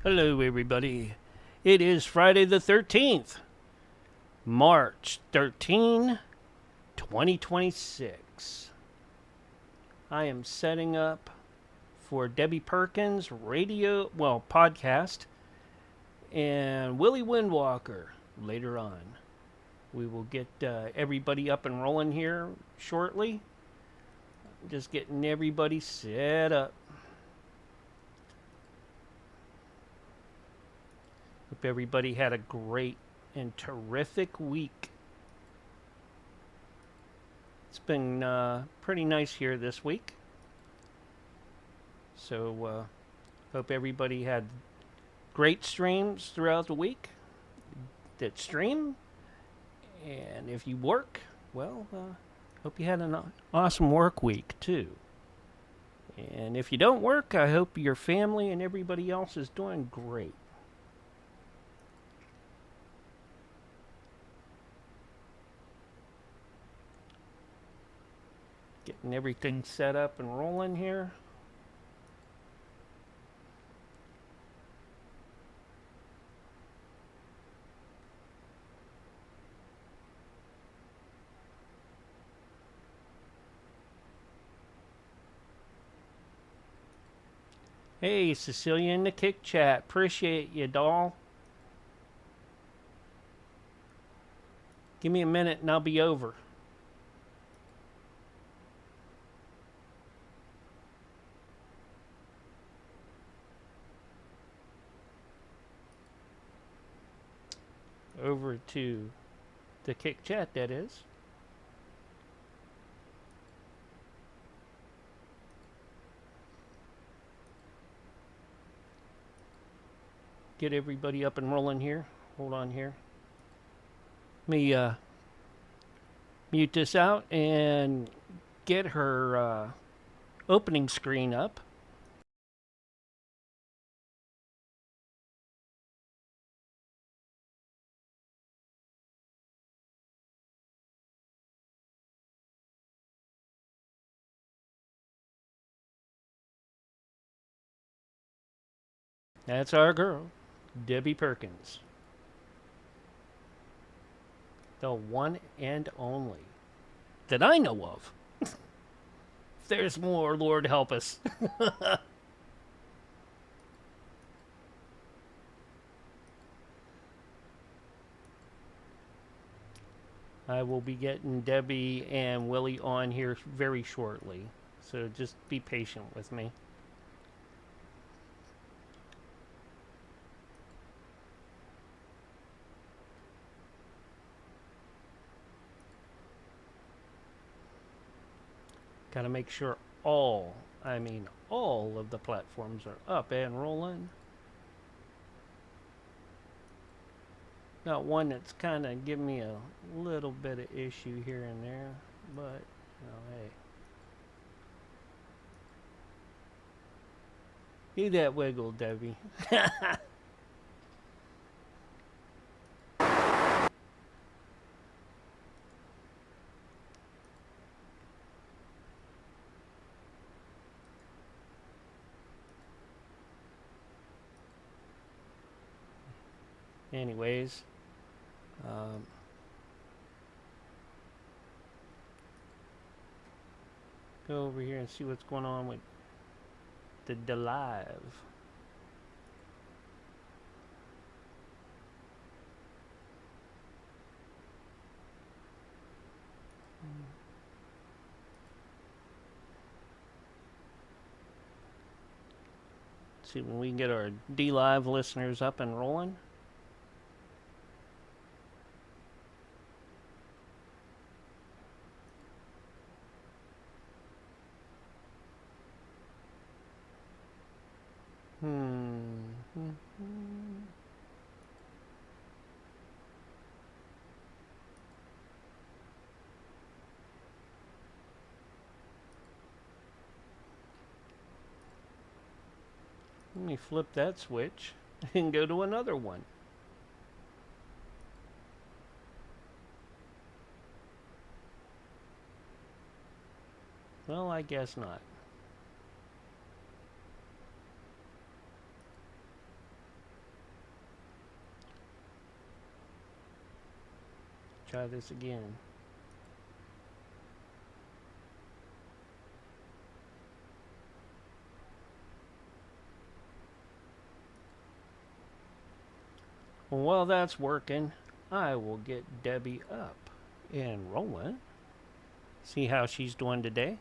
Hello, everybody. It is Friday the 13th, March 13, 2026. I am setting up for Debbie Perkins podcast, and Willie Windwalker later on. We will get everybody up and rolling here shortly. Just getting everybody set up. Hope everybody had a great and terrific week. It's been pretty nice here this week. So, hope everybody had great streams throughout the week that stream. And if you work, well, hope you had an awesome work week too. And if you don't work, I hope your family and everybody else is doing great. Getting everything set up and rolling here. Hey, Cecilia in the Kick Chat. Appreciate you, doll. Give me a minute and I'll be over. Over to the Kick Chat, that is. Get everybody up and rolling here. Hold on here. Let me mute this out and get her opening screen up. That's our girl, Debbie Perkins. The one and only that I know of. If there's more, Lord help us. I will be getting Debbie and Willie on here very shortly, so just be patient with me. Gotta make sure all of the platforms are up and rolling. Got one that's kind of giving me a little bit of issue here and there, but hey. Do that wiggle, Debbie. Anyways, go over here and see what's going on with the live. See when we can get our D Live listeners up and rolling. Let me flip that switch and go to another one. Well, I guess not. try this again. While that's working, I will get Debbie up and rolling. See how she's doing today.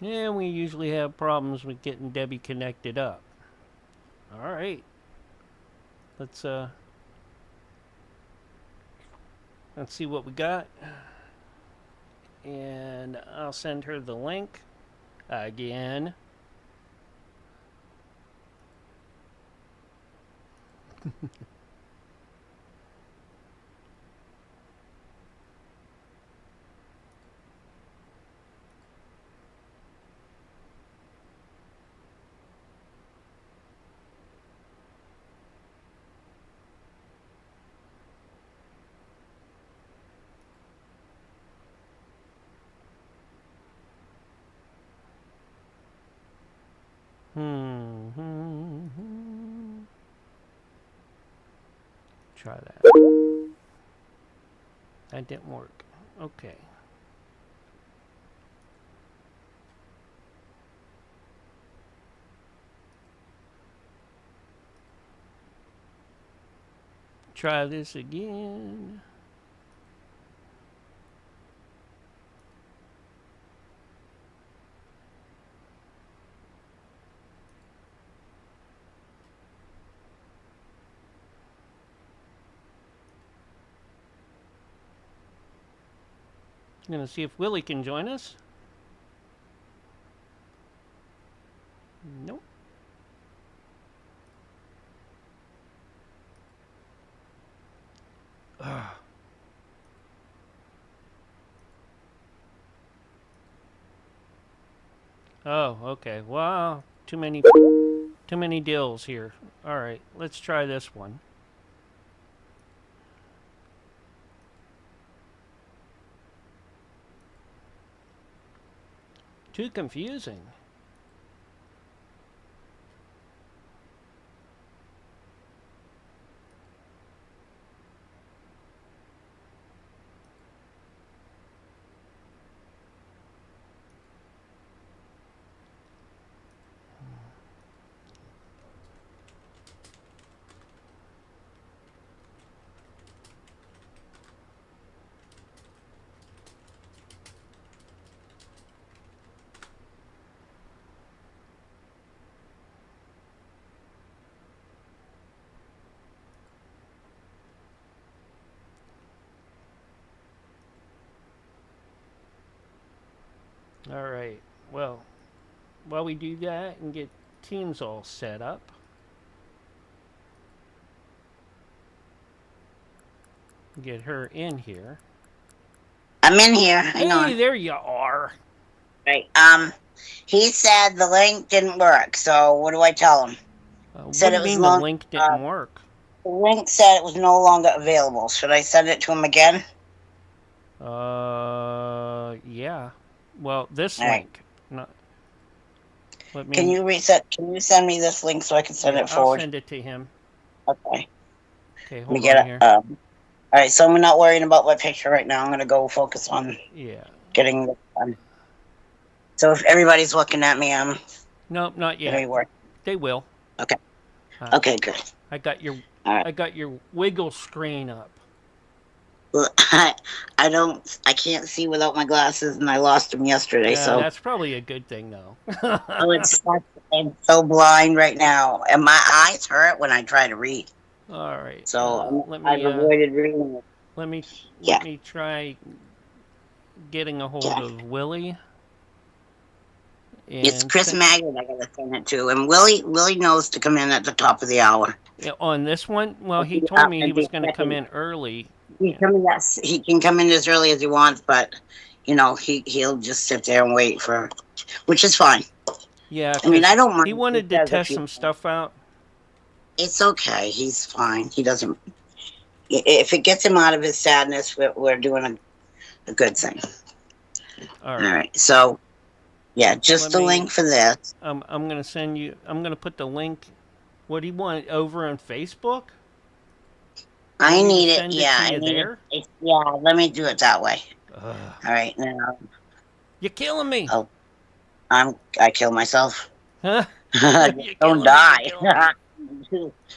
Yeah, we usually have problems with getting Debbie connected up. All right. Let's see what we got. And I'll send her the link again. Try that. That didn't work. Okay. Try this again. I'm going to see if Willie can join us. Nope. Oh, okay. Wow, too many deals here. All right, let's try this one. Too confusing. All right. Well, while we do that and get teams all set up, get her in here. I'm in here. Hang on. Hey, there you are. Right. He said the link didn't work. So what do I tell him? What do you mean the link didn't work? The link said it was no longer available. Should I send it to him again? Yeah. Well, this all link. Right. Not. Can you reset? Can you send me this link so I can send it forward? I'll send it to him. Okay. Okay, hold on here. All right, so I'm not worrying about my picture right now. I'm going to go focus on getting this done. So if everybody's looking at me, nope, not yet. They will. Okay. Okay, good. I got your wiggle screen up. I can't see without my glasses, and I lost them yesterday. Yeah, so that's probably a good thing, though. I'm so blind right now, and my eyes hurt when I try to read. All right. So I've avoided reading it. Let me try getting a hold of Willie. It's Chris Maggot I gotta send it to, and Willie knows to come in at the top of the hour. Yeah, on this one, well, he told me he was going to come in early. He can come in as early as he wants, but he'll just sit there and wait for, which is fine. Yeah, I mean, I don't mind. He wanted to test some stuff out. It's okay. He's fine. He doesn't. If it gets him out of his sadness, we're doing a good thing. All right. So, yeah, just the link for this. I'm going to send you. I'm going to put the link. What do you want over on Facebook? I need it. Yeah, I need it. Yeah, let me do it that way. All right, now. You're killing me. Oh, I kill myself. Huh? Don't die.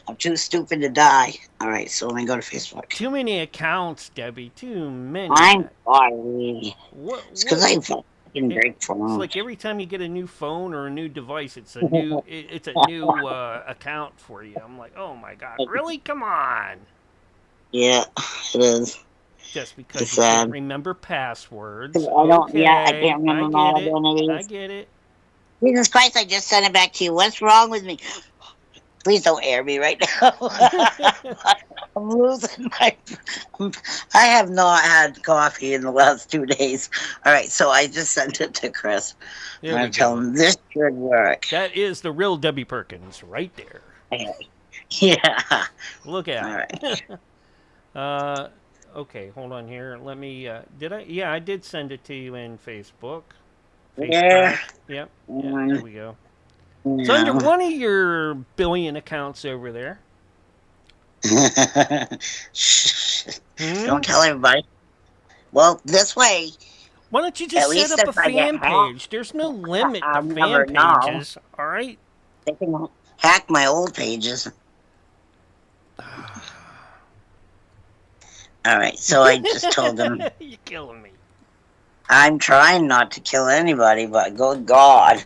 I'm too stupid to die. All right, so let me go to Facebook. Too many accounts, Debbie. Too many. I'm sorry. It's because I fucking break phones. It's like every time you get a new phone or a new device, it's a new account for you. I'm like, oh my god, really? Come on. Yeah, it is. Just because you can't remember passwords. I can't remember my identities. I get it. Jesus Christ, I just sent it back to you. What's wrong with me? Please don't air me right now. I'm losing I have not had coffee in the last 2 days. All right, so I just sent it to Chris. I'm going to tell him this should work. That is the real Debbie Perkins right there. Okay. Yeah. Look at it. All right. Okay, hold on here. Let me. Did I? Yeah, I did send it to you in Facebook. Yeah. Yep. Yeah. There we go. No. It's under one of your billion accounts over there. Don't tell everybody. Well, this way. Why don't you just set up a fan page? There's no limit to fan pages. All right. They can hack my old pages. All right, so I just told them. You're killing me. I'm trying not to kill anybody, but good God.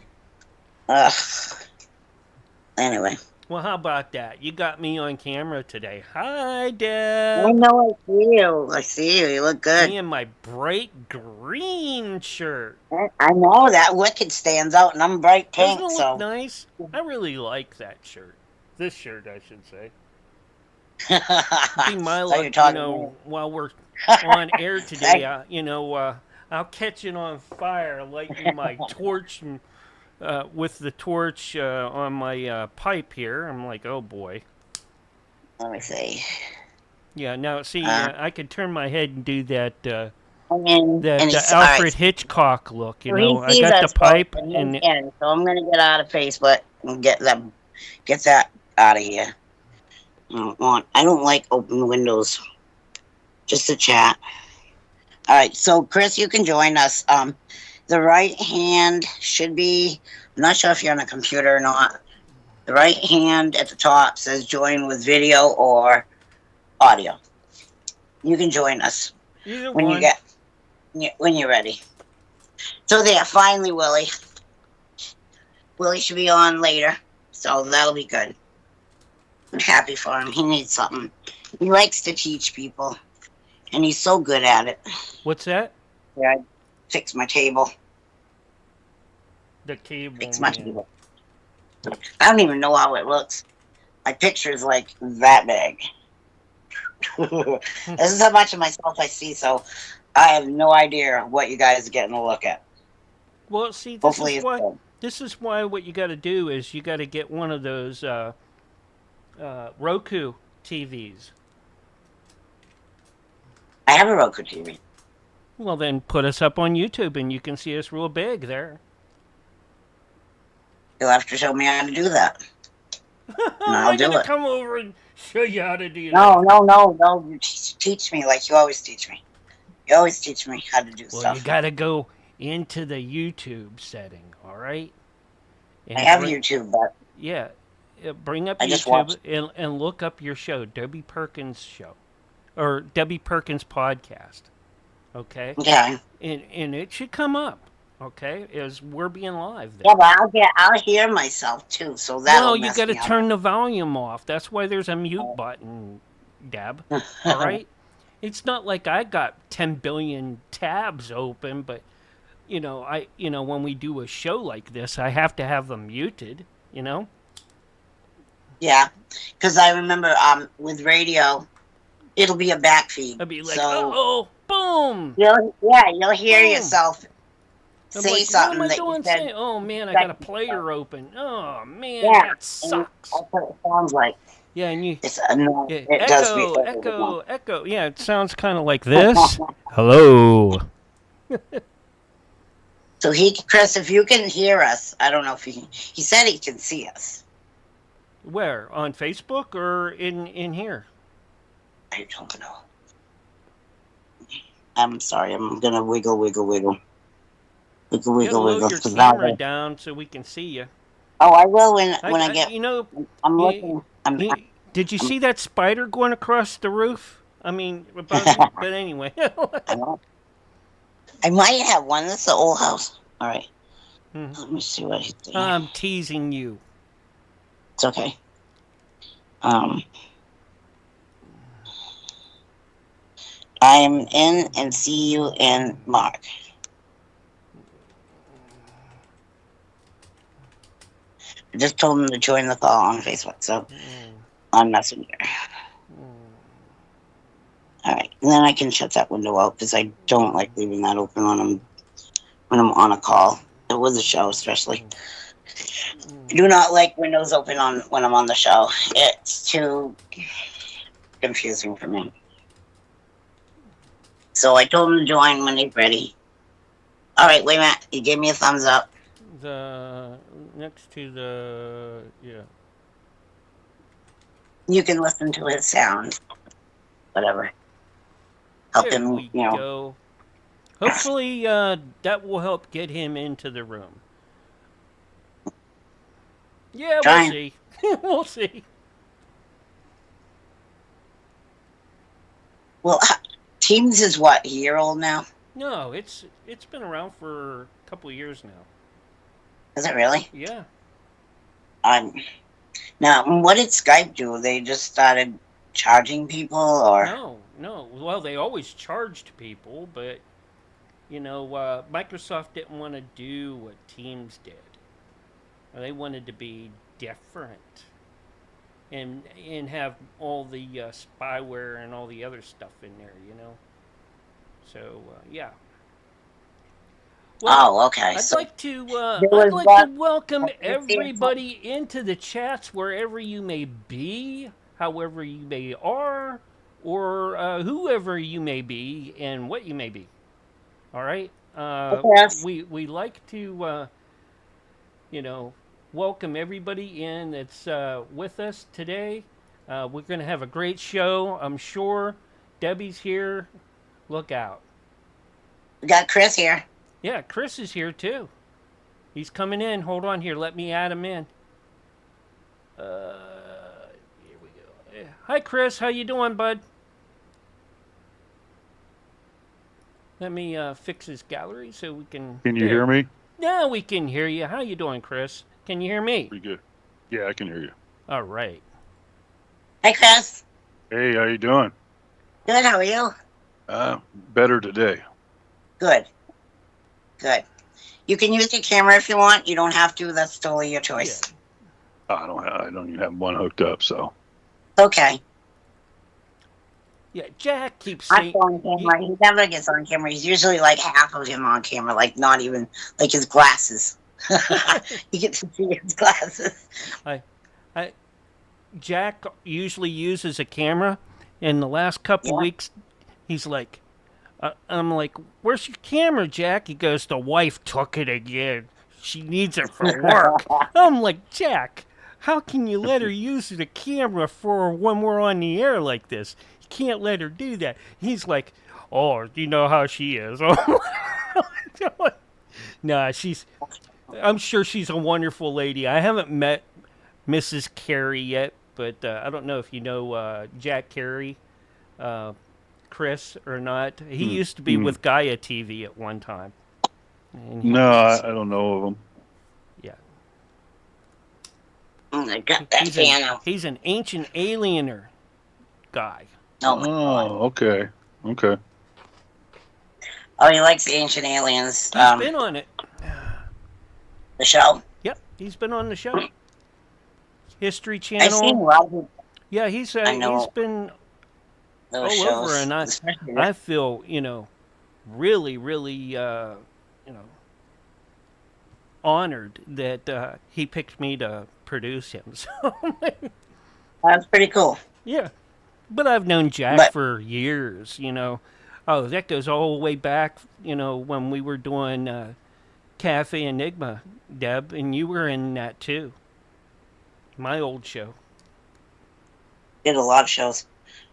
Anyway. Well, how about that? You got me on camera today. Hi, Deb. I know, I see you. I see you. You look good. Me in my bright green shirt. I know, that wicked stands out, and I'm bright pink. Doesn't it look nice? I really like that shirt. This shirt, I should say. Be my luck, while we're on air today, I'll catch it on fire, lighting my torch with the torch on my pipe here. I'm like, oh boy. Let me see. Yeah, now see, I could turn my head and do that Alfred Hitchcock look. I got the pipe, so I'm gonna get out of Facebook and get that out of here. I don't like open windows. Just a chat. All right, so Chris, you can join us. The right hand should be, I'm not sure if you're on a computer or not. The right hand at the top says join with video or audio. You can join us when you're ready. So there, finally, Willie. Willie should be on later, so that'll be good. I'm happy for him. He needs something. He likes to teach people, and he's so good at it. What's that? Yeah, I fix my table. The table. Fix my table. I don't even know how it looks. My picture is like that big. This is how much of myself I see, so I have no idea what you guys are getting to look at. Well, see, this is why what you got to do is you got to get one of those Roku TVs. I have a Roku TV. Well, then put us up on YouTube and you can see us real big there. You'll have to show me how to do that. I'm going to come over and show you how to do that. No. You teach me like you always teach me. You always teach me how to do stuff. Well, you got to go into the YouTube setting, all right? And I have YouTube, but... Yeah. Bring up YouTube and look up your show, Debbie Perkins Show. Or Debbie Perkins Podcast. Okay? Yeah. And it should come up. Okay? As we're being live there. Yeah, but I'll hear myself too, so that'll you got to turn the volume off. That's why there's a mute button, Deb. All right? It's not like I got 10 billion tabs open, but when we do a show like this, I have to have them muted. Yeah, because I remember with radio, it'll be a back feed, I'd be like, so oh, boom, you'll hear boom. yourself I'm say like, what am something I that you doing? said Saying, oh man, I got a seconds ago. player open. Oh man, Yeah, that and sucks. that's what it sounds like. Yeah, and you, It's annoying. yeah, It does be echo, over echo, echo. Yeah, it sounds kind of like this. Hello. So Chris, if you can hear us, I don't know if he said he can see us. Where? On Facebook or in here? I don't know. I'm sorry. I'm gonna wiggle. You gotta load your 'cause camera down so we can see you. Oh, I will when I get. I'm looking. Did you see that spider going across the roof? I mean, but anyway. I might have one. This is the old house. All right. Mhm. Let me see what he's saying. I'm teasing you. It's okay. I'm in and see you in Mark. I just told him to join the call on Facebook, so on Messenger. All right, and then I can shut that window out because I don't like leaving that open when I'm on a call. It was a show, especially. I do not like windows open when I'm on the show. It's too confusing for me. So I told him to join when he's ready. All right, wait a minute. He gave me a thumbs up. Next to the You can listen to his sound. Whatever. Help there him, we go. Hopefully that will help get him into the room. Yeah, we'll see. We'll see. Well, Teams is what, a year old now? No, it's been around for a couple of years now. Is it really? Yeah. Now, what did Skype do? They just started charging people, or no. Well, they always charged people, but Microsoft didn't want to do what Teams did. They wanted to be different and have all the spyware and all the other stuff in there, So yeah. Well, oh, okay. I'd like to welcome everybody into the chats wherever you may be, however you may are, or whoever you may be and what you may be. All right. Yes. We like to welcome everybody in that's with us today. We're going to have a great show, I'm sure. Debbie's here. Look out. We got Chris here. Yeah, Chris is here too. He's coming in. Hold on here. Let me add him in. Here we go. Hi, Chris. How you doing, bud? Let me fix his gallery so we can... Can you hear me? Yeah, we can hear you. How you doing, Chris? Can you hear me? Pretty good. Yeah, I can hear you. All right. Hi, Chris. Hey, how you doing? Good, how are you? Better today. Good. You can use your camera if you want. You don't have to. That's totally your choice. Yeah. I don't even have one hooked up, so. Okay. Yeah, Jack keeps saying... on camera. He never gets on camera. He's usually like half of him on camera, like not even, like his glasses. You get to see his glasses. Jack usually uses a camera. In the last couple weeks, he's like... I'm like, where's your camera, Jack? He goes, the wife took it again. She needs it for work. I'm like, Jack, how can you let her use the camera for when we're on the air like this? You can't let her do that. He's like, oh, you know how she is. Nah, I'm sure she's a wonderful lady. I haven't met Mrs. Carey yet, but I don't know if you know Jack Carey. Chris or not. He used to be with Gaia TV at one time. No, I don't know of him. Yeah. I got that piano. He's an ancient aliener guy. Oh, my God. Okay. Oh, he likes the Ancient Aliens. He's been on it. The show. Yep, he's been on the show. History I've seen a Channel. lot of Yeah, he's I know been those all shows. over, and especially I feel really, honored that he picked me to produce him. So that's pretty cool. yeah, but I've known Jack But- for years. Oh, that goes all the way back. When we were doing Cafe Enigma, Deb, and you were in that too. My old show. Did a lot of shows.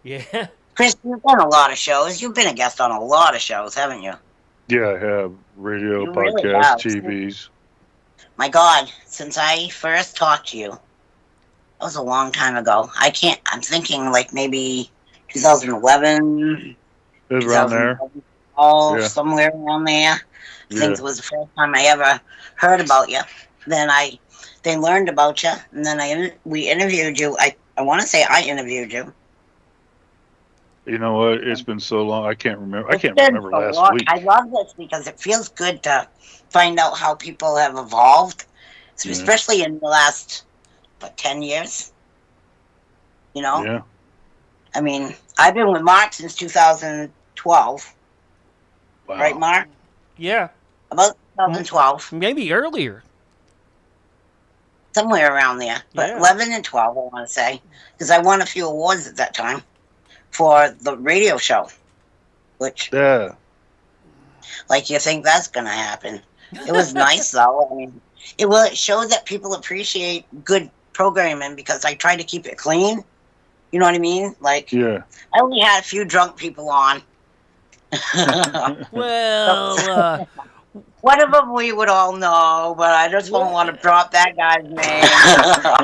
Yeah. Chris, you've done a lot of shows. You've been a guest on a lot of shows, haven't you? Yeah, I have radio, You really podcasts, have. TVs. My God, since I first talked to you, that was a long time ago. I'm thinking like maybe 2011. It was around there. 2011, Oh, Yeah. somewhere around there. I Yeah. think it was the first time I ever heard about you. Then they learned about you, and then we interviewed you. I want to say I interviewed you. You know what? It's been so long. I can't remember. I It's can't been remember so last long. week. I love this because it feels good to find out how people have evolved, Yeah. especially in the last 10 years. Yeah. I mean, I've been with Mark since 2012, Wow. right, Mark? Yeah. About 2012, Maybe earlier. somewhere around there. But Yeah. 11 and 12, I want to say, because I won a few awards at that time for the radio show, which, Yeah. like, you think that's going to happen. It was nice, though. I mean, it showed that people appreciate good programming because I try to keep it clean. You know what I mean? Like, Yeah. I only had a few drunk people on. Well, One of them we would all know, but I just don't want to drop that guy's name.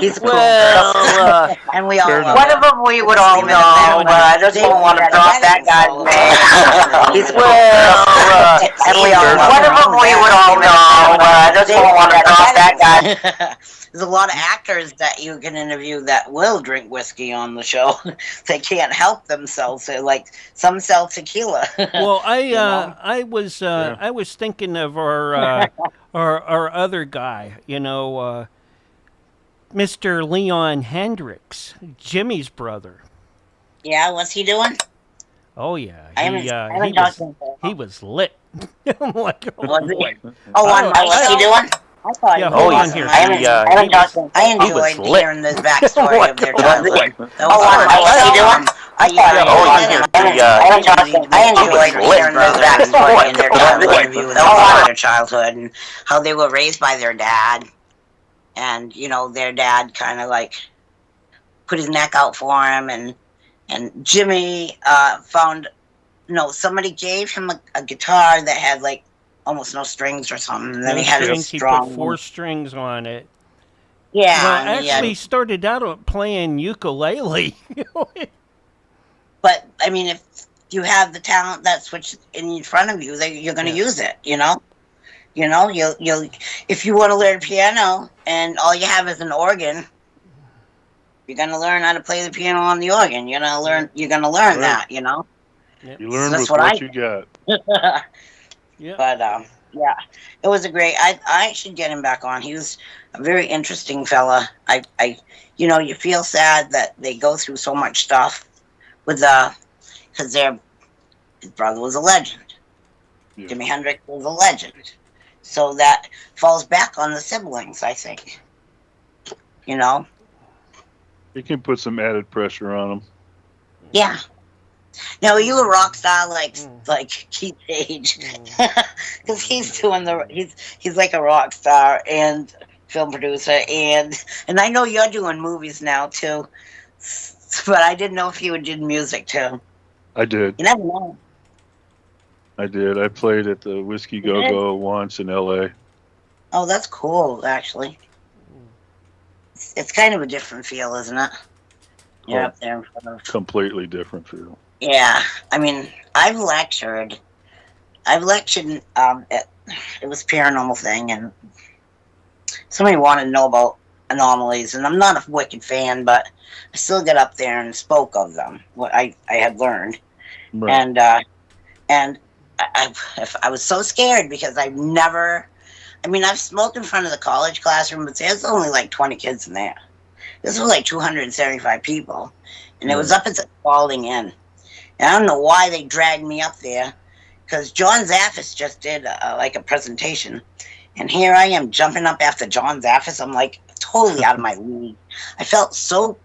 He's a cool girl. And we all Fair know enough. one of them we would all know, but I just don't want to drop that guy's name. He's a cool girl. And we all know one of them we would all know, but I just don't want to drop that guy. There's a lot of actors that you can interview that will drink whiskey on the show. They can't help themselves. So, like, some sell tequila. well, know? I was thinking of our other guy, Mr. Leon Hendricks, Jimmy's brother. Yeah, what's he doing? Oh yeah, I haven't talked to him. he was lit. I'm like, oh, Was he? boy. Oh, on Mike, what's he doing? I thought Yeah, he hold was. on here. I haven't talked to him. I enjoyed hearing the backstory of their childhood. Oh, on Mike, what's he doing? I enjoyed hearing the backstory in their childhood and how they were raised by their dad. And, their dad kind of like put his neck out for him. And Jimmy found, somebody gave him a guitar that had like almost no strings or something. And then he had a Strings, strong. He put 4 strings on it. Yeah. Well, and he had- actually, he started out playing ukulele. But I mean, if you have the talent that's what's in front of you, you're going to use it. You'll if you want to learn piano and all you have is an organ, you're going to learn how to play the piano on the organ. You're going to learn that. You learn That's with what what you got. Yeah. But yeah, it was a great. I should get him back on. He was a very interesting fella. You feel sad that they go through so much stuff with because his brother was a legend. Yeah. Jimi Hendrix was a legend, so that falls back on the siblings. I think. You can put some added pressure on them. Yeah. Now, are you a rock star like Keith Page? Because he's doing he's like a rock star and film producer, and I know you're doing movies now too. But I didn't know if you did music too. I did. You never know. I did. I played at the Whiskey Go Go once in L.A. Oh, that's cool. Actually, it's kind of a different feel, isn't it? You're up there in front of. Completely different feel. Yeah, I mean, I've lectured. It was a paranormal thing, and somebody wanted to know about anomalies, and I'm not a wicked fan, but I still got up there and spoke of them, what I had learned, Right. and I was so scared because I've smoked in front of the college classroom, but there's only like 20 kids in there. This was like 275 people, and it was up at the Spalding Inn. And I don't know why they dragged me up there, because John Zaffis just did like a presentation, and here I am jumping up after John Zaffis. I'm like totally out of my league. I felt so.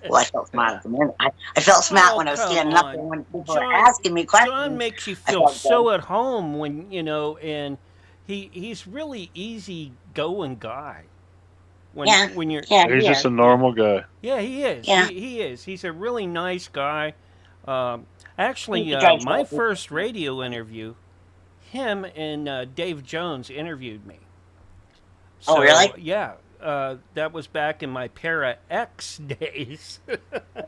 Well, I felt smart at the minute. I felt smart when I was standing up there when people were asking me questions. John makes you feel so at home when, and he's really easy going guy. When you're he's just a normal guy. Yeah, he is. Yeah. He is. He's a really nice guy. Actually, my first radio interview, him and Dave Jones interviewed me. So, oh, really? Yeah. That was back in my Para X days.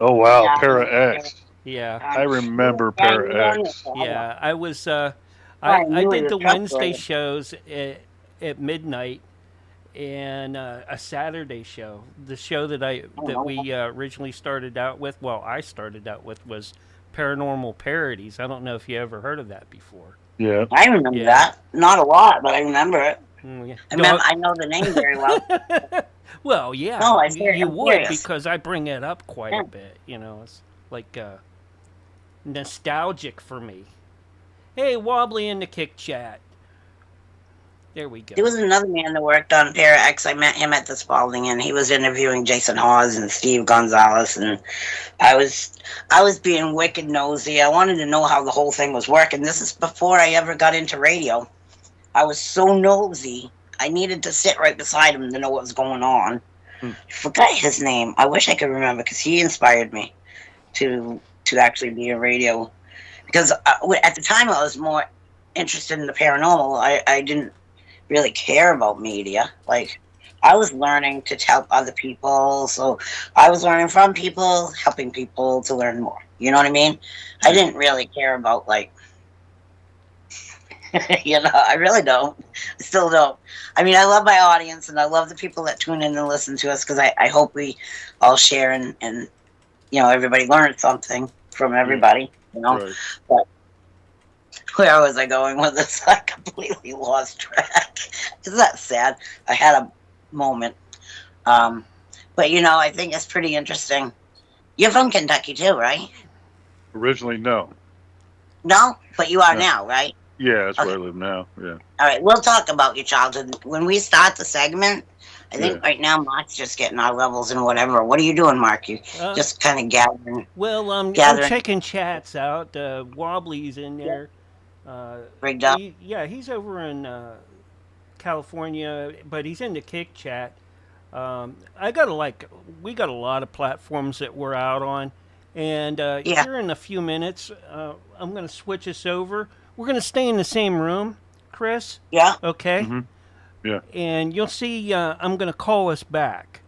Oh, wow. Yeah. Para X. Yeah. I remember Para X. Yeah. I was, I did the Wednesday shows at midnight and a Saturday show. The show that we originally started out with, I started out with, was Paranormal Parodies. I don't know if you ever heard of that before. Yeah. I remember that. Not a lot, but I remember it. Yeah. I know the name very well. Well, yeah, no, you would, because I bring it up quite a bit. It's like nostalgic for me. Hey, Wobbly in the Kick Chat. There we go. There was another man that worked on Para X. I met him at the Spalding, and he was interviewing Jason Hawes and Steve Gonzalez, and I was being wicked nosy. I wanted to know how the whole thing was working. This is before I ever got into radio. I was so nosy. I needed to sit right beside him to know what was going on. I forgot his name. I wish I could remember, because he inspired me to actually be a radio. Because at the time I was more interested in the paranormal. I didn't really care about media. Like, I was learning to help other people, so I was learning from people, helping people to learn more. You know what I mean? I didn't really care about, like, I really don't. I still don't. I mean, I love my audience, and I love the people that tune in and listen to us, because I hope we all share and everybody learns something from everybody, Right. But where was I going with this? I completely lost track. Isn't that sad? I had a moment. But, I think it's pretty interesting. You're from Kentucky too, right? Originally, no. No? But you are now, right? Yeah, that's where I live now. Yeah. All right, we'll talk about your childhood. When we start the segment, I think right now Mark's just getting our levels and whatever. What are you doing, Mark? You just kind of gathering. Well, I'm checking chats out. Wobbly's in there. Rigged up. He's over in California, but he's in the Kick Chat. We got a lot of platforms that we're out on, and here in a few minutes, I'm going to switch us over. We're going to stay in the same room, Chris. Yeah. Okay. Mm-hmm. Yeah. And you'll see. I'm going to call us back.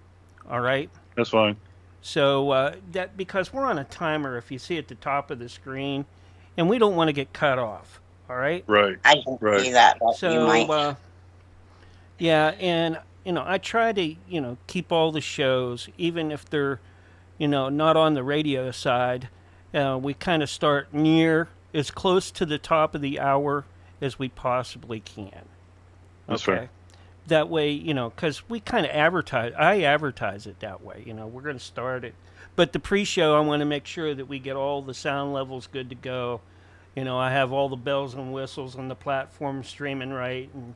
All right. That's fine. So that because we're on a timer, if you see at the top of the screen, and we don't want to get cut off. All right. Right. I can see that. So and I try to keep all the shows, even if they're not on the radio side. We kind of start near as close to the top of the hour as we possibly can. That's right. That way, because we kind of advertise. I advertise it that way. We're going to start it, but the pre-show, I want to make sure that we get all the sound levels good to go. I have all the bells and whistles on the platform streaming right, and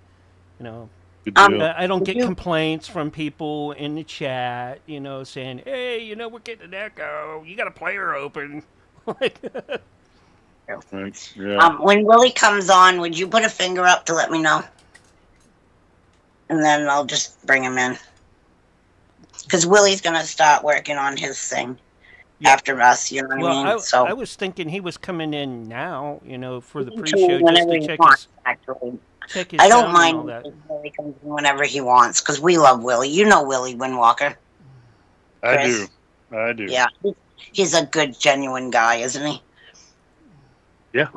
Good deal. I don't get complaints from people in the chat, saying, "Hey, we're getting an echo. You got a player open." Right. Yeah. When Willie comes on, would you put a finger up to let me know? And then I'll just bring him in. Because Willie's going to start working on his thing after us, you know what I mean? I was thinking he was coming in now, for the pre-show just to check his... Actually. Check his I don't mind all that. if Willie comes in whenever he wants, because we love Willie. You know Willie Windwalker. I do. Yeah. He's a good, genuine guy, isn't he? Yeah.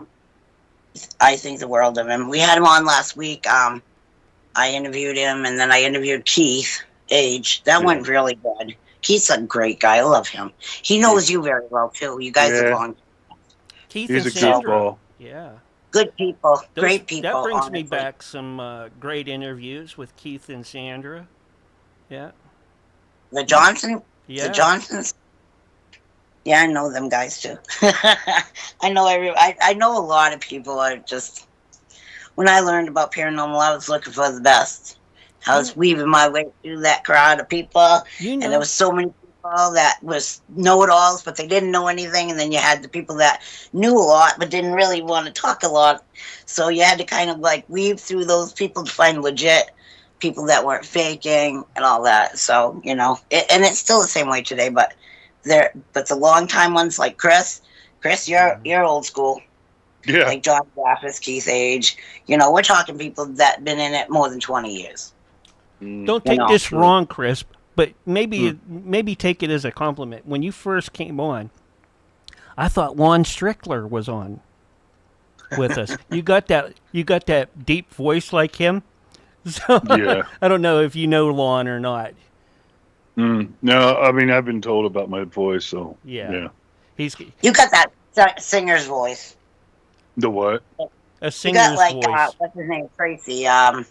I think the world of him. We had him on last week. I interviewed him, and then I interviewed Keith Age. That went really good. Keith's a great guy. I love him. He knows you very well, too. You guys are long. Keith He's and a Sandra. goofball. Yeah. Good people, great That people, brings me honestly. back some great interviews with Keith and Sandra. Yeah. The Johnson, the Yeah. Johnsons. Yeah, I know them guys too. I know a lot of people are just. When I learned about paranormal, I was looking for the best. I was You, weaving my way through that crowd of people, you and there know, was so many people that was know-it-alls, but they didn't know anything. And then you had the people that knew a lot but didn't really want to talk a lot. So you had to kind of like weave through those people to find legit people that weren't faking and all that. So and it's still the same way today. But the long time ones like Chris, you're old school. Yeah. Like John Gaffis, Keith Age. We're talking people that been in it more than 20 years. don't You take know. this wrong, Chris, but Hmm. maybe take it as a compliment. When you first came on, I thought Lon Strickler was on with us. You got that deep voice like him. So Yeah. I don't know if you know Lon or not. No, I mean, I've been told about my voice, so Yeah. yeah. He's You got that singer's voice. The what? a You got singer's like voice. what's his name? Tracy. Why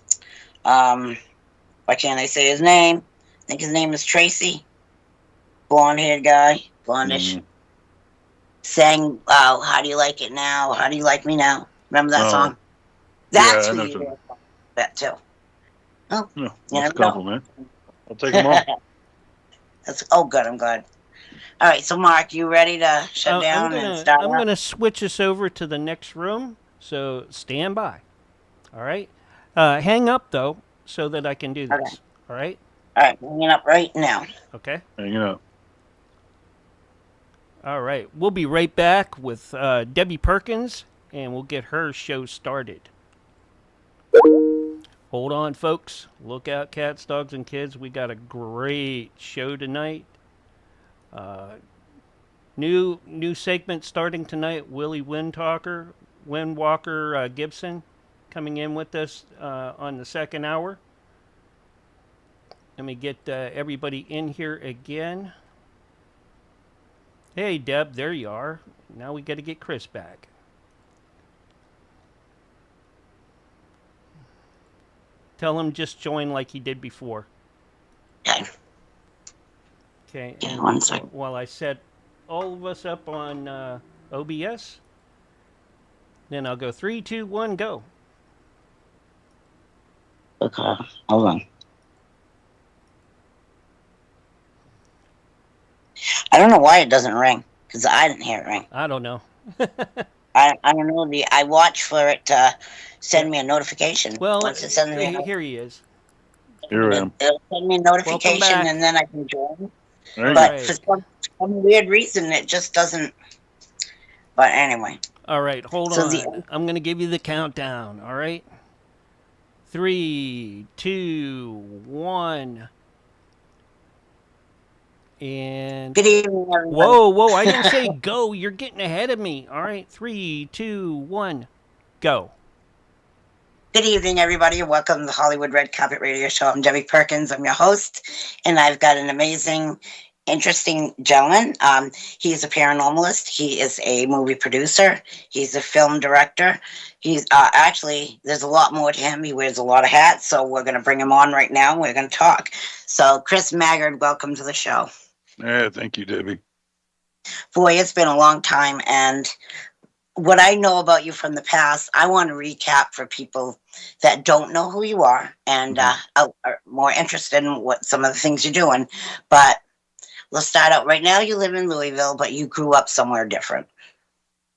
can't I say his name? I think his name is Tracy. Blonde haired guy, blondish. Mm. Sang How Do You Like It Now? How Do You Like Me Now? Remember that Oh, song? yeah, That's I who know you something. were. That too. Oh, Yeah, you that's a never know. compliment. I'll take them all. Good. I'm glad. All right, so Mark, you ready to shut I'm down and gonna start I'm up? gonna switch us over to the next room. So stand by. All right. Hang up though, so that I can do Okay. this. All right. All right, hanging up right now. Okay. Hanging up. All right. We'll be right back with Debbie Perkins, and we'll get her show started. Hold on, folks. Look out, cats, dogs, and kids. We got a great show tonight. Uh, new segment starting tonight. Willie Windwalker Gibson, coming in with us on the second hour. Let me get everybody in here again. Hey, Deb, there you are. Now we got to get Chris back. Tell him just join like he did before. Okay. Okay, Yeah, and 1 second. while I set all of us up on OBS, then I'll go 3, 2, 1, go. Okay, hold on. I don't know why it doesn't ring because I didn't hear it ring. I don't know. I don't know. I watch for it to send Yeah. me a notification. Well, Once it sends me, here he is. Here I am. it'll send me a notification, back. and then I can join. There you But Right. for some weird reason, it just doesn't. But anyway, All right, hold So on. the- I'm going to give you the countdown, all right? 3, 2, 1. And good evening, everybody. whoa, I didn't say go. You're getting ahead of me. All right, 3, 2, 1, go. Good evening, everybody, and welcome to the Hollywood Red Carpet Radio Show. I'm Debbie Perkins. I'm your host, and I've got an amazing, interesting gentleman. He's a paranormalist. He is a movie producer. He's a film director. He's actually, there's a lot more to him. He wears a lot of hats, so we're going to bring him on right now. We're going to talk. So, Chris Maggard, welcome to the show. Yeah, thank you, Debbie. Boy, it's been a long time, and what I know about you from the past, I want to recap for people that don't know who you are and are more interested in what some of the things you're doing. But let's start out right now. You live in Louisville, but you grew up somewhere different.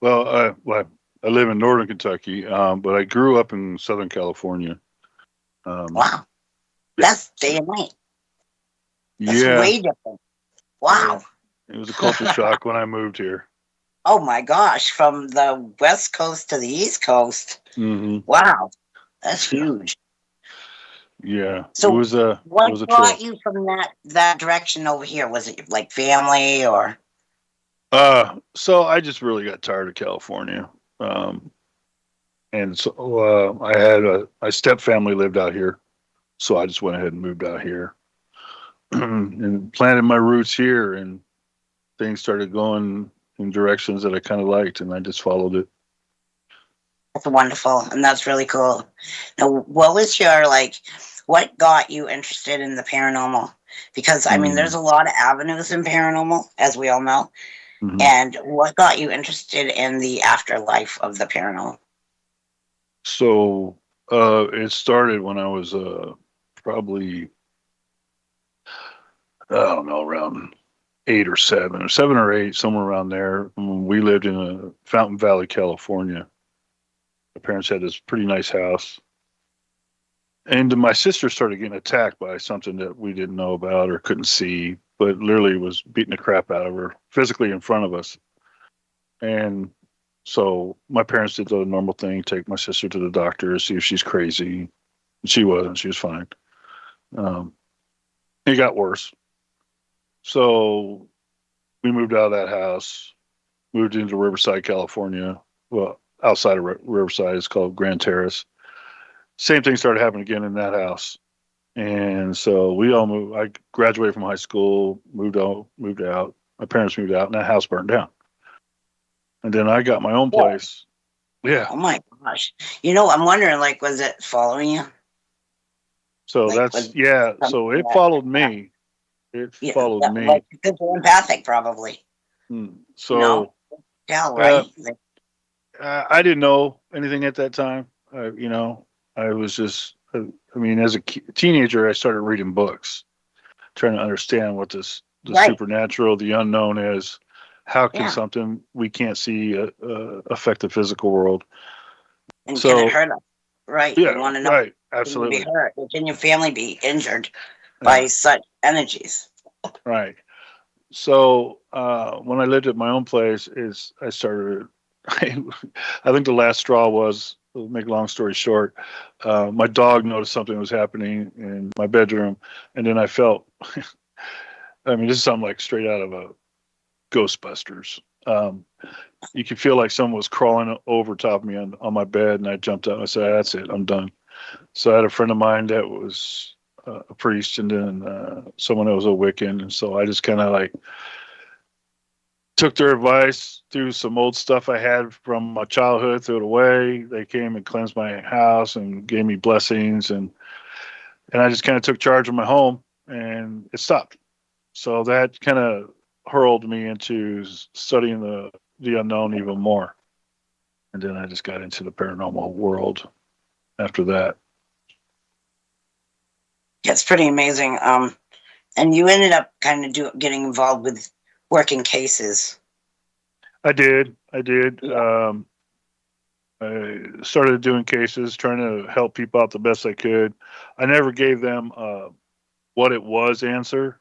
Well, I live in northern Kentucky, but I grew up in Southern California. Wow. That's day and night. That's Yeah, way different. Wow. it was a culture shock when I moved here. Oh my gosh. From the West Coast to the East Coast. Hmm. Wow. That's huge. Yeah, So it was a what trip. brought you from that direction over here? Was it like family or? So I just really got tired of California. And so I had my step family lived out here, so I just went ahead and moved out here and planted my roots here, and things started going in directions that I kind of liked, and I just followed it. That's wonderful, and that's really cool. Now, what was your what got you interested in the paranormal? Because I mean, there's Mm. a lot of avenues in paranormal, as we all know. Mhm. And what got you interested in the afterlife of the paranormal? So it started when I was probably, I don't know, around 8 or 7 or 8, somewhere around there. We lived in Fountain Valley, California. My parents had this pretty nice house. And my sister started getting attacked by something that we didn't know about or couldn't see, but literally was beating the crap out of her physically in front of us. And so my parents did the normal thing, take my sister to the doctor, see if she's crazy. She wasn't, she was fine. Um, it got worse. So we moved out of that house, moved into Riverside, California. Well, outside of Riverside, it's called Grand Terrace. Same thing started happening again in that house. And so we all moved. I graduated from high school, moved out, moved out. My parents moved out, and that house burned down. And then I got my own Yeah. place. Yeah. Oh my gosh! I'm wondering, was it following you? So Like, that's was yeah. So something it followed me. It followed me. because you're empathic, probably. You know, So yeah, uh, right? I didn't know anything at that time. I was just. I mean, as a teenager, I started reading books, trying to understand what the Right. supernatural, the unknown is. How can Yeah. something we can't see affect the physical world? And can it So hurt us? Right. You yeah, want to know, right, can you be absolutely, hurt? Can your family be injured yeah, by such energies? right. So when I lived at my own place, is I started. I think the last straw was, to make a long story short, my dog noticed something was happening in my bedroom, and then I felt. I mean, this is something like straight out of a Ghostbusters. You could feel like someone was crawling over top of me on my bed, and I jumped up. And I said, "That's it, I'm done." So I had a friend of mine that was a priest, and then someone that was a Wiccan, and so I just kind of like took their advice, threw some old stuff I had from my childhood, threw it away. They came and cleansed my house and gave me blessings, and I just kind of took charge of my home, and it stopped. So that kind of hurled me into studying the unknown even more. And then I just got into the paranormal world after that. It's pretty amazing. And you ended up kind of getting involved with working cases. I did. I did. Yeah. I started doing cases, trying to help people out the best I could. I never gave them what it was answer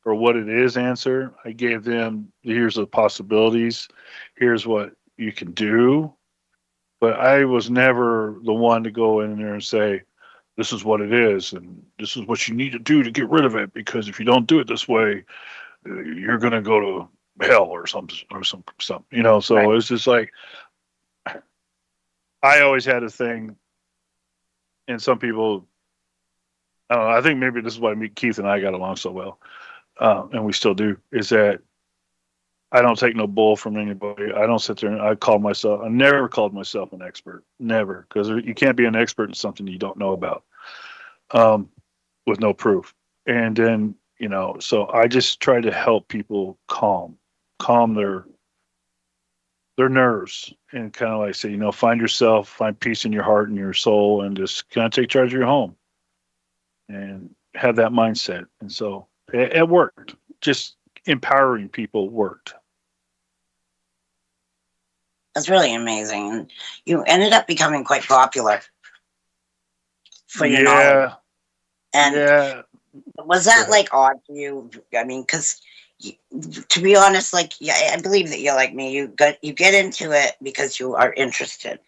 or what it is answer. I gave them, here's the possibilities, here's what you can do. But I was never the one to go in there and say, this is what it is, and this is what you need to do to get rid of it. Because if you don't do it this way, you're gonna go to hell or something or something. So Right. it's just like I always had a thing, and some people, I don't know. I think maybe this is why Keith and I got along so well, and we still do. Is that I don't take no bull from anybody. I don't sit there and I never called myself an expert. Never. Because you can't be an expert in something you don't know about um, with no proof. And then, so I just try to help people calm their nerves and kind of like say, find yourself, find peace in your heart and your soul, and just kind of take charge of your home and have that mindset. And so it worked. Just empowering people worked. That's really amazing. And you ended up becoming quite popular for your knowledge. Yeah. And Yeah. was that odd for you? I mean, because to be honest, I believe that you're like me. You get into it because you are interested,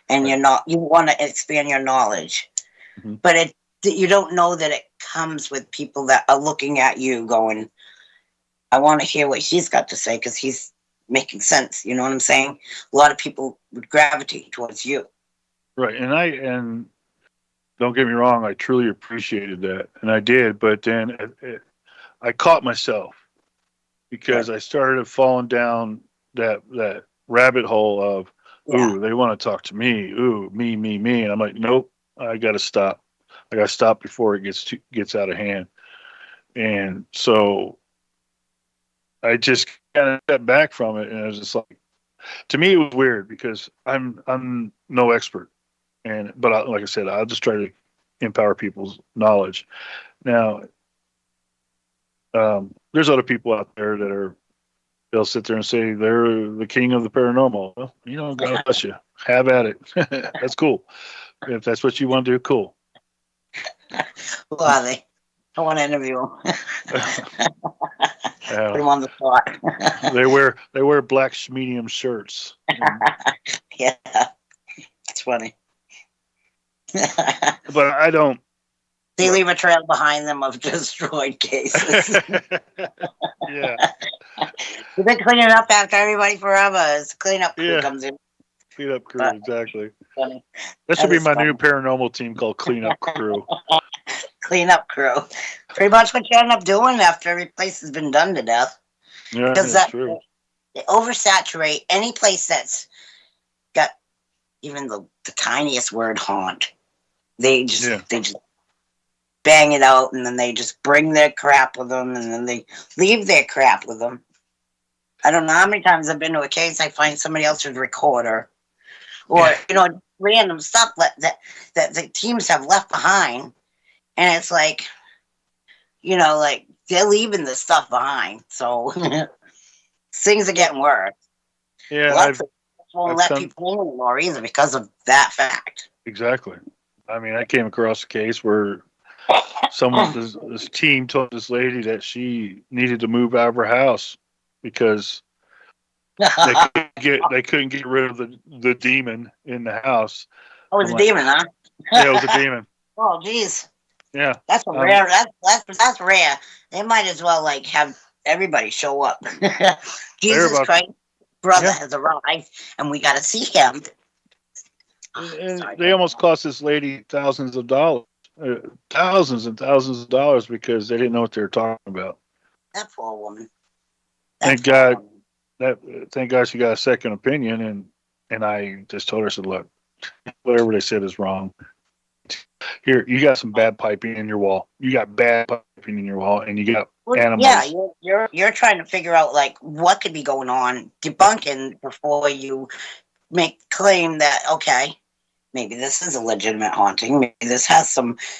and Right. you want to expand your knowledge, Mm-hmm. but you don't know that it comes with people that are looking at you going, I want to hear what he's got to say because he's making sense. You know what I'm saying? A lot of people would gravitate towards you. Right. And don't get me wrong, I truly appreciated that, and I did. But then I caught myself because Right. I started falling down that rabbit hole of Yeah. Ooh, they want to talk to me. Ooh, me. And I'm like, nope, I got to stop. I got to stop before it gets out of hand. And so I just kind of stepped back from it, and I was just like, to me, it was weird because I'm no expert, but like I said, I'll just try to empower people's knowledge. Now, there's other people out there they'll sit there and say they're the king of the paranormal. Well, God bless you. Have at it. That's cool. If that's what you want to do, cool. Who are they? I want to interview them. Put them on the spot. they wear black medium shirts. Yeah, it's funny. But I don't. They leave a trail behind them of destroyed cases. Yeah. They've been cleaning up after everybody forever. It's a cleanup crew comes in. Cleanup crew, exactly. Funny. That should be my new paranormal team called Cleanup Crew. Cleanup crew. Pretty much what you end up doing after every place has been done to death. Yeah, that's true. They oversaturate any place that's got even the tiniest word haunt. They just bang it out, and then they just bring their crap with them, and then they leave their crap with them. I don't know how many times I've been to a case I find somebody else's recorder, or random stuff that the teams have left behind, and it's like, like they're leaving this stuff behind, so things are getting worse. Yeah, Lots of people won't let people in anymore either because of that fact. Exactly. I mean, I came across a case where this team told this lady that she needed to move out of her house because they couldn't get rid of the demon in the house. Oh, it was a demon, huh? Yeah, it was a demon. Oh, geez. Yeah, that's rare. That's rare. They might as well have everybody show up. Jesus Christ, brother has arrived, and we got to see him. And they almost cost this lady thousands of dollars, thousands and thousands of dollars because they didn't know what they were talking about. That poor woman. Thank God she got a second opinion, and I just told her, I said, look, whatever they said is wrong. Here, you got some bad piping in your wall. You got bad piping in your wall, and you got animals. Yeah, you're trying to figure out what could be going on, debunking before you make claim that maybe this is a legitimate haunting.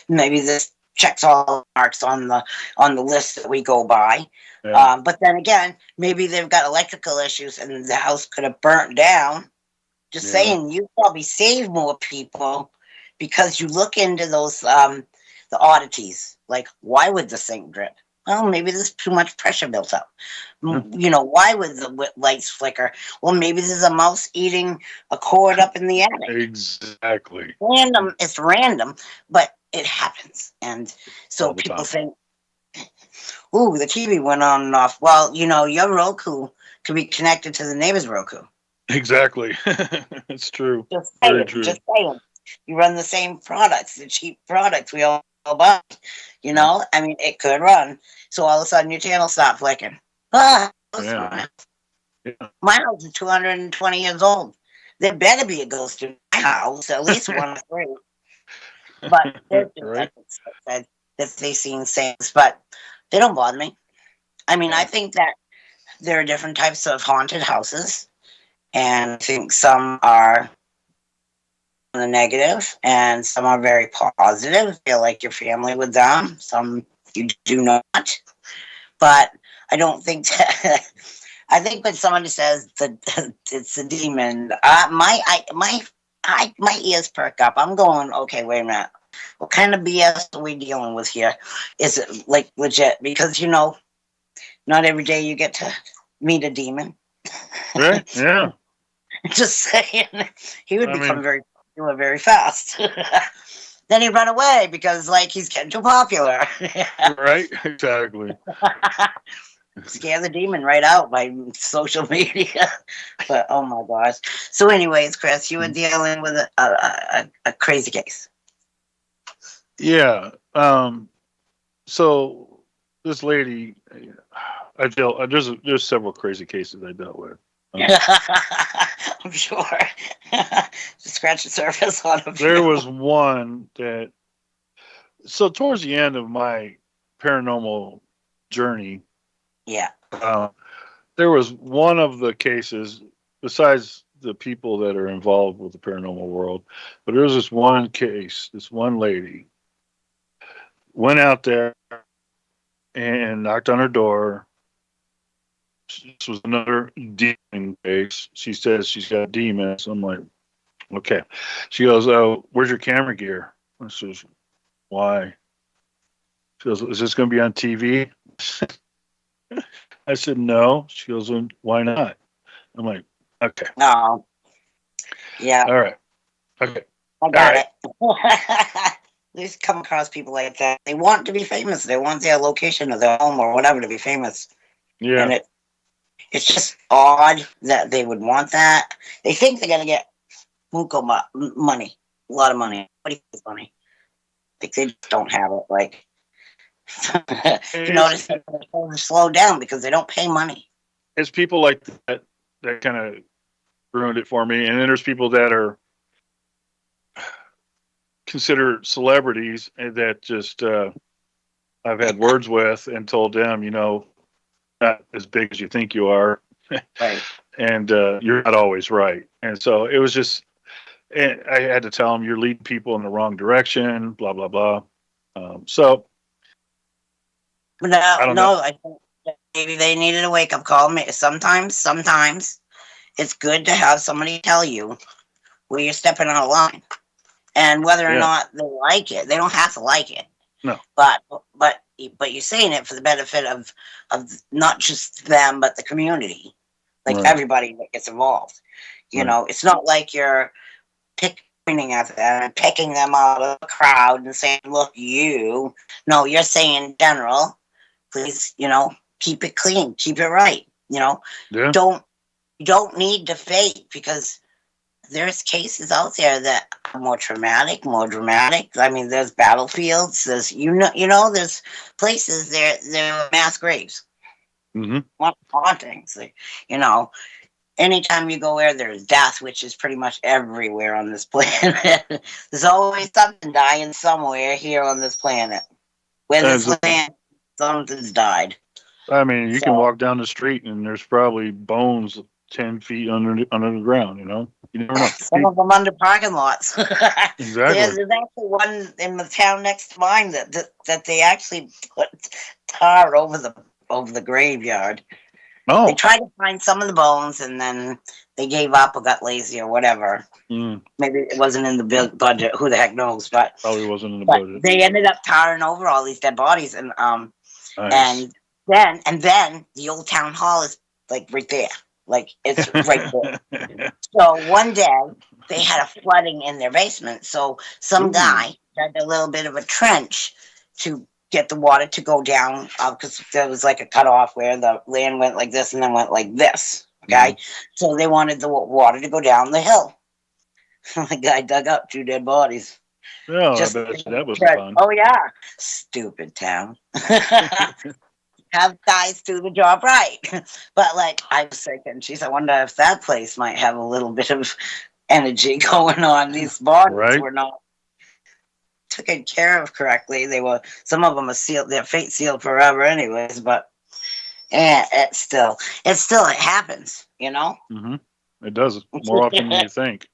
Maybe this checks all marks on the list that we go by. Yeah. But then again, maybe they've got electrical issues and the house could have burnt down. Just saying, you probably save more people because you look into those the oddities. Like, why would the sink drip? Well, maybe there's too much pressure built up. Why would the lights flicker? Well, maybe there's a mouse eating a cord up in the attic. Exactly. It's random, but it happens. And so people think, ooh, the TV went on and off. Well, your Roku could be connected to the neighbor's Roku. Exactly. It's true. Very true. Just saying. You run the same products, the cheap products we all buy. I mean, it could run. So all of a sudden your channel stopped flicking. My house is 220 years old. There better be a ghost in my house, at least one or three. But right. that they've seen things, but they don't bother me. I mean, I think that there are different types of haunted houses, and I think some are on the negative, and some are very positive. Feel like your family with them. Some you do not. But I don't think that. I think when somebody says that it's a demon, my ears perk up. I'm going, okay, wait a minute. What kind of BS are we dealing with here? Is it legit? Because not every day you get to meet a demon. Right? Yeah. Just saying, he would become very popular very fast. Then he'd run away because he's getting too popular. Right? Exactly. Scare the demon right out by social media. But oh my gosh. So anyways, Chris, you were dealing with a crazy case. Yeah. So this lady, there's several crazy cases I dealt with. I'm sure. Just scratch the surface on a There few. was one that, so towards the end of my paranormal journey, Yeah. there was one of the cases, besides the people that are involved with the paranormal world, but there was this one case, this one lady went out there and knocked on her door. This was another demon case. She says she's got demons. I'm like, okay. She goes, "Oh, where's your camera gear?" I says, "Why?" She goes, "Is this going to be on TV?" I said, "No." She goes, "Well, why not?" I'm like, "Okay, No. Yeah, all right, okay, I all got right, it. At least come across people like that. They want to be famous. They want their location of their home or whatever to be famous. yeah." And it's just odd that they would want that. They think they're going to get money, a lot of money. What do you think money? Like they just don't have it. Like, if you It's notice, they slow down because they don't pay money. it's people like that kind of ruined it for me, and then there's people that are considered celebrities and that just I've had words with and told them, not as big as you think you are, Right. and you're not always right. And so it was just, and I had to tell them you're leading people in the wrong direction, blah blah blah. So But I don't know. no, I think that maybe they needed a wake up call. Sometimes it's good to have somebody tell you where you're stepping on a line, and whether or Yeah, not they like it, they don't have to like it. no, But you're saying it for the benefit of not just them but the community, like right, everybody that gets involved. right. It's not like you're pointing at them and picking them out of the crowd and saying, "Look, you." No, you're saying in general, please, keep it clean, keep it right. Yeah, Don't you don't need to fake because there's cases out there that are more traumatic, more dramatic. I mean, there's battlefields. There's there's places there are mass graves, hmm, hauntings. Anytime you go where there's death, which is pretty much everywhere on this planet, there's always something dying somewhere here on this planet. Where this land, something's died. I mean, you can So walk down the street and there's probably bones 10 feet under the ground. You never know. some of them under parking lots. Exactly. There's actually one in the town next to mine that they actually put tar over the graveyard. They Oh, tried to find some of the bones and then they gave up or got lazy or whatever. Maybe it wasn't in the budget. Who the heck knows? But probably wasn't in the budget. they ended up tarring over all these dead bodies, and Nice. and then the old town hall is like right there, like it's right there. So one day they had a flooding in their basement, so some Ooh. guy dug a little bit of a trench to get the water to go down because there was like a cutoff where the land went like this and then went like this. Okay, so they wanted the water to go down the hill. The guy dug up 2 dead bodies. Oh, I Just bet that was fun. oh yeah, stupid town. Have guys do the job right. But like I was thinking, geez, I wonder if that place might have a little bit of energy going on. These bodies Right. were not taken care of correctly. Some of them are sealed, their fate sealed forever anyways, but it happens, Mm-hmm. It does more often than you think.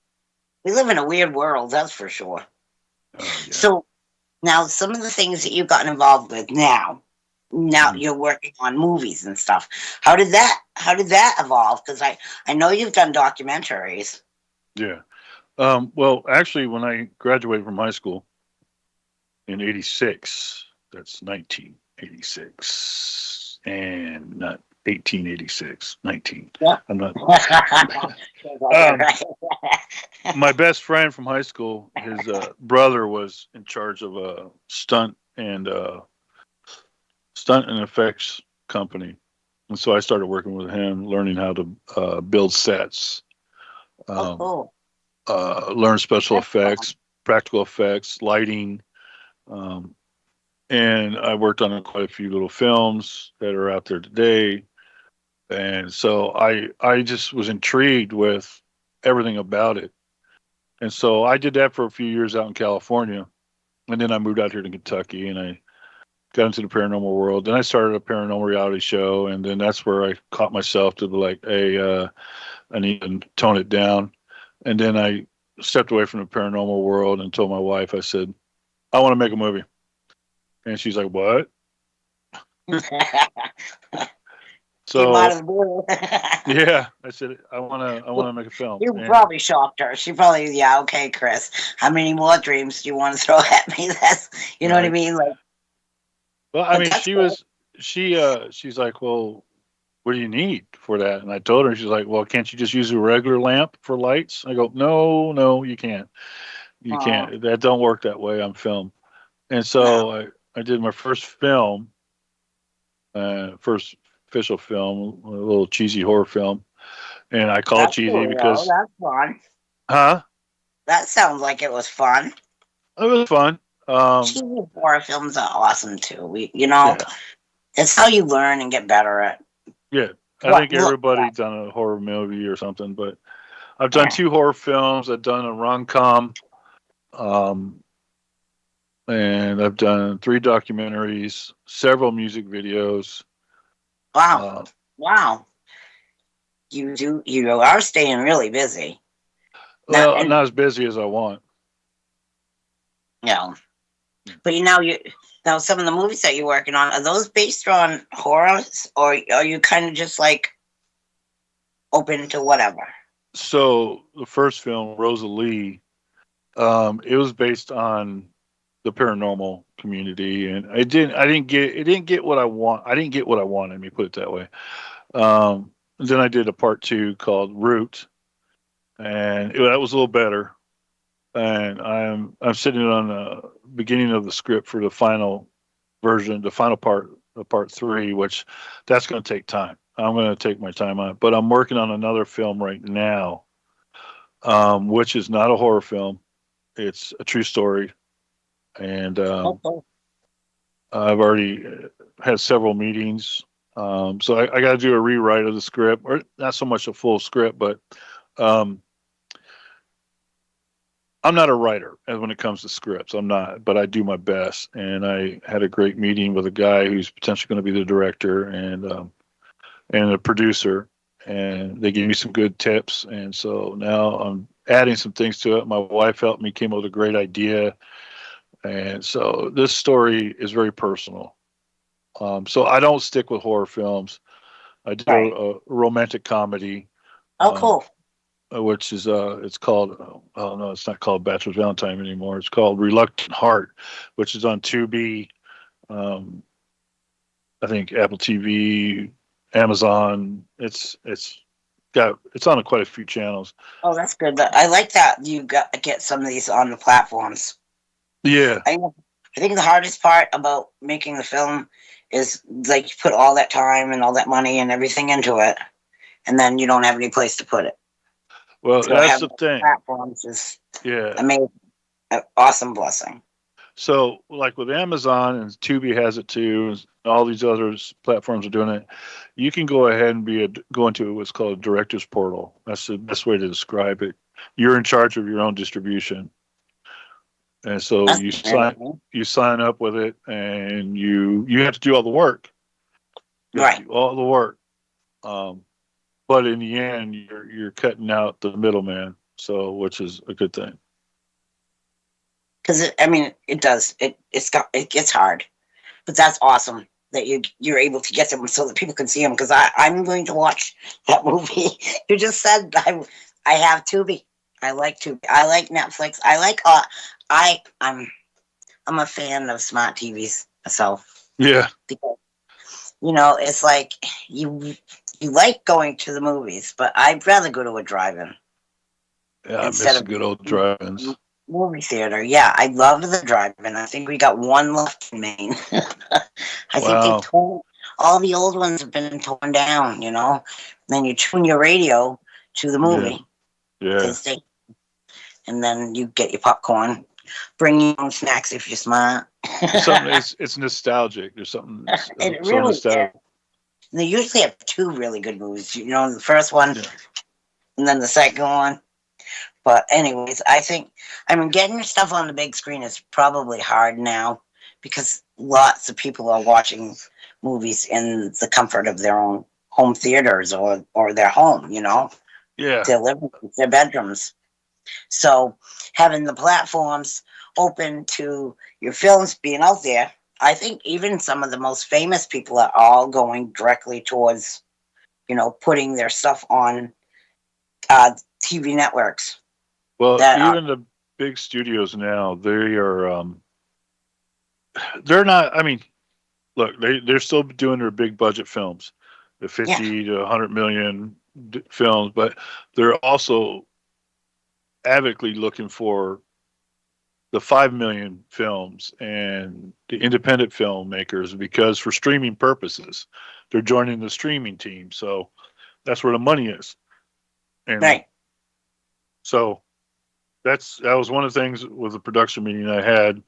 We live in a weird world, that's for sure. Oh, yeah. So now some of the things that you've gotten involved with now you're working on movies and stuff. How did that evolve? Because I know you've done documentaries. Yeah. Well, actually, when I graduated from high school in '86, that's 1986, and not 1886. 19. Yeah. I'm not. My best friend from high school, his brother was in charge of a stunt and effects company, and so I started working with him, learning how to build sets, learn special effects, practical effects, lighting, and I worked on quite a few little films that are out there today. And so I just was intrigued with everything about it. And so I did that for a few years out in California. And then I moved out here to Kentucky and I got into the paranormal world. Then I started a paranormal reality show. And then that's where I caught myself to be like, hey, I need to tone it down. And then I stepped away from the paranormal world and told my wife, I said, I want to make a movie. And she's like, what? Came out So of the blue. yeah, I said, I want to make a film. You And probably shocked her. She probably, yeah, okay, Chris. How many more dreams do you want to throw at me? That's, you know what I right. mean? Like, Well, I but mean, that's cool. she's like, well, what do you need for that? And I told her, she's like, well, can't you just use a regular lamp for lights? I go, no, you can't. You Oh, can't. That don't work that way on film. And no. so I did my first film, first official film, a little cheesy horror film. And I call it That's cheesy cool, though. because, That's fun. huh? That sounds like it was fun. It was fun. Cheesy horror films are awesome, too. You know, Yeah, it's how you learn and get better at yeah. I what think look. everybody's done a horror movie or something, but I've done Yeah. 2 horror films. I've done a rom-com, um, and I've done 3 documentaries, several music videos. Wow. Uh, Wow. You are staying really busy. Now, well, and, not as busy as I want. you know, but now some of the movies that you're working on, are those based on horrors or are you kind of just like open to whatever? So the first film, Rosalie, it was based on the paranormal community, and it didn't get what I want. I didn't get what I wanted. Let me put it that way. Then I did a part 2 called Root, and that was a little better. And I'm sitting on the beginning of the script for the final version, the final part of part 3, which that's going to take time. I'm going to take my time on it, but I'm working on another film right now, which is not a horror film. It's a true story, and Okay. I've already had several meetings. So I got to do a rewrite of the script, or not so much a full script, but um, I'm not a writer when it comes to scripts. I'm not, but I do my best. And I had a great meeting with a guy who's potentially going to be the director and a producer, and they gave me some good tips. And so now I'm adding some things to it. My wife helped me, came up with a great idea, and so this story is very personal. So I don't stick with horror films. I do Right. a romantic comedy. Oh, Um, cool. which is it's called oh no, it's not called Bachelor's Valentine anymore. It's called Reluctant Heart, which is on Tubi, um, I think Apple TV, Amazon. It's on quite a few channels. Oh, that's good. I like that you get some of these on the platforms. Yeah, I think the hardest part about making the film is like you put all that time and all that money and everything into it, and then you don't have any place to put it. well So that's having the thing. platforms is Yeah, amazing, an awesome blessing. so like with Amazon and Tubi has it too, and all these other platforms are doing it. You can go ahead and go into what's called a director's portal. That's the best way to describe it. You're in charge of your own distribution. And so That's amazing. you sign up with it, and you have to do all the work. You have to Right. do all the work. Um, but in the end, you're cutting out the middleman, so which is a good thing. Because I mean, it does. It gets hard, but that's awesome that you're able to get them so that people can see them. Because I'm going to watch that movie. You just said I have Tubi. I like Tubi. I like Netflix. I like I'm a fan of smart TVs myself. Yeah, Because, it's like you like going to the movies, but I'd rather go to a drive-in yeah, I instead miss the of good old drive-ins. movie theater. Yeah, I love the drive-in. I think we got one left in Maine. I think Wow. they've torn all the old ones have been torn down. And then you tune your radio to the movie, Yeah, and then you get your popcorn. Bring your own snacks if you're smart. something. It's nostalgic. There's something It so really is. nostalgic. They usually have two really good movies. You know, the first one and then the second one. But anyways, getting your stuff on the big screen is probably hard now because lots of people are watching movies in the comfort of their own home theaters or their home, you know, Yeah. their living rooms, their bedrooms. So having the platforms open to your films being out there, I think even some of the most famous people are all going directly towards, you know, putting their stuff on TV networks. Well, even the big studios now, they're not. I mean, look, they're still doing their big budget films, the 50 to 100 million films, but they're also avidly looking for the 5 million films and the independent filmmakers, because for streaming purposes, they're joining the streaming team. So that's where the money is. And right. So that was one of the things with the production meeting I had.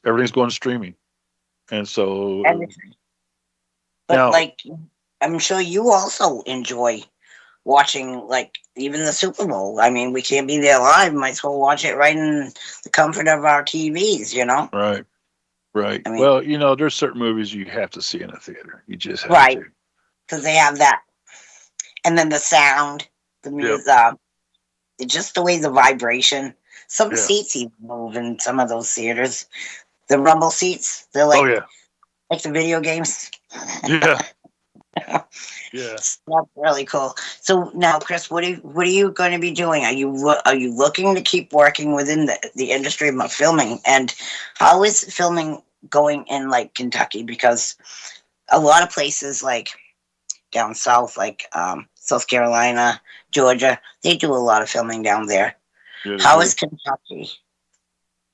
Everything's going streaming. And so everything. But now, like, I'm sure you also enjoy watching, like, even the Super Bowl. I mean, we can't be there live. Might as well watch it right in the comfort of our TVs, you know? Right. I mean, well, you know, there's certain movies you have to see in a theater. You just have to. Because they have that. And then the sound, the music, just the way the vibration. Some seats even move in some of those theaters. The rumble seats, they're like, like the video games. Yeah. That's really cool. So now, Chris, what are you going to be doing? Are you looking to keep working within the industry of filming? And how is filming going in like Kentucky? Because a lot of places like down south, like South Carolina, Georgia, they do a lot of filming down there. How is Kentucky?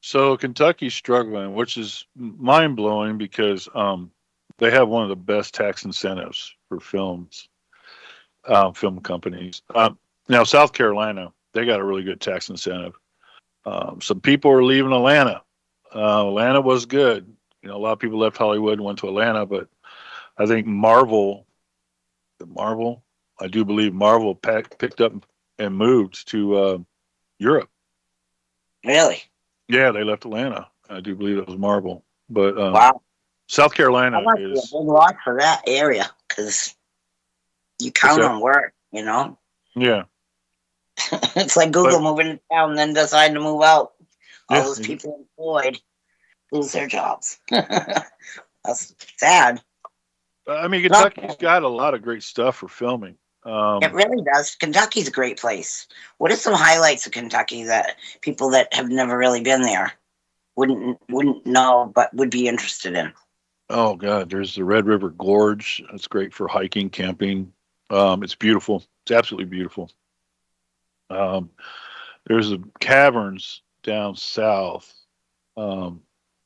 So Kentucky's struggling, which is mind blowing because they have one of the best tax incentives for films, film companies. Now, South Carolina, they got a really good tax incentive. Some people are leaving Atlanta. Atlanta was good. You know, a lot of people left Hollywood and went to Atlanta, but I think I do believe Marvel picked up and moved to Europe. Really? Yeah, they left Atlanta. I do believe it was Marvel. But wow. South Carolina is a big loss for that area because you count on work, you know? Yeah. It's like Google moving to town and then deciding to move out. All those people employed lose their jobs. That's sad. I mean, Kentucky's got a lot of great stuff for filming. It really does. Kentucky's a great place. What are some highlights of Kentucky that people that have never really been there wouldn't know but would be interested in? Oh God, there's the Red River Gorge. It's great for hiking, camping. It's beautiful. It's absolutely beautiful. There's the caverns down south. They're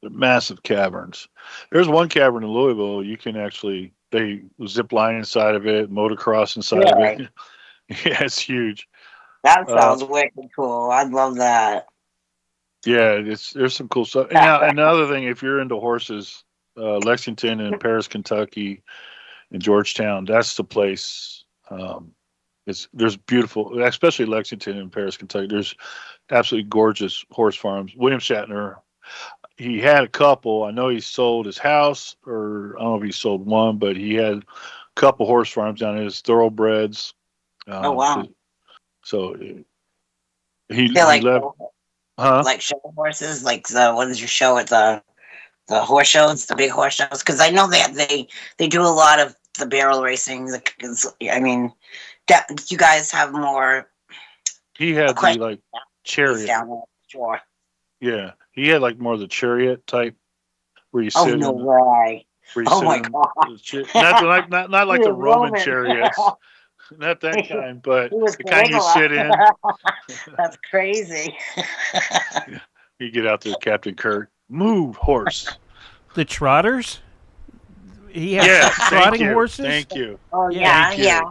massive caverns. There's one cavern in Louisville. You can actually they zip line inside of it, motocross inside of it. Yeah, it's huge. That sounds wicked cool. I'd love that. Yeah, there's some cool stuff. And now another thing, if you're into horses, Lexington and Paris, Kentucky, and Georgetown, that's the place. There's beautiful, especially Lexington and Paris, Kentucky. There's absolutely gorgeous horse farms. William Shatner, he had a couple. I know he sold his house, or I don't know if he sold one, but he had a couple horse farms down there. His thoroughbreds. Oh wow! So he left. Like show horses, like the ones you show at the horse shows, the big horse shows. Because I know that they do a lot of the barrel racing. I mean, you guys have more. He had the like chariot. Sure. Yeah, he had like more of the chariot type where you sit. Oh no way! Oh my god! Not like the Roman chariots. Not that kind, but the kind you sit in. That's crazy. You get out there, Captain Kirk. Move, horse. The trotters? He has trotting horses? Thank you. Oh, yeah.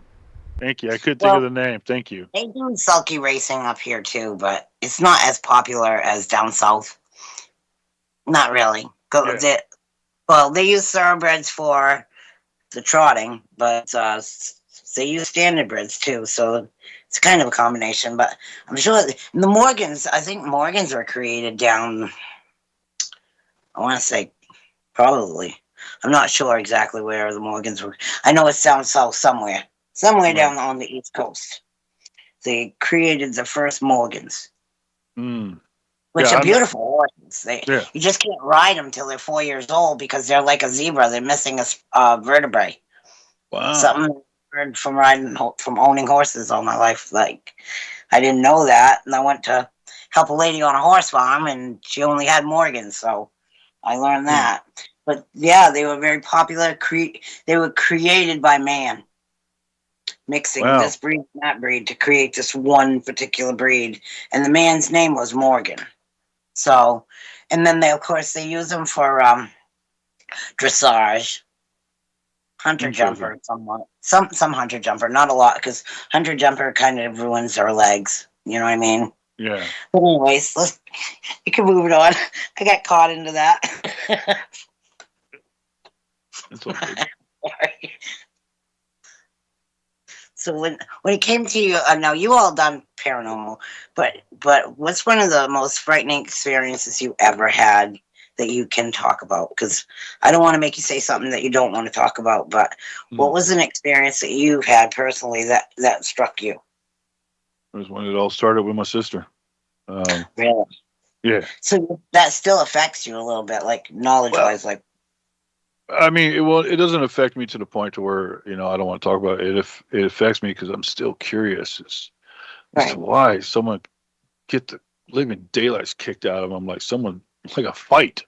Thank you. I couldn't think of the name. Thank you. They do sulky racing up here, too, but it's not as popular as down south. Not really. They use thoroughbreds for the trotting, but they use standardbreds too, so it's kind of a combination. But I'm sure the Morgans, I think Morgans were created down, I want to say probably. I'm not sure exactly where the Morgans were. I know it's down south somewhere, Right. down on the East Coast. They created the first Morgans, Mm. which Yeah, are beautiful horses. yeah. You just can't ride them till they're 4 years old because they're like a zebra. They're missing a vertebrae. Wow. Something I heard from owning horses all my life. Like, I didn't know that, and I went to help a lady on a horse farm, and she only had Morgans, so I learned that. But yeah, they were very popular. They were created by man, mixing this breed and that breed to create this one particular breed, and the man's name was Morgan. So, and then of course they use them for dressage. Hunter jumper, somewhat. Some hunter jumper, not a lot, because hunter jumper kind of ruins their legs. You know what I mean? Yeah. But anyways, you can move it on. I got caught into that. That's all good. So when it came to you, now you all done paranormal, but what's one of the most frightening experiences you ever had that you can talk about? Because I don't want to make you say something that you don't want to talk about, but what was an experience that you had personally that struck you? It was when it all started with my sister. Really? Yeah. So that still affects you a little bit, like knowledge-wise, like. I mean, it doesn't affect me to the point to where, I don't want to talk about it. If it affects me because I'm still curious as to why someone get the living daylights kicked out of them, like a fight,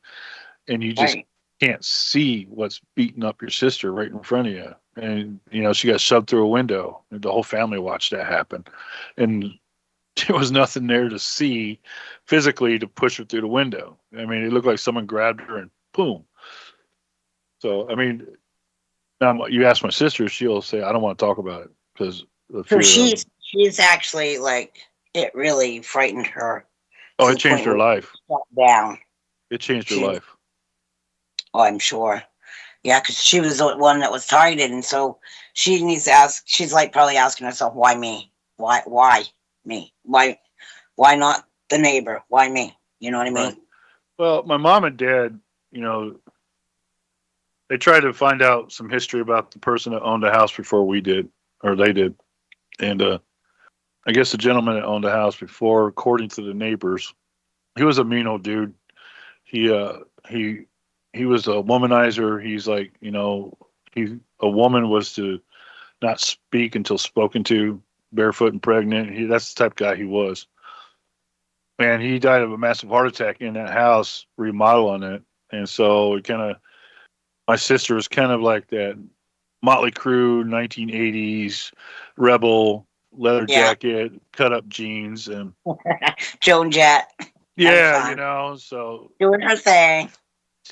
and you just can't see what's beating up your sister right in front of you. And, she got shoved through a window, and the whole family watched that happen. And there was nothing there to see physically to push her through the window. I mean, it looked like someone grabbed her and boom. So, I mean, now you ask my sister, she'll say, I don't want to talk about it because So she's actually like, it really frightened her. Oh, it changed her life. Down. It changed her life. Oh, I'm sure. Yeah, because she was the one that was targeted, and so she needs to ask. She's like probably asking herself, "Why me? Why me? Why not the neighbor? Why me?" You know what I mean? Right. Well, my mom and dad, they tried to find out some history about the person that owned the house before we did, or they did, and I guess the gentleman that owned the house before, according to the neighbors, he was a mean old dude. He was a womanizer. He's like, a woman was to not speak until spoken to, barefoot and pregnant. That's the type of guy he was. And he died of a massive heart attack in that house, remodeling it. And so my sister was kind of like that Motley Crue 1980s rebel leather jacket, cut up jeans, and Joan Jett. Yeah, so doing her thing.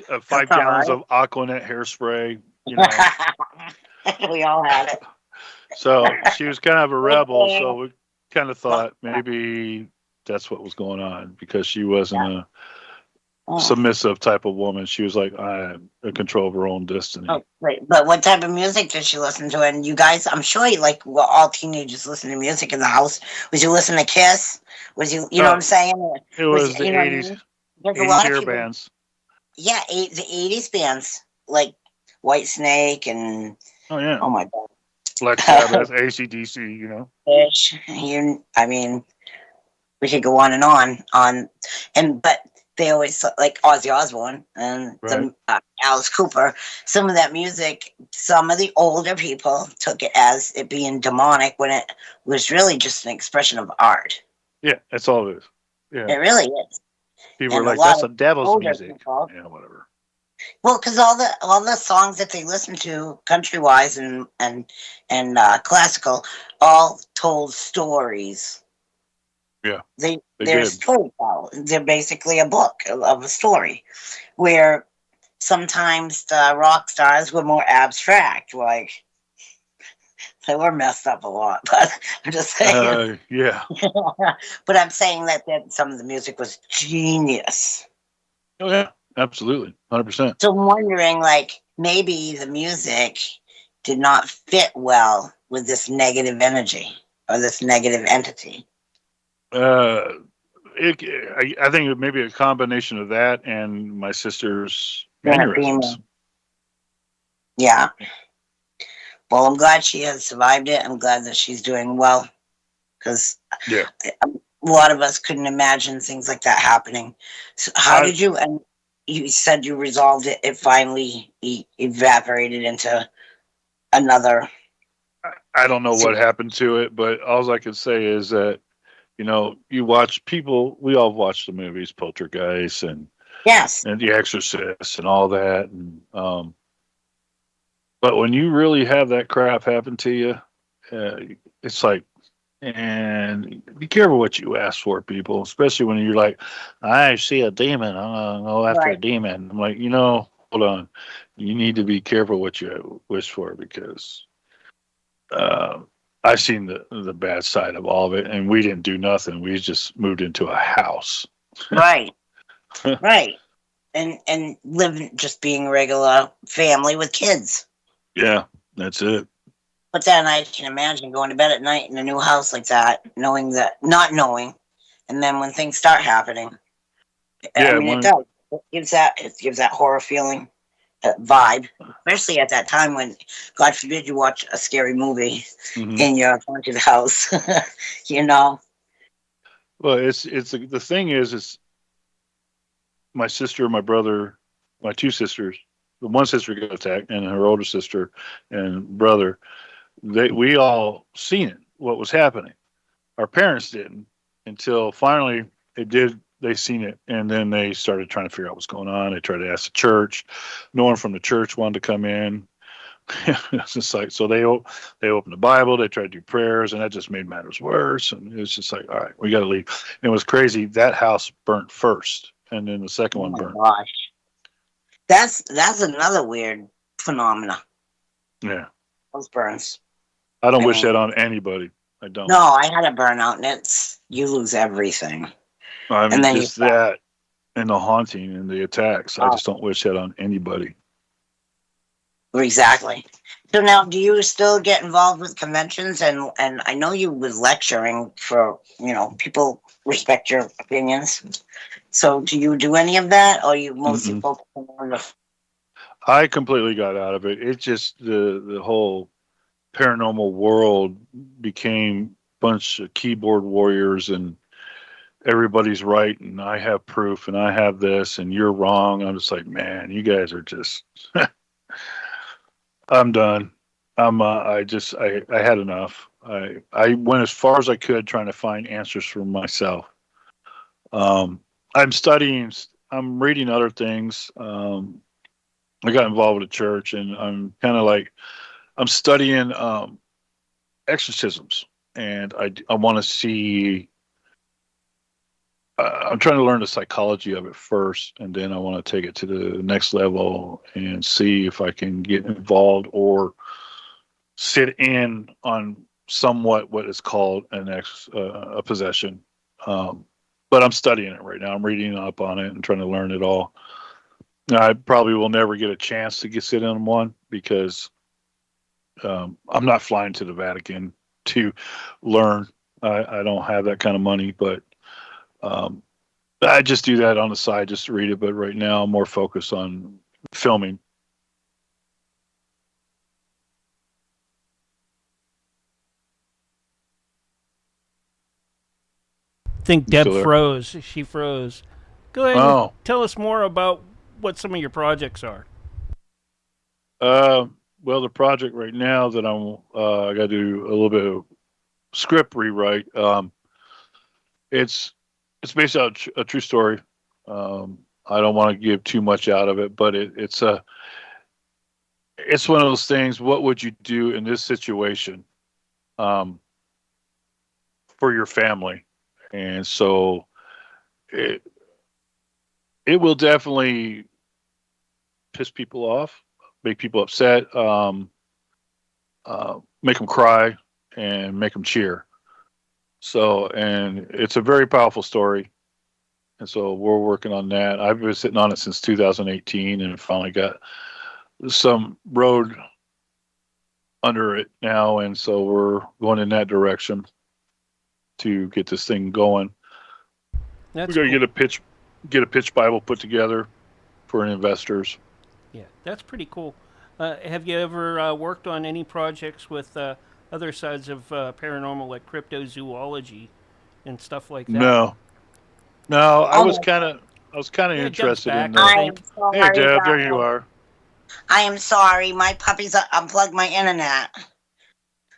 5 gallons of Aquanet hairspray. We all had it. So she was kind of a rebel. So we kind of thought maybe that's what was going on, because she wasn't a submissive type of woman. She was like, I'm in control of her own destiny. Oh, right. But what type of music did she listen to? And you guys, I'm sure all teenagers listen to music in the house. Was you listening to Kiss? Was you know what I'm saying? It was the 80s. There's a lot of people, bands. Yeah, the 80s bands like White Snake and oh my God, Black Sabbath, AC/DC, Fish. I mean, we could go on and on, but they always like Ozzy Osbourne and Alice Cooper. Some of that music, some of the older people took it as it being demonic when it was really just an expression of art. Yeah, that's all it is. Yeah, it really is. People are like, that's a devil's music. People, whatever. Well, because all the songs that they listen to, country-wise and classical, all told stories. Yeah, they're storytelling. They're basically a book of a story, where sometimes the rock stars were more abstract, like they were messed up a lot. But I'm just saying, yeah. But I'm saying that some of the music was genius. Oh yeah, absolutely, 100%. So I'm wondering, like, maybe the music did not fit well with this negative energy or this negative entity. I think it may be a combination of that and my sister's mannerisms. Yeah. Well, I'm glad she has survived it. I'm glad that she's doing well, because a lot of us couldn't imagine things like that happening. So how did you, and you said you resolved it, it finally evaporated into another. I don't know what happened to it, but all I can say is that, you watch people, we all watch the movies, Poltergeist and The Exorcist and all that. And, but when you really have that crap happen to you, it's like, and be careful what you ask for, people, especially when you're like, I see a demon, I'm going to go after a demon. I'm like, hold on. You need to be careful what you wish for, because I've seen the bad side of all of it, and we didn't do nothing. We just moved into a house. Right. Right. And living, just being a regular family with kids. Yeah, that's it. But then I can imagine going to bed at night in a new house like that, not knowing, and then when things start happening, it does. It gives that horror feeling, vibe, especially at that time when, God forbid, you watch a scary movie in your haunted house. Well, it's the thing is my sister, my brother, my two sisters. The one sister got attacked, and her older sister and brother. We all seen it, what was happening. Our parents didn't until finally they seen it, and then they started trying to figure out what's going on. They tried to ask the church. No one from the church wanted to come in. It's just like, so they opened the Bible, they tried to do prayers, and that just made matters worse. And it was just like, all right, we got to leave. And it was crazy. That house burnt first, and then the second one burnt. Gosh. That's another weird phenomena. Yeah. Those burns. I don't wish that on anybody. I don't. No, I had a burnout, and you lose everything. I mean, and then just that and the haunting and the attacks. I just don't wish that on anybody. Exactly. So now, do you still get involved with conventions? And I know you was lecturing for, people respect your opinions. So do you do any of that, or you mostly focus on the... I completely got out of it. It's just the whole paranormal world became a bunch of keyboard warriors, and everybody's right, and I have proof, and I have this, and you're wrong. I'm just like, man, you guys are just... I'm done. I had enough. I went as far as I could trying to find answers for myself. I'm studying, I'm reading other things. I got involved with a church, and I'm kind of like, I'm studying exorcisms, and I want to see, I'm trying to learn the psychology of it first, and then I want to take it to the next level and see if I can get involved or sit in on somewhat what is called a possession. But I'm studying it right now. I'm reading up on it and trying to learn it all. I probably will never get a chance to sit in on one, because I'm not flying to the Vatican to learn. I don't have that kind of money, but I just do that on the side just to read it. But right now I'm more focused on filming. I think Deb froze. She froze. Go ahead and tell us more about what some of your projects are. Well, the project right now that I got to do a little bit of script rewrite. It's based on a true story. I don't want to give too much out of it, but it's one of those things. What would you do in this situation for your family? And so it will definitely piss people off, make people upset, make them cry, and make them cheer. So, and it's a very powerful story. And so we're working on that. I've been sitting on it since 2018, and finally got some road under it now, and so we're going in that direction to get this thing going. That's We're going to cool. get a pitch Bible put together for investors. Yeah, that's pretty cool. Have you ever worked on any projects with other sides of paranormal, like cryptozoology and stuff like that? No, no, Oh my, I was kind of Yeah, it jumps interested in back, I the. I am think. Hey, sorry, Deb, there you guys. are. I am sorry. My puppies unplugged my internet,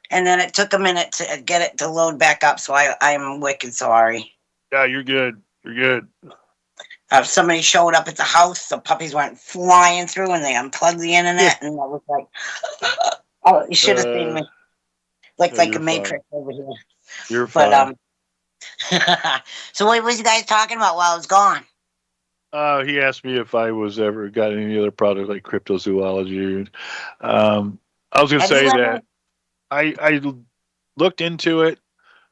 and then it took a minute to get it to load back up. So I am wicked sorry. Yeah, you're good. You're good. Somebody showed up at the house. The puppies went flying through, and they unplugged the internet, and I was like, "Oh, you should have seen uh, me, like a you're fine. matrix over here." You're But fine. so what was you guys talking about while I was gone? He asked me if I was ever got any other product like cryptozoology. I was going to Have you say ever? that I looked into it.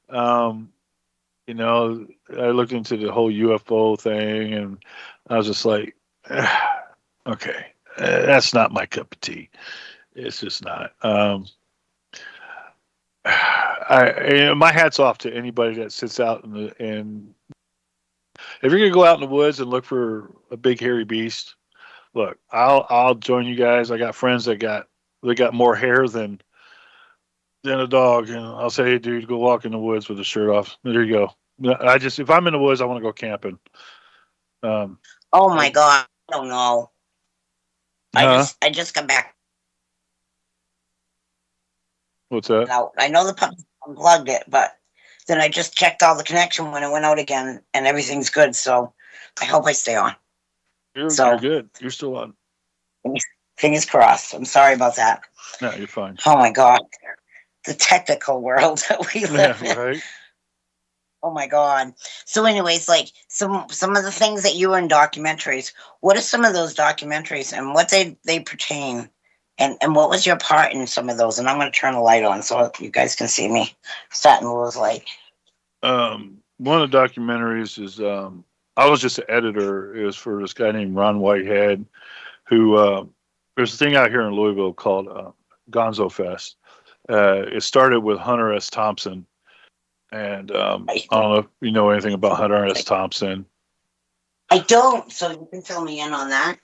Um, you know, I looked into the whole UFO thing, and I was just like, okay, that's not my cup of tea. It's just not. My hat's off to anybody that sits out and if you're gonna go out in the woods and look for a big hairy beast, look, I'll join you guys. I got friends that got more hair than a dog, and I'll say, hey, dude, go walk in the woods with the shirt off. There you go. If I'm in the woods, I want to go camping. Um, Oh my I, god! I don't know. huh? I just got back What's that? out. I know the puppies unplugged it, but then I just checked all the connection when it went out again, and everything's good. So I hope I stay on. You're So good. You're still on. fingers crossed. I'm sorry about that. No, you're fine. Oh my god, the technical world that we Yeah, live in. right. Oh my god. So, anyways, like some of the things that you were in documentaries. What are some of those documentaries, and what they pertain, and what was your part in some of those? And I'm going to turn the light on so you guys can see me starting to lose light. One of the documentaries is I was just an editor. It was for this guy named Ron Whitehead, who there's a thing out here in Louisville called Gonzo Fest. It started with Hunter S. Thompson, and I don't know if you know anything about Hunter S. Thompson. I don't, so you can fill me in on that.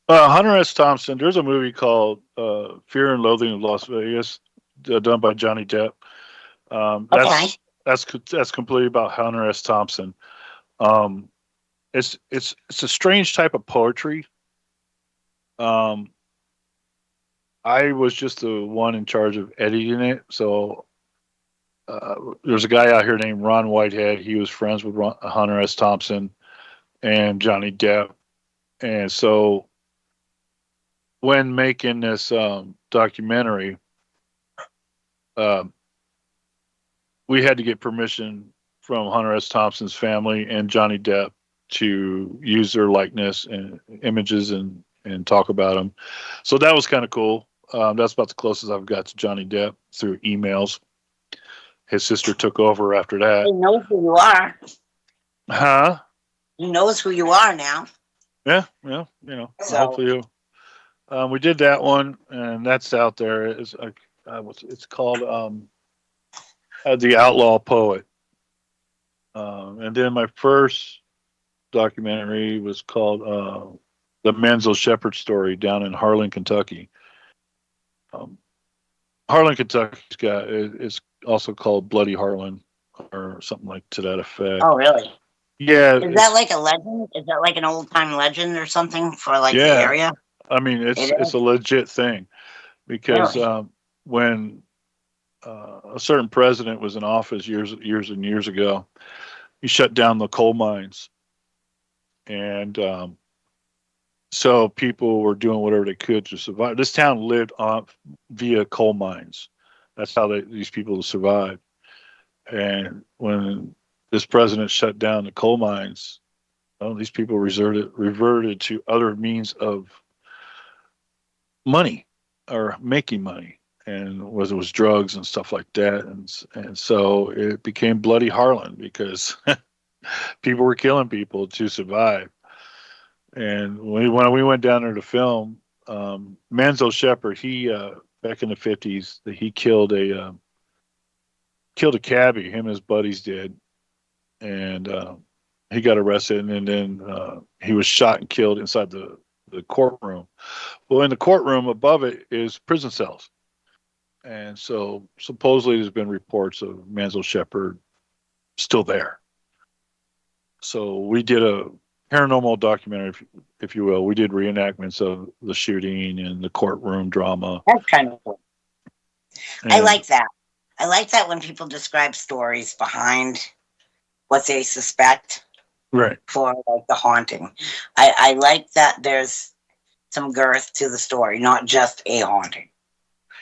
Hunter S. Thompson. There's a movie called Fear and Loathing in Las Vegas, done by Johnny Depp. Um, Okay. that's that's completely about Hunter S. Thompson. Um, it's a strange type of poetry. Um, I was just the one in charge of editing it, so there's a guy out here named Ron Whitehead. He was friends with Hunter S. Thompson and Johnny Depp, and so when making this documentary, um, we had to get permission from Hunter S. Thompson's family and Johnny Depp to use their likeness and images and talk about them. So that was kind of cool. That's about the closest I've got to Johnny Depp through emails. His sister took over after that. He knows who you are. Huh? He knows who you are now. Yeah. So Hopefully, we did that one, and that's out there. It's called The Outlaw Poet. And then my first documentary was called The Menzel Shepherd Story down in Harlan, Kentucky. Harlan, Kentucky's got it's also called Bloody Harlan or something like to that effect. oh really? Yeah, Is that like a legend? Is that like an old time legend or something for like the yeah. area? I mean, It it's is? a legit thing because Really? when a certain president was in office years and years ago, he shut down the coal mines, and so people were doing whatever they could to survive. This town lived on via coal mines. That's how these people survived. And when this president shut down the coal mines, well, these people reverted to other means of money or making money, and it was drugs and stuff like that, and so it became Bloody Harlan because people were killing people to survive. And when we went down there to film, Manzo Shepard, back in the 50s that he killed a cabbie. Him and his buddies did, and he got arrested, and then he was shot and killed inside the courtroom. Well, in the courtroom above it is prison cells, and so supposedly there's been reports of Mansell Shepard still there. So we did a paranormal documentary, if you will. We did reenactments of the shooting and the courtroom drama. That's kind of cool. And, I like that. I like that when people describe stories behind what they suspect right. for like the haunting. I like that there's some girth to the story, not just a haunting.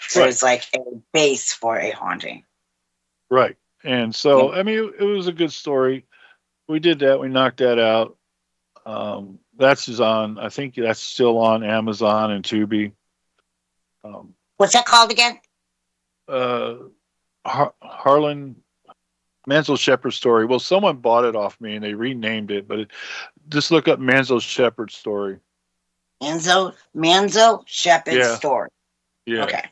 So Right. it's like a base for a haunting. Right. And so, I mean, it was a good story. We did that. We knocked that out. That's on, I think that's still on Amazon and Tubi. What's that called again? Harlan Mansell Shepard story. Well, someone bought it off me and they renamed it, but just look up Mansell Shepard story. Mansell Shepard story. Yeah. Okay.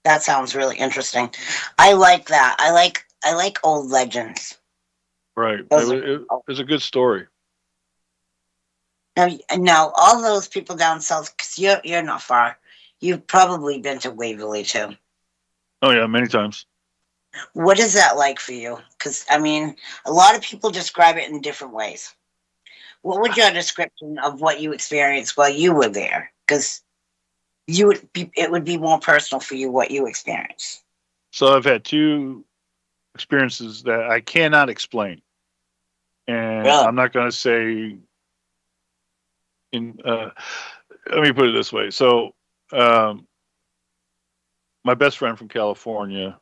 That sounds really interesting. I like that. I like old legends. Right. It was a good story. Now all those people down south, because you're not far, you've probably been to Waverly too. Oh yeah, many times. What is that like for you? Because I mean, a lot of people describe it in different ways. What would your description of what you experienced while you were there? Because it would be more personal for you what you experienced. So I've had two experiences that I cannot explain, and Really? I'm not going to say. Let me put it this way. So, my best friend from California,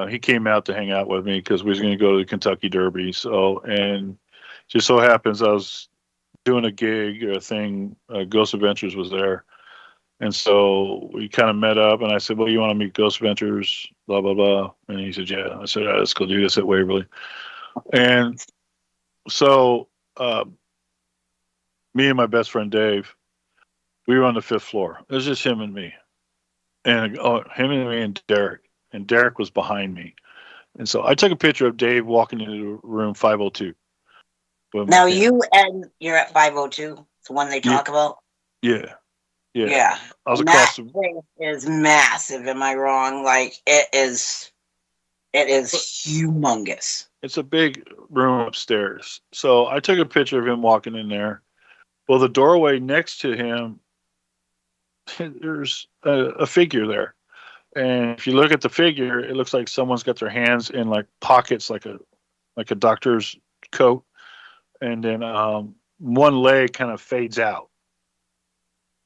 he came out to hang out with me because we was going to go to the Kentucky Derby. So, and just so happens I was doing a gig or a thing. Ghost Adventures was there. And so we kind of met up, and I said, well, you want to meet Ghost Adventures, blah, blah, blah. And he said, yeah. I said, all right, let's go do this at Waverly. And so me and my best friend Dave, we were on the 5th floor. It was just him and me. And him and me and Derek. And Derek was behind me. And so I took a picture of Dave walking into room 502. Now you're at 502, the one they talk about? Yeah. Yeah. I was across that place is massive, am I wrong? Like it is humongous. It's a big room upstairs. So I took a picture of him walking in there. Well, the doorway next to him, there's a figure there. And if you look at the figure, it looks like someone's got their hands in like pockets, like a doctor's coat. And then one leg kind of fades out.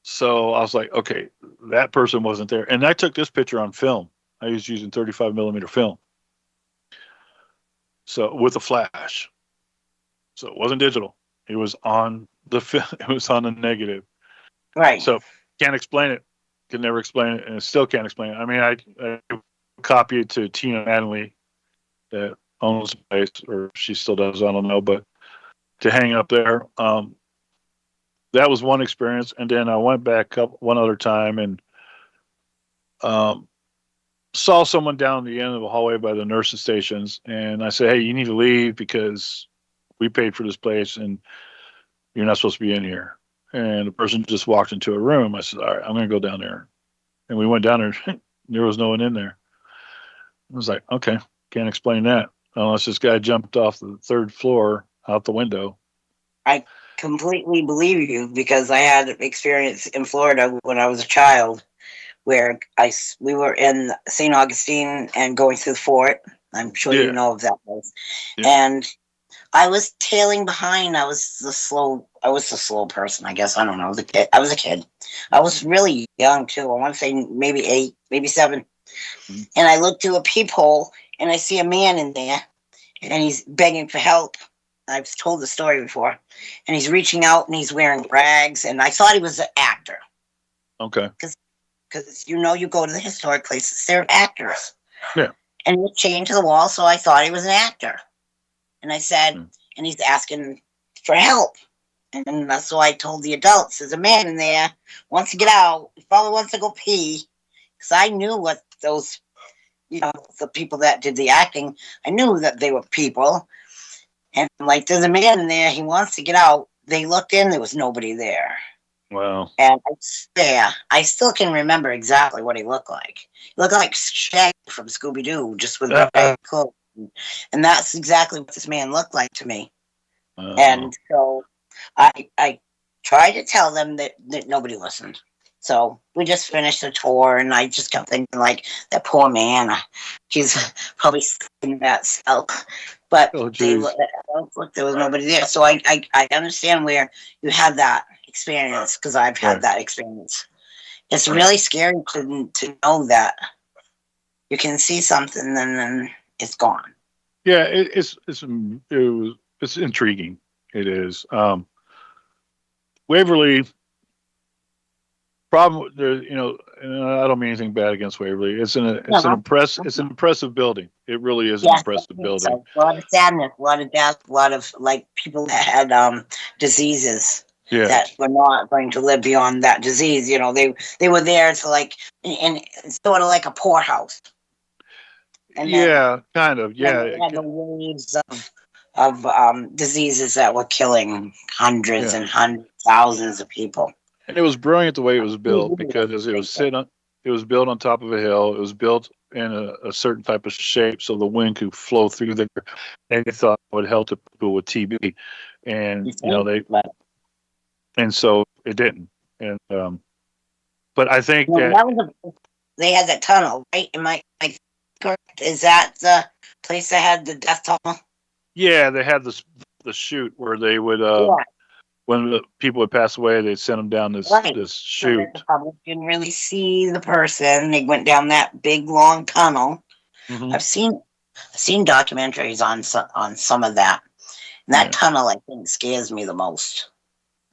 So I was like, okay, that person wasn't there. And I took this picture on film. I was using 35 millimeter film. So with a flash. So it wasn't digital. It was on the film. It was on the negative. Right. So can't explain it. Can never explain it, and still can't explain it. I mean, I copy it to Tina Mattingly that owns the place, or she still does. I don't know, but to hang up there. That was one experience, and then I went back up one other time and saw someone down the end of the hallway by the nursing stations, and I said, "Hey, you need to leave because we paid for this place, and you're not supposed to be in here." And the person just walked into a room. I said, "All right, I'm going to go down there," and we went down there. There was no one in there. I was like, "Okay, can't explain that unless this guy jumped off the 3rd floor out the window." I completely believe you because I had experience in Florida when I was a child where we were in St. Augustine and going through the fort. I'm sure you know of that place. Yeah. And I was tailing behind. I was the slow person, I guess. I don't know. I was a kid. I was really young too. I want to say maybe 8, maybe 7. Mm-hmm. And I looked through a peephole and I see a man in there and he's begging for help. I've told the story before. And he's reaching out and he's wearing rags. And I thought he was an actor. Okay. Because, you go to the historic places, they're actors. Yeah. And he was chained to the wall, so I thought he was an actor. And I said, and he's asking for help. And that's why I told the adults, there's a man in there, wants to get out, he probably wants to go pee. Because I knew what those, the people that did the acting, I knew that they were people. And like, there's a man in there, he wants to get out. They looked in, there was nobody there. Wow. And I still can remember exactly what he looked like. He looked like Shaggy from Scooby-Doo, just with red clothes. And that's exactly what this man looked like to me. And so I tried to tell them that nobody listened. So we just finished the tour, and I just kept thinking, like, that poor man, he's probably in that cell. But there was nobody there. So I understand where you had that experience, because I've had that experience. It's really scary to know that you can see something and then it's gone. Yeah, it's intriguing. It is. Waverly, problem there, and I don't mean anything bad against Waverly. It's an impressive building. It really is an impressive building. So, a lot of sadness, a lot of death, a lot of like people that had diseases that were not going to live beyond that disease. They were there to like, and sort of like a poorhouse. And kind of. Yeah, they had the waves of diseases that were killing hundreds and hundreds, thousands of people. And it was brilliant the way it was built, because it was built on top of a hill. It was built in a certain type of shape so the wind could flow through there. And they thought it would help the people with TB, and and so it didn't. And but I think they had that tunnel, right? Am I correct? Is that the place that had the death tunnel? Yeah, they had the chute where they would when the people would pass away, they'd send them down this chute. So the public didn't really see the person. They went down that big long tunnel. Mm-hmm. I've seen documentaries on some of that. And that tunnel, I think, scares me the most.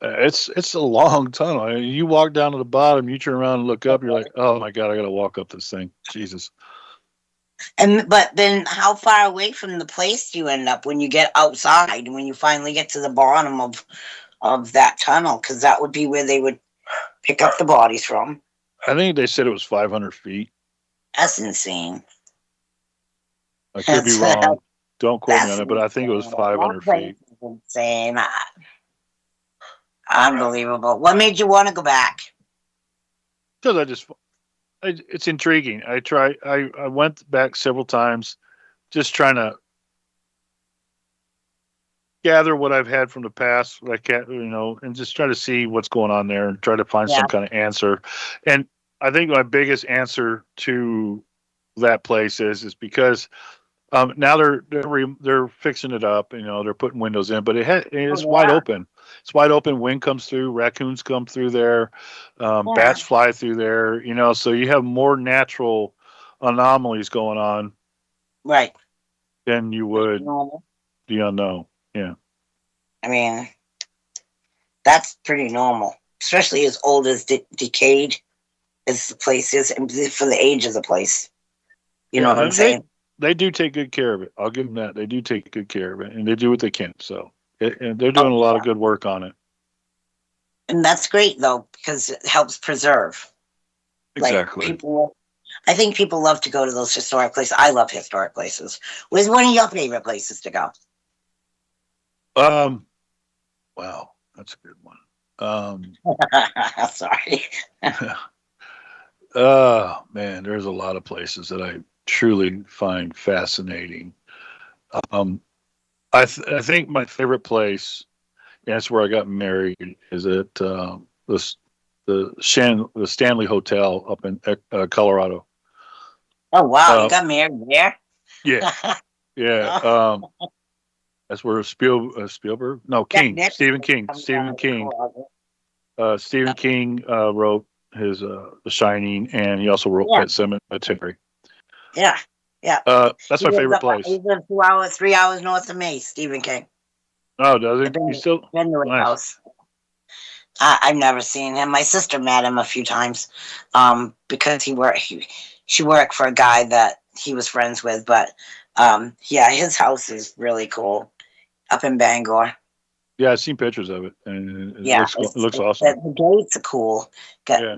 It's a long tunnel. I mean, you walk down to the bottom, you turn around and look up, you're like, oh my God, I got to walk up this thing. Jesus. But then how far away from the place do you end up when you get outside, when you finally get to the bottom of that tunnel? Because that would be where they would pick up the bodies from. I think they said it was 500 feet. That's insane. I could be wrong. Don't quote me on it, but I think it was 500 feet. Insane. Unbelievable. What made you want to go back? Because it's intriguing. I went back several times, just trying to gather what I've had from the past, and just try to see what's going on there and try to find some kind of answer. And I think my biggest answer to that place is because now they're fixing it up. They're putting windows in, but it's wide open. It's wide open. Wind comes through. Raccoons come through there. Bats fly through there. So you have more natural anomalies going on, right? Than you would the unknown. Yeah. I mean, that's pretty normal, especially as old as decayed as the place is, and for the age of the place. You know what I'm saying? They do take good care of it. I'll give them that. They do take good care of it, and they do what they can. So and they're doing a lot of good work on it. And that's great, though, because it helps preserve. Exactly. Like I think people love to go to those historic places. I love historic places. Where's one of your favorite places to go? Wow, that's a good one. Sorry. Oh man, there's a lot of places that I truly find fascinating. I think my favorite place, that's where I got married, is at the Stanley Hotel up in Colorado. Oh wow, you got married there? Yeah, yeah. That's where Spielberg? No, King. Stephen King. Stephen King wrote his The Shining, and he also wrote Pet Sematary. Yeah, yeah. That's my favorite place. He lives 3 hours north of me, Stephen King. Oh, does he? He's still been to his house. I've never seen him. My sister met him a few times, because she worked for a guy that he was friends with. But his house is really cool up in Bangor. Yeah, I've seen pictures of it, and it Yeah, looks awesome. the gates are cool. Got Yeah.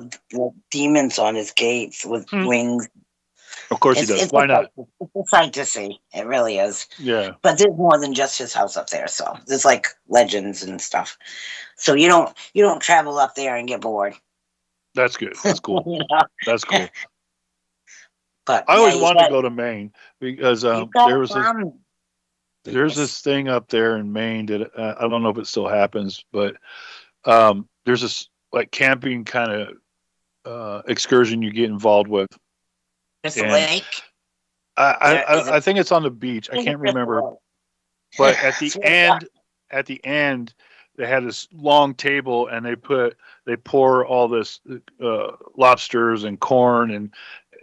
demons on his gates with Hmm. wings. Of course he does. Why not? It's a sight to see. It really is. Yeah, But there's more than just his house up there. So there's like legends and stuff. So you don't travel up there and get bored. that's good. That's cool. You know? That's cool. But I yeah, always wanted to go to Maine because you got there was some. there's this thing up there in Maine that I don't know if it still happens, but there's this like camping kind of excursion you get involved with, There's a and lake. I think it's on the beach. I can't remember, but at the end, they had this long table, and they pour all this lobsters and corn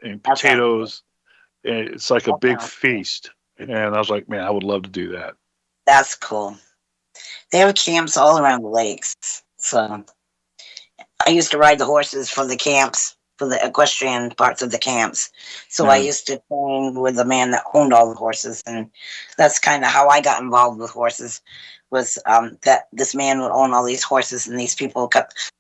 and potatoes. And it's like a big feast. And I was like, man, I would love to do that. That's cool. They have camps all around the lakes. So I used to ride the horses for the camps, for the equestrian parts of the camps. So I used to train with the man that owned all the horses, and that's kind of how I got involved with horses. Was that this man would own all these horses, and these people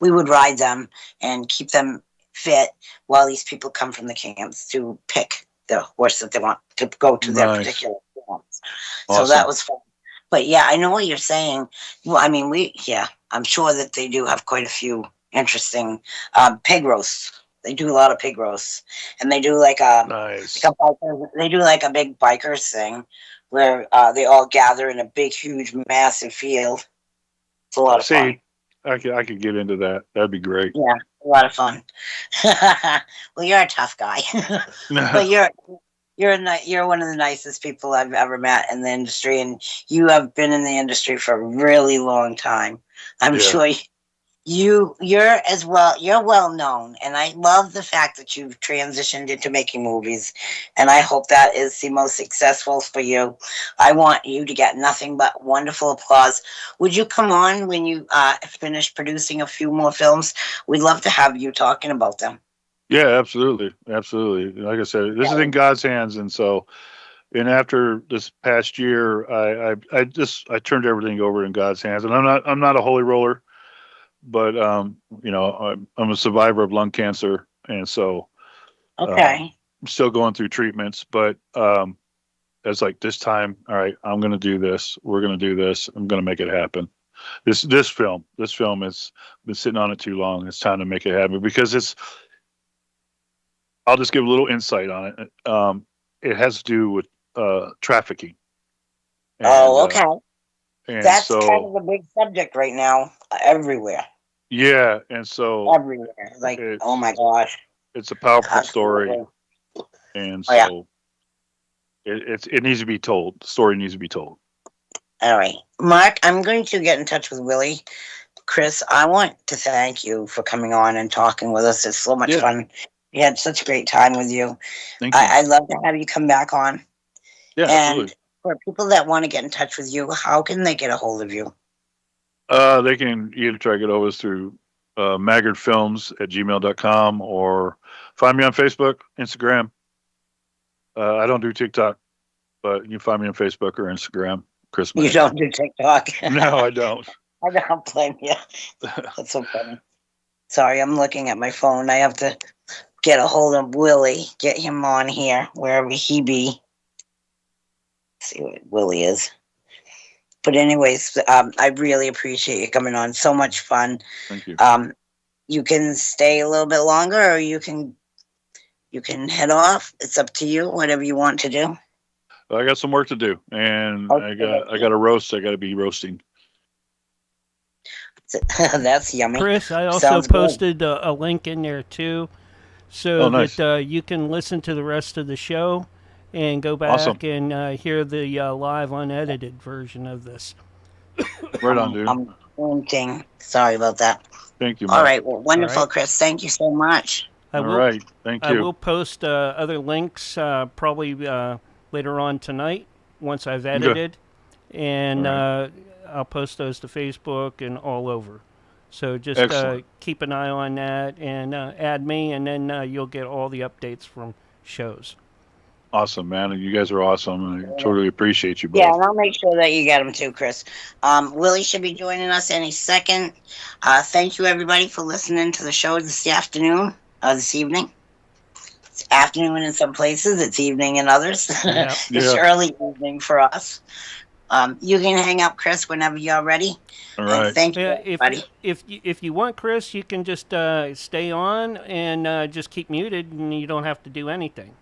we would ride them and keep them fit while these people come from the camps to pick the horse that they want to go to their particular camps. Awesome. So that was fun. But yeah, I know what you're saying. Well, I mean, I'm sure that they do have quite a few interesting pig roasts. They do a lot of pig roasts, and they do like they do like a big bikers thing where they all gather in a big, huge, massive field. It's a lot of fun. I could get into that. That'd be great. Yeah, a lot of fun. Well, you're a tough guy, but you're one of the nicest people I've ever met in the industry, and you have been in the industry for a really long time. I'm sure you're as well. You're well known, and I love the fact that you've transitioned into making movies, and I hope that is the most successful for you. I want you to get nothing but wonderful applause. Would you come on when you finish producing a few more films? We'd love to have you talking about them. Yeah, absolutely. Like I said, this is in God's hands, and so, and after this past year, I turned everything over in God's hands, and I'm not a holy roller, but I'm a survivor of lung cancer, and so I'm still going through treatments, but it's like this time, all right, I'm going to do this. We're going to do this. I'm going to make it happen. This film has been sitting on it too long. It's time to make it happen because I'll just give a little insight on it. It has to do with trafficking. And, and that's so, kind of a big subject right now, everywhere. Yeah, and so everywhere, like, oh my gosh, it's a powerful story, and so it needs to be told. The story needs to be told. All right, Mark, I'm going to get in touch with Willie. Chris, I want to thank you for coming on and talking with us. It's so much fun. We had such a great time with you. Thank you. I'd love to have you come back on. Yeah, absolutely. For people that want to get in touch with you, how can they get a hold of you? They can either try to get over us through maggardfilms@gmail.com or find me on Facebook, Instagram. I don't do TikTok, but you can find me on Facebook or Instagram. Chris Maggard. You don't do TikTok? No, I don't. I don't blame you. That's so funny. Sorry, I'm looking at my phone. I have to get a hold of Willie, get him on here, wherever he be. See what Willie is. But anyways, I really appreciate you coming on. So much fun. Thank you. You can stay a little bit longer, or you can head off. It's up to you. Whatever you want to do. I got some work to do, and I got a roast. I got to be roasting. That's yummy. Chris, I also posted a link in there too, so that you can listen to the rest of the show and go back and hear the live unedited version of this. Right on, dude. I'm pointing. Sorry about that. Thank you, Mark. All right. Well, wonderful, Chris. Thank you so much. All right. Thank you. I will post other links probably later on tonight once I've edited. And I'll post those to Facebook and all over. So just keep an eye on that and add me, and then you'll get all the updates from shows. Awesome, man. And you guys are awesome. I totally appreciate you Yeah, both. and I'll make sure that you get them too, Chris. Willie should be joining us any second. Thank you, everybody, for listening to the show this afternoon, this evening. It's afternoon in some places, it's evening in others. Yep. It's Yeah. early evening for us. You can hang up, Chris, whenever you're ready. All And right. thank you, Yeah, everybody. if you want, Chris, you can just stay on and just keep muted, and you don't have to do anything.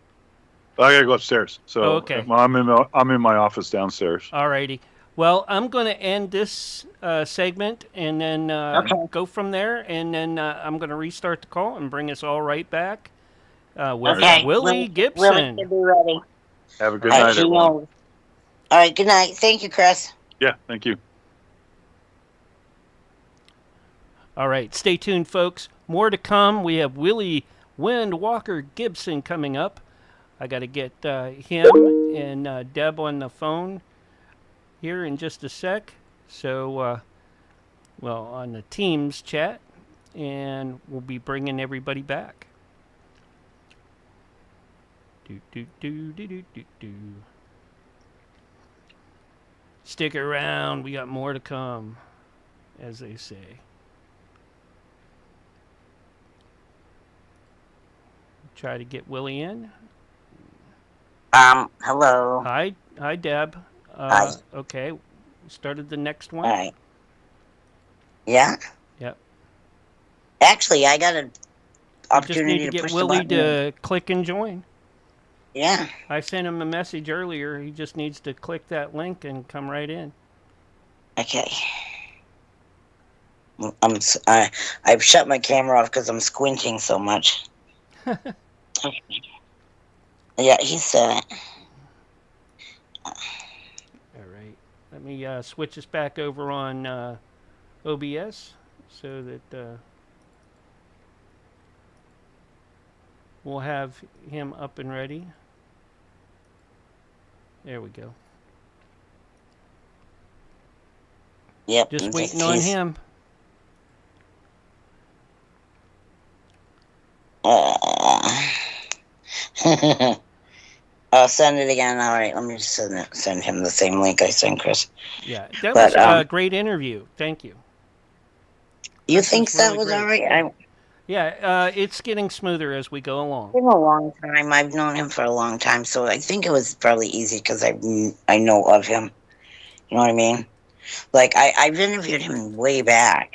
I gotta go upstairs. So Oh, okay. I'm in my office downstairs. Alrighty. Well, I'm going to end this segment and then Okay. go from there, and then I'm going to restart the call and bring us all right back with Okay. Willie Willie Gibson. should be ready. Have a good All right, night, he everyone. knows. All right, good night. Thank you, Chris. Yeah, thank you. All right, stay tuned, folks. More to come. We have Willie Windwalker Gibson coming up. I got to get him and Deb on the phone here in just a sec. So, well, on the Teams chat, and we'll be bringing everybody back. Do do do do do do do. Stick around. We got more to come, as they say. Try to get Willie in. Hello. Hi, Deb. Hi. Okay, started the next one. All right. Yeah. Yep. Actually, I got an You just need opportunity to to get push Willie the button. to click and join. Yeah. I sent him a message earlier. He just needs to click that link and come right in. Okay. I've shut my camera off because I'm squinting so much. Yeah, he said it. All right. Let me switch us back over on OBS so that we'll have him up and ready. There we go. Yep. Just and waiting on him. I'll send it again. All right, let me just send him the same link I sent Chris. Yeah, that But, was a great interview. Thank you. You This think was that really was great. all right? Yeah, it's getting smoother as we go along. It's been a long time. I've known him for a long time, so I think it was probably easy because I know of him. You know what I mean? Like I've interviewed him way back.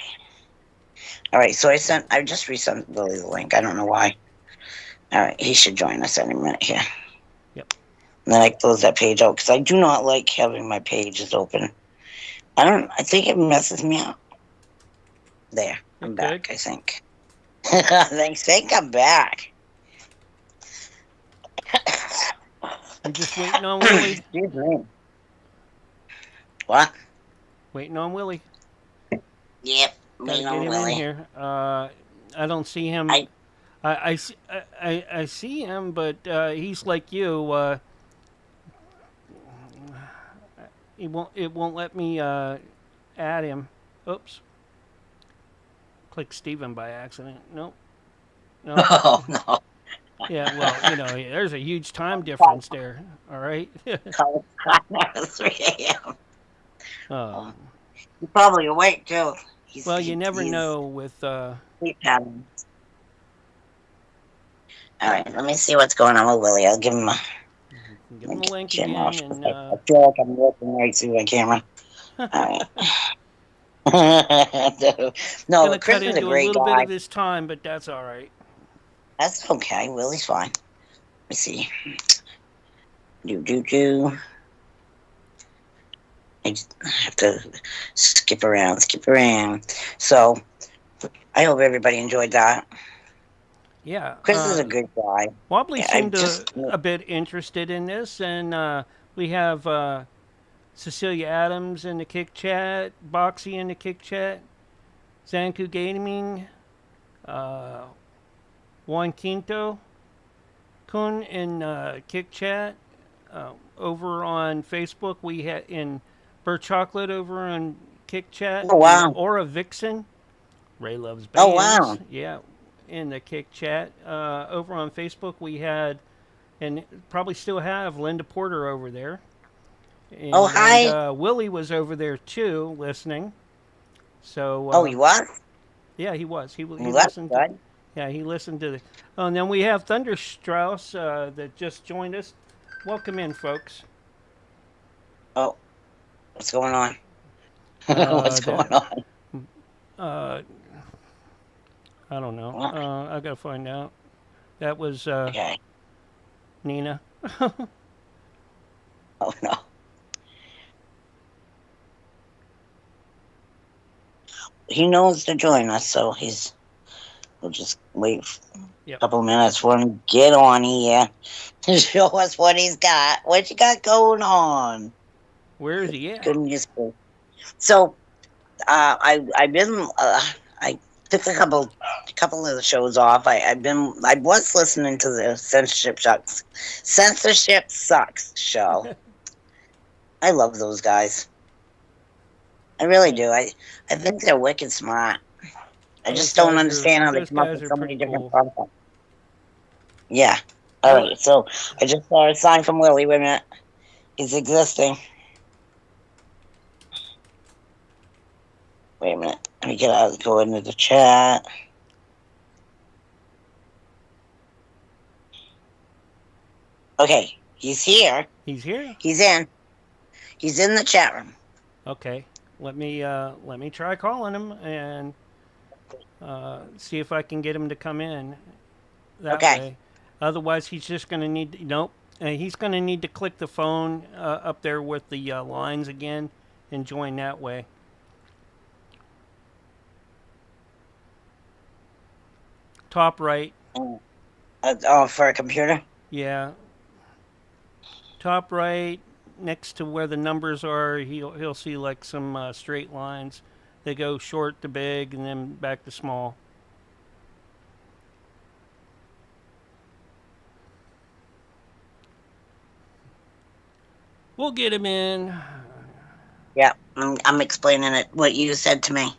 All right, so I just resent Billy the link. I don't know why. All right, he should join us any minute here. Yep. And then I close that page out because I do not like having my pages open. I think it messes me up. There, I'm back. Good. I think. Thanks, think I'm back. I'm just waiting on Willie. Excuse me. What? Waiting on Willie. Yep. Gotta Waiting get on him Willie. in here. I don't see him. I see him, but he's like you. It won't let me add him. Oops. Click Steven by accident. Nope. Nope. Oh no. Yeah, well, there's a huge time difference there. All right. 3 a.m. Um, He's probably awake too. well, you never know with. Sleep patterns. All right, let me see what's going on with Willie. I'll give him a. Give him a link Chin again, off. and I feel like I'm looking right through the camera. All right. No, gonna but Chris cut is a into a great little bit guy. of his time, but that's all right. That's okay. Willie's fine. Let me see. Do. I just have to skip around. So, I hope everybody enjoyed that. Yeah. Chris is a good guy. Wobbly Yeah, seemed a bit interested in this, and we have Cecilia Adams in the Kick Chat, Boxy in the Kick Chat, Zanku Gaming, Juan Quinto, Kun in Kick Chat. Over on Facebook, we had in Burr Chocolate over on Kick Chat. Oh, wow. Aura Vixen, Ray Loves Bands. Oh, wow. Yeah, in the Kick Chat. Over on Facebook, we had and probably still have Linda Porter over there. Oh, And hi. Willie was over there too, listening. So Oh, you what? yeah, he was. He Well, that's listened to. good. Yeah, he listened to the. Oh, and then we have Thunder Strauss that just joined us. Welcome in, folks. Oh, what's going on? Uh, What's that going on? uh, I don't know. What? I gotta find out. That was Okay. Nina. Oh no. He knows to join us, so we'll just wait a Yep. couple minutes for him to get on here to show us what he's got. What you got going on? Where is he at? Goodness gracious. So, I've been I took a couple of the shows off. I was listening to the Censorship Sucks show. I love those guys. I really do. I think they're wicked smart. I Those just don't guys understand how they those come up guys with are so many pretty different cool. concepts. Yeah. All Well, right. So I just saw a sign from Willie. Wait a minute. He's existing. Wait a minute. Let me get out. Go into the chat. Okay. He's here. he's here. He's in. He's in the chat room. Okay. Let me try calling him and see if I can get him to come in that Okay. way. Otherwise, he's just going to need. Nope. He's going to need to click the phone up there with the lines again and join that way. Top right. Oh, for a computer? Yeah. Top right, next to where the numbers are, he'll see like some straight lines. They go short to big and then back to small. We'll get him in. Yeah. I'm explaining it, what you said to me.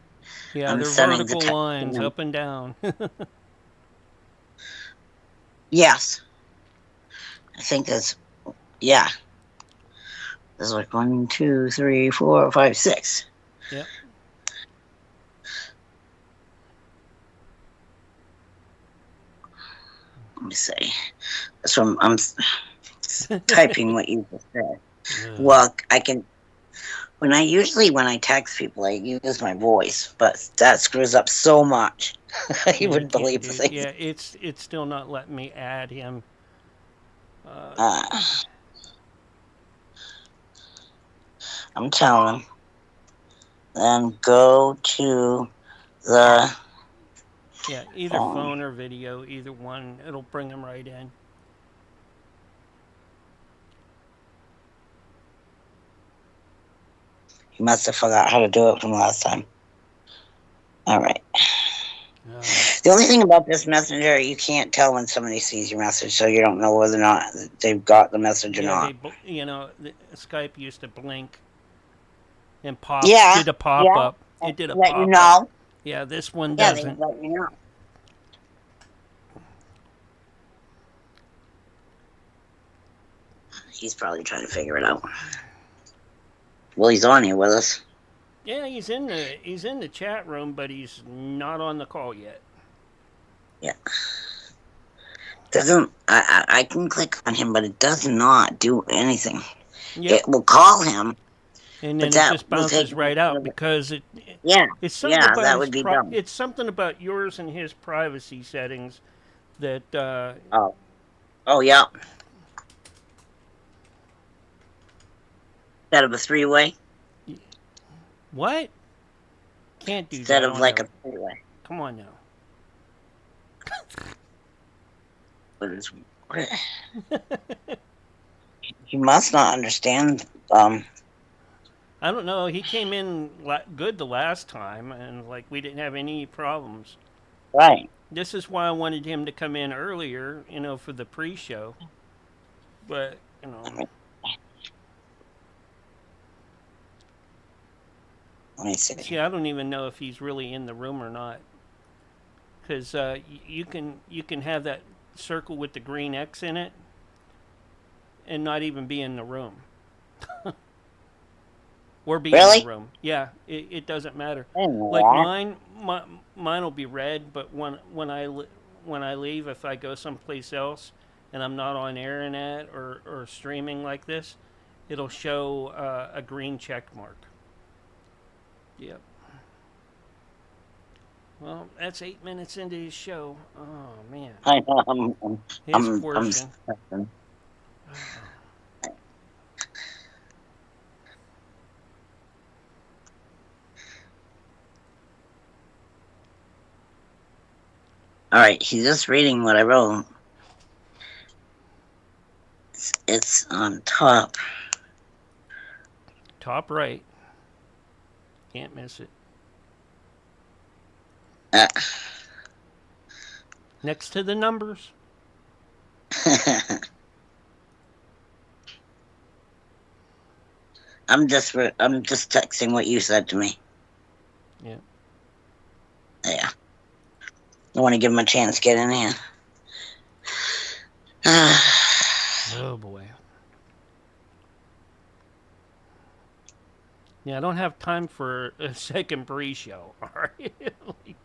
Yeah, I'm they're sending the vertical text to lines him. up and down. Yes. I think that's, yeah. There's like 1, 2, 3, 4, 5, 6. Yep. Let me see. So I'm typing what you just said. Well, I can. When I text people, I use my voice, but that screws up so much. You wouldn't believe the things. Yeah, it's still not letting me add him. I'm telling him. Then go to the. Yeah, either phone or video, either one, it'll bring him right in. He must have forgot how to do it from last time. All right. The only thing about this messenger, you can't tell when somebody sees your message, so you don't know whether or not they've got the message or not. Skype used to blink and pop. Yeah. Did a pop Yeah. up. It did a Let pop you know. up. Yeah, this one Yeah, they doesn't. let you know. He's probably trying to figure it out. Well, he's on here with us. Yeah, he's in the chat room, but he's not on the call yet. Yeah. Doesn't I can click on him, but it does not do anything. Yep. It will call him, and then it that just bounces right out because it's something yeah, about that his would be dumb. it's something about yours and his privacy settings that Oh yeah. Instead of a 3-way? What? Can't do Instead that. of like a 3-way. Come on now. But it's he must not understand. I don't know. He came in good the last time, and like we didn't have any problems. Right. This is why I wanted him to come in earlier, for the pre-show. But Let me see. See, I don't even know if he's really in the room or not, because you can have that circle with the green X in it, and not even be in the room. Or be in the Really? room. Yeah, it doesn't matter. I didn't know Like that. mine will be red, but when I leave, if I go someplace else and I'm not on internet or streaming like this, it'll show a green check mark. Yep. Well, that's 8 minutes into his show. Oh man, I know. his I'm portion. stressing. All right, he's just reading what I wrote. It's on top. Top right. Can't miss it. Uh, Next to the numbers. I'm just texting what you said to me. Yeah. Yeah. I want to give him a chance to get in here. Oh boy. Yeah, I don't have time for a second pre-show. All right. Like,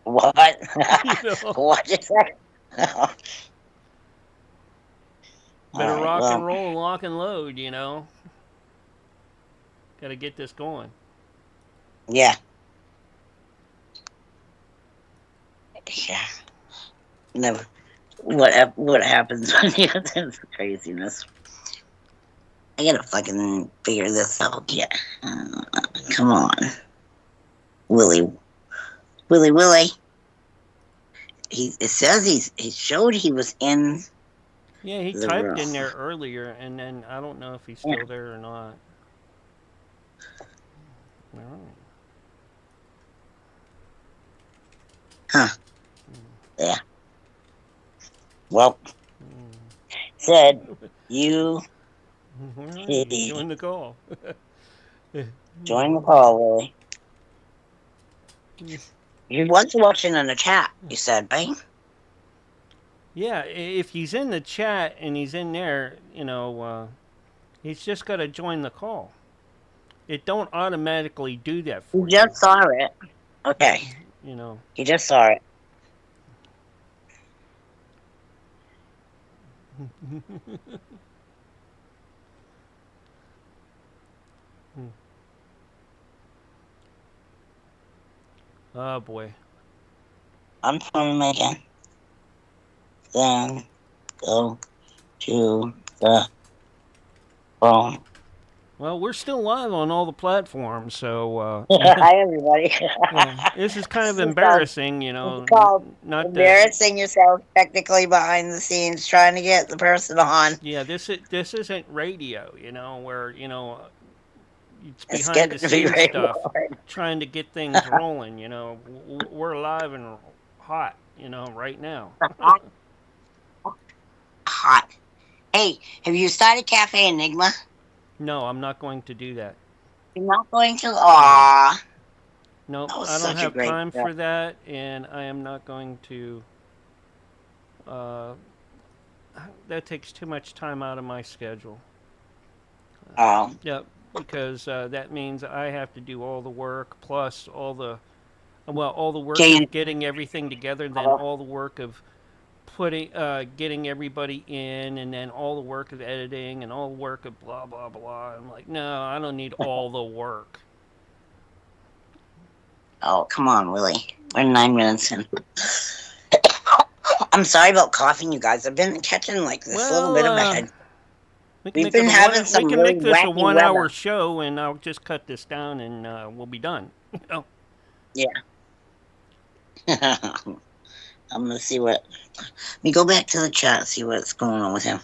What? you know, What is that? better All right, rock and well, roll and lock and load. You know, got to get this going. yeah. Yeah. Never. What happens when you have this craziness? I gotta fucking figure this out. Yeah. Come on. Willie. It says he showed he was in Yeah, he the typed room. in there earlier, and then I don't know if he's Yeah. still there or not. All right. Huh. Yeah. Well, Mm. said you All right, join the call. join the call, Willie. You was watching in the chat, you said, right? Yeah, if he's in the chat and he's in there, you know, he's just got to join the call. It don't automatically do that You for just saw it. Okay. you. You know. You just saw it. Oh boy. I'm from again. Then go to the phone. Well, we're still live on all the platforms, so Hi, everybody. yeah, this is kind of This is embarrassing, you It's know. called Not that. embarrassing yourself technically behind the scenes trying to get the person on. Yeah, this isn't radio, you know, where it's It's behind the getting to be scenes very stuff, hard. trying to get things rolling. You know, we're live and hot, you know, right now. Hot. Hey, have you started Cafe Enigma? No, I'm not going to do that. You're not going to? Aww. No, That was I don't such a have great time show. for that, and I am not going to. That takes too much time out of my schedule. Oh. Yeah, because that means I have to do all the work plus all the work Okay. of getting everything together, then all the work of getting everybody in, and then all the work of editing and all the work of blah blah blah. I'm like, no, I don't need all the work. Oh, come on, Willie. We're 9 minutes in. I'm sorry about coughing, you guys. I've been catching like this little bit of a head. We've been having some we can really make this a wacky 1 hour weather. show, and I'll just cut this down, and we'll be done. You know. Yeah. I'm gonna see what. Let me go back to the chat, see what's going on with him.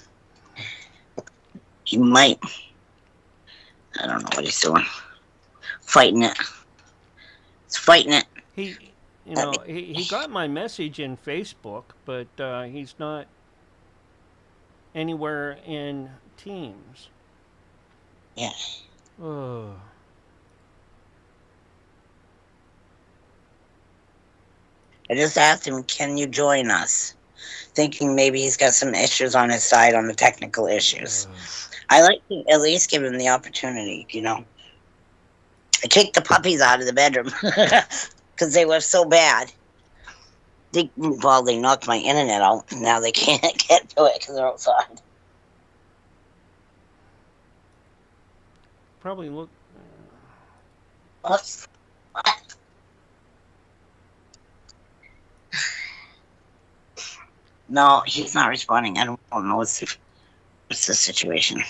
He might. I don't know what he's doing. Fighting it. It's fighting it. He got my message in Facebook, but he's not anywhere in Teams. Yeah. Oh. I just asked him, "Can you join us?" thinking maybe he's got some issues on his side on the technical issues. I like to at least give him the opportunity, I kicked the puppies out of the bedroom because they were so bad. They knocked my internet out. And now they can't get to it because they're outside. Probably look. What? No, he's not responding. I don't know what's the situation.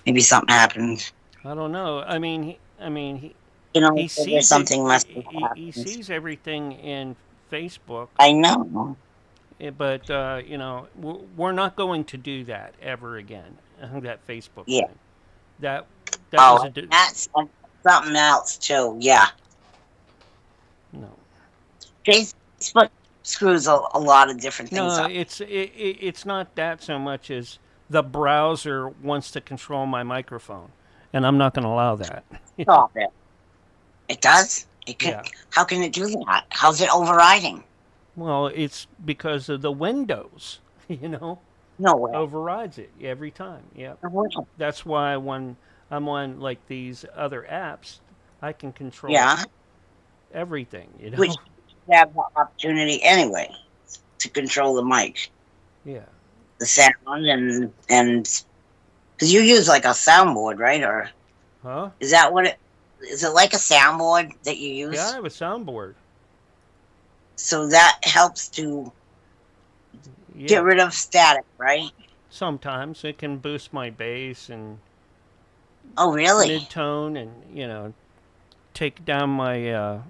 Maybe something happened. I don't know. I mean, he He sees something must have he happened. sees everything in Facebook. I know. But we're not going to do that ever again. That Facebook Yeah. thing. That was that's something else too. Yeah. No. Facebook screws a lot of different things No, up. it's not that so much as the browser wants to control my microphone, and I'm not going to allow that. Stop it. It does? It can. Yeah. How can it do that? How's it overriding? Well, it's because of the Windows, No way. overrides it every time. Yeah. No way. That's why when I'm on like these other apps, I can control Yeah. everything. Which you have the opportunity anyway to control the mic, Yeah. the sound, and because you use like a soundboard, right? Or Huh? is that what it? Is it like a soundboard that you use? Yeah, I have a soundboard. So that helps to Yeah. get rid of static, right? Sometimes it can boost my bass and Oh, really? mid-tone, and take down my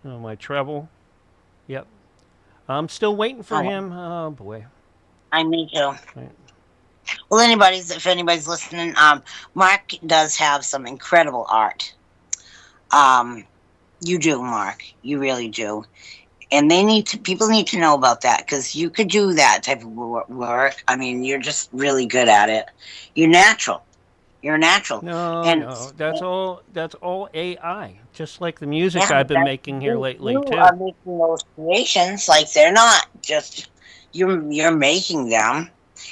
my treble. Yep. I'm still waiting for him. Oh boy. Me too. Right. Well, if anybody's listening, Mark does have some incredible art. You do, Mark. You really do. And people need to know about that because you could do that type of work. I mean, you're just really good at it. You're natural. No, that's all AI. Just like the music I've been making here lately you too. are making those creations like they're not just you're making them.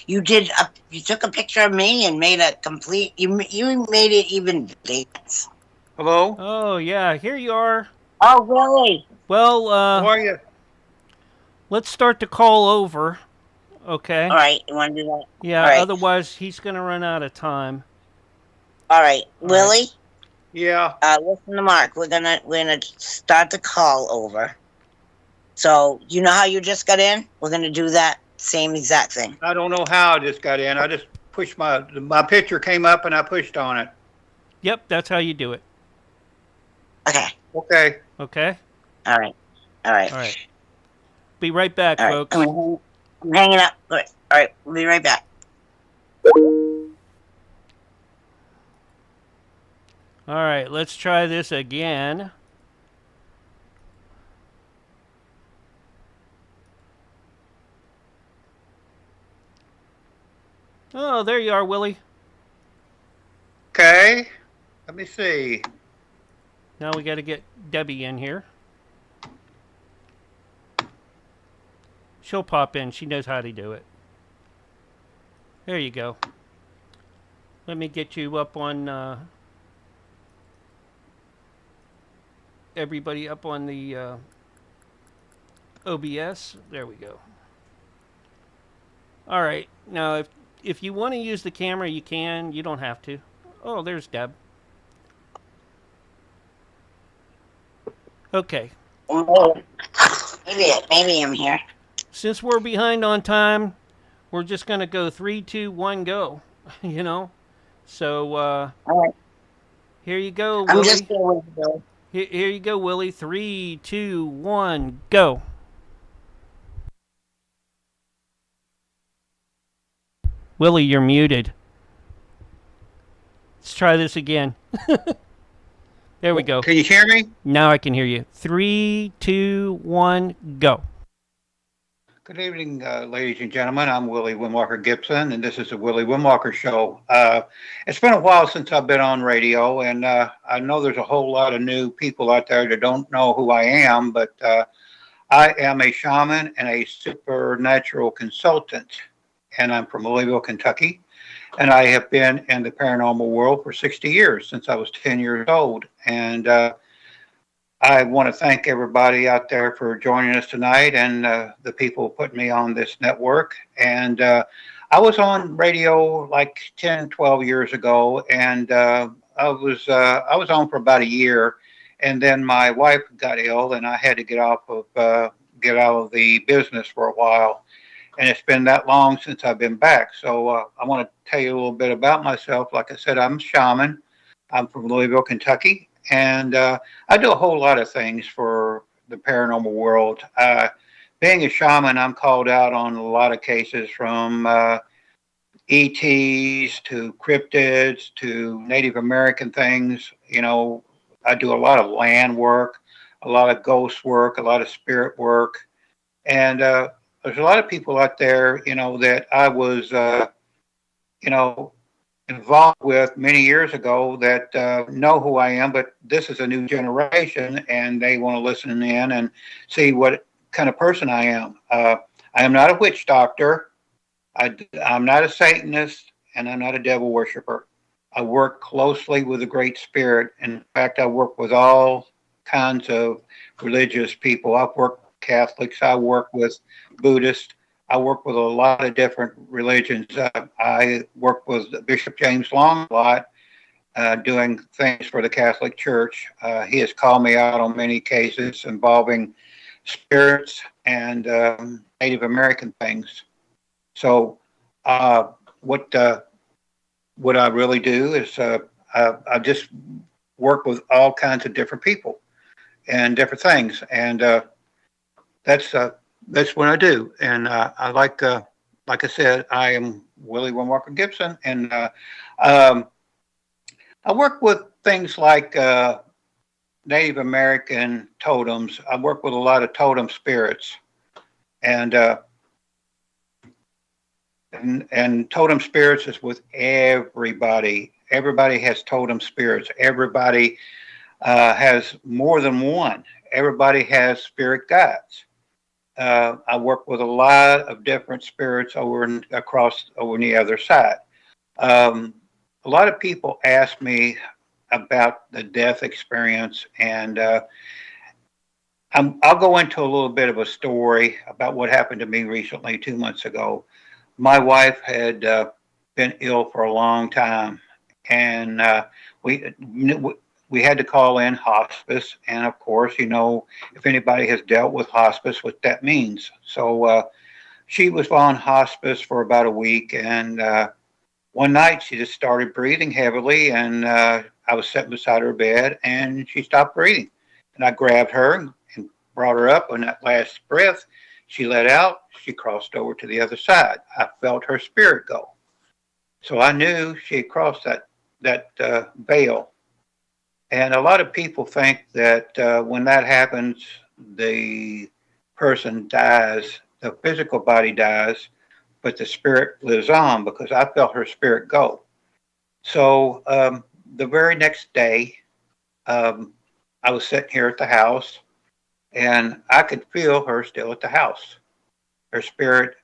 You took a picture of me and made a complete. You made it even dance. Hello? Oh yeah, here you are. Oh, really? Well, How are you? let's start the call over. Okay. All right, you want to do that? Yeah. All right. Otherwise, he's gonna run out of time. All right, All Willie. Yeah. Listen to Mark. We're gonna start the call over. So you know how you just got in? We're gonna do that same exact thing. I don't know how I just got in. I just pushed my picture came up and I pushed on it. Yep, that's how you do it. Okay. Okay. Okay. All right. All right. Be right back, All right. folks. I'm hanging up. All right. We'll be right back. All right, let's try this again. Oh, there you are, Willie. Okay. Let me see. Now we got to get Debbie in here. She'll pop in. She knows how to do it. There you go. Let me get you up on... everybody up on the OBS. There we go. All right. Now, if you want to use the camera, you can. You don't have to. Oh, there's Deb. Okay. Maybe I'm here. Since we're behind on time, we're just going to go 3, 2, 1, go. So, All right. here you go, I'm Willie. just here with you. Here you go, Willie. 3, 2, 1, go. Willie, you're muted. Let's try this again. There we go. Can you hear me? Now I can hear you. 3, 2, 1, go. Good evening, ladies and gentlemen. I'm Willie Windwalker Gibson, and this is the Willie Windwalker Show. It's been a while since I've been on radio, and I know there's a whole lot of new people out there that don't know who I am, but I am a shaman and a supernatural consultant, and I'm from Louisville, Kentucky. And I have been in the paranormal world for 60 years, since I was 10 years old. And I want to thank everybody out there for joining us tonight, and the people putting me on this network. And I was on radio like 10, 12 years ago, and I was on for about a year, and then my wife got ill, and I had to get out of the business for a while. And it's been that long since I've been back. So I want to tell you a little bit about myself. Like I said, I'm a shaman. I'm from Louisville, Kentucky, and I do a whole lot of things for the paranormal world. Being a shaman, I'm called out on a lot of cases, from ETs to cryptids to Native American things. I do a lot of land work, a lot of ghost work, a lot of spirit work, and there's a lot of people out there, that I was, you know, involved with many years ago, that know who I am, but this is a new generation, and they want to listen in and see what kind of person I am. I am not a witch doctor. I'm not a Satanist, and I'm not a devil worshiper. I work closely with the Great Spirit. In fact, I work with all kinds of religious people. I've worked with Catholics. I work with Buddhists. I work with a lot of different religions. I work with Bishop James Long a lot, doing things for the Catholic Church. He has called me out on many cases involving spirits and Native American things. So what I really do is I just work with all kinds of different people and different things, and that's what I do. And I like I said, I am Willie Windwalker Gibson, and I work with things like Native American totems. I work with a lot of totem spirits, and totem spirits is with everybody. Everybody has totem spirits. Everybody has more than one. Everybody has spirit guides. I work with a lot of different spirits over on the other side. A lot of people ask me about the death experience, and I'll go into a little bit of a story about what happened to me recently, 2 months ago. My wife had been ill for a long time, and we had to call in hospice. And of course, if anybody has dealt with hospice, what that means. So she was on hospice for about a week, and one night she just started breathing heavily, and I was sitting beside her bed, and she stopped breathing. And I grabbed her and brought her up. On that last breath she let out, she crossed over to the other side. I felt her spirit go. So I knew she had crossed that veil. And a lot of people think that when that happens, the person dies, the physical body dies, but the spirit lives on, because I felt her spirit go. So the very next day, I was sitting here at the house, and I could feel her still at the house. Her spirit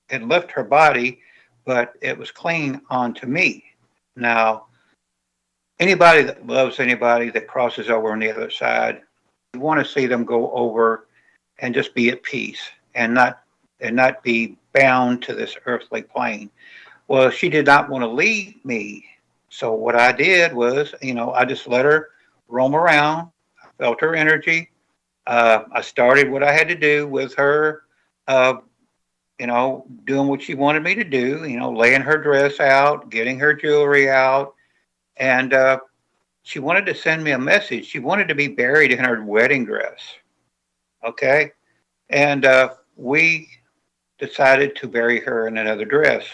had left her body, but it was clinging on to me. Now, anybody that loves anybody that crosses over on the other side, you want to see them go over and just be at peace, and not be bound to this earthly plane. Well, she did not want to leave me. So what I did was, I just let her roam around. I felt her energy. I started what I had to do with her, doing what she wanted me to do, laying her dress out, getting her jewelry out. And she wanted to send me a message. She wanted to be buried in her wedding dress. Okay. And we decided to bury her in another dress.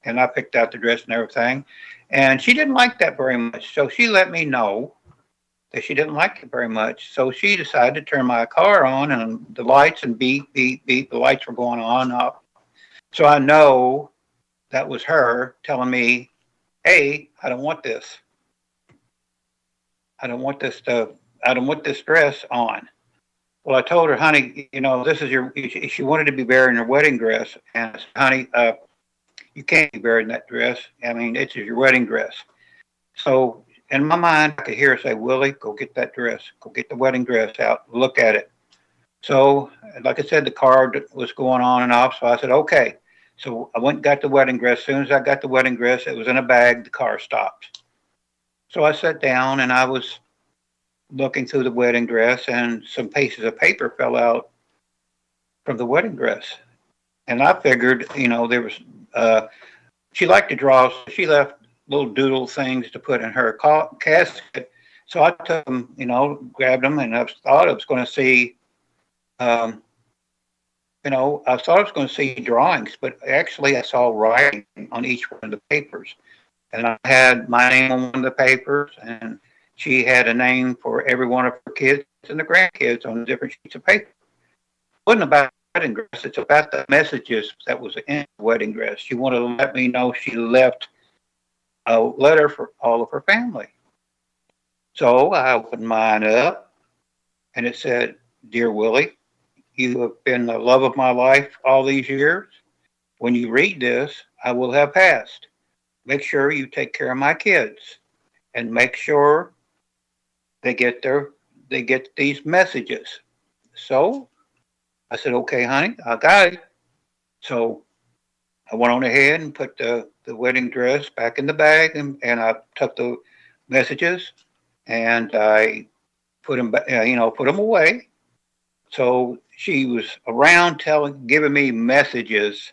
And I picked out the dress and everything. And she didn't like that very much. So she let me know that she didn't like it very much. So she decided to turn my car on, and the lights, and beep, beep, beep, the lights were going on and off. So I know that was her telling me, hey, I don't want this. I don't want this dress on. Well, I told her, honey, this is she wanted to be buried in her wedding dress. And I said, honey, you can't be buried in that dress. I mean, it's your wedding dress. So in my mind, I could hear her say, Willie, go get that dress. Go get the wedding dress out. Look at it. So, like I said, the car was going on and off. So I said, okay. So I went and got the wedding dress. As soon as I got the wedding dress, it was in a bag. The car stopped. So I sat down and I was looking through the wedding dress, and some pieces of paper fell out from the wedding dress. And I figured, there was, she liked to draw. So she left little doodle things to put in her casket. So I took them, grabbed them, and I thought I was going to see, I thought I was going to see drawings, but actually I saw writing on each one of the papers. And I had my name on one of the papers, and she had a name for every one of her kids and the grandkids on different sheets of paper. It wasn't about the wedding dress. It's about the messages that was in the wedding dress. She wanted to let me know she left a letter for all of her family. So I opened mine up, and it said, Dear Willie, you have been the love of my life all these years. When you read this, I will have passed. Make sure you take care of my kids, and make sure they get these messages. So I said, okay, honey, I got it. So I went on ahead and put the wedding dress back in the bag, and I took the messages and I put them, put them away. So she was around giving me messages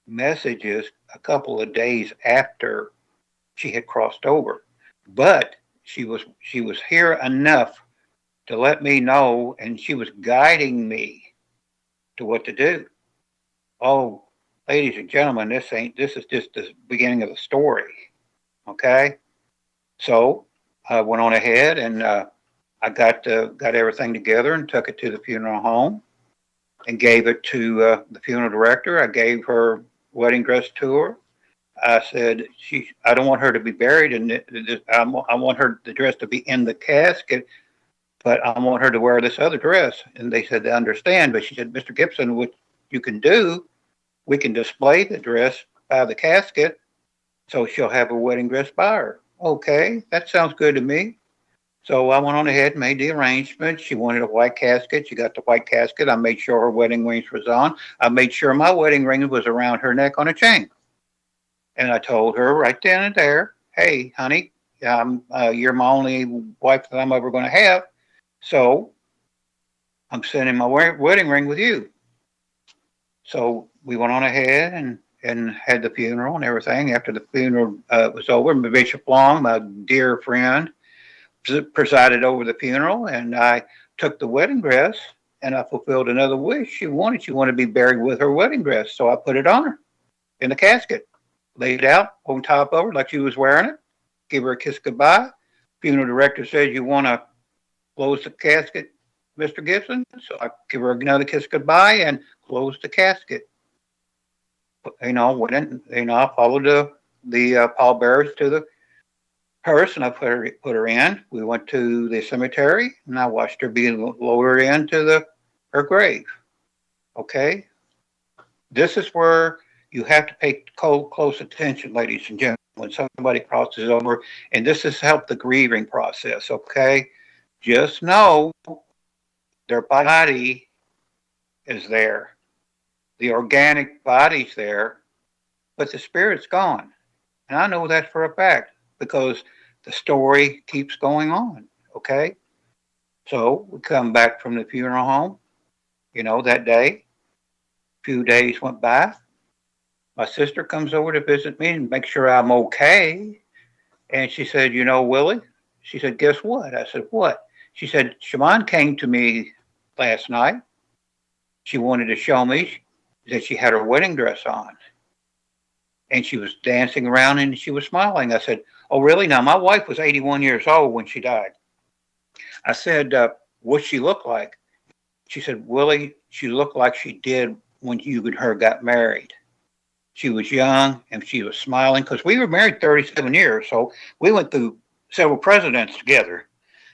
a couple of days after she had crossed over. But she was here enough to let me know, and she was guiding me to what to do. Oh, ladies and gentlemen, this is just the beginning of the story. Okay? So I went on ahead and I got everything together and took it to the funeral home and gave it to the funeral director. I gave her wedding dress to her. I said, I don't want her to be buried in it. I want the dress to be in the casket, but I want her to wear this other dress. And they said, they understand. But she said, Mr. Gibson, what you can do, we can display the dress by the casket, so she'll have a wedding dress by her. Okay, that sounds good to me. So I went on ahead and made the arrangements. She wanted a white casket. She got the white casket. I made sure her wedding rings was on. I made sure my wedding ring was around her neck on a chain. And I told her right then and there, hey, honey, you're my only wife that I'm ever going to have. So I'm sending my wedding ring with you. So we went on ahead and had the funeral and everything. After the funeral was over, Bishop Long, my dear friend, presided over the funeral, and I took the wedding dress and I fulfilled another wish. She wanted to be buried with her wedding dress. So I put it on her in the casket, laid it out on top of her like she was wearing it, gave her a kiss goodbye. Funeral director said, you want to close the casket, Mr. Gibson? So I give her another kiss goodbye and closed the casket. Went in, I followed the pallbearers to the hearse, and I put her in. We went to the cemetery, and I watched her being lowered into her grave. Okay? This is where you have to pay close attention, ladies and gentlemen, when somebody crosses over, and this has helped the grieving process, okay? Just know their body is there. The organic body's there, but the spirit's gone. And I know that for a fact because the story keeps going on, okay? So we come back from the funeral home, that day. A few days went by. My sister comes over to visit me and make sure I'm okay. And she said, Willie, she said, guess what? I said, what? She said, Shaman came to me last night. She wanted to show me that she had her wedding dress on. And she was dancing around and she was smiling. I said, oh, really? Now, my wife was 81 years old when she died. I said, what'd she look like? She said, Willie, she looked like she did when you and her got married. She was young and she was smiling because we were married 37 years. So we went through several presidents together.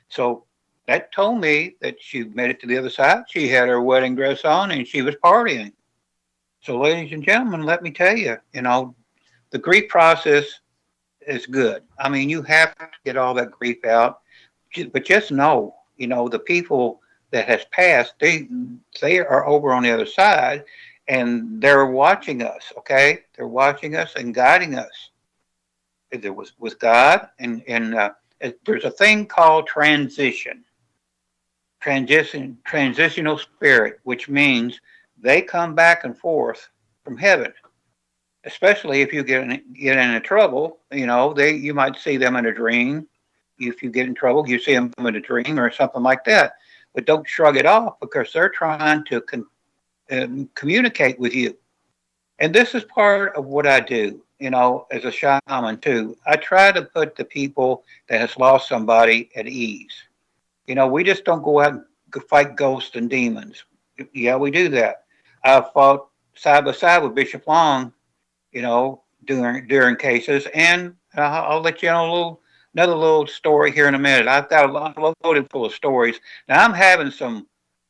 So that told me that she made it to the other side. She had her wedding dress on and she was partying. So, ladies and gentlemen, let me tell you, the grief process is good. I mean, you have to get all that grief out, but just know, the people that has passed, they are over on the other side, and they're watching us. Okay, they're watching us and guiding us. There was with God, and there's a thing called transitional spirit, which means they come back and forth from heaven. Especially if you get into trouble, you might see them in a dream. If you get in trouble, you see them in a dream or something like that. But don't shrug it off because they're trying to communicate with you. And this is part of what I do, as a shaman too. I try to put the people that has lost somebody at ease. We just don't go out and fight ghosts and demons. Yeah, we do that. I fought side by side with Bishop Long, during cases, and I'll let you know another little story here in a minute. I've got a lot loaded full of stories. Now I'm having some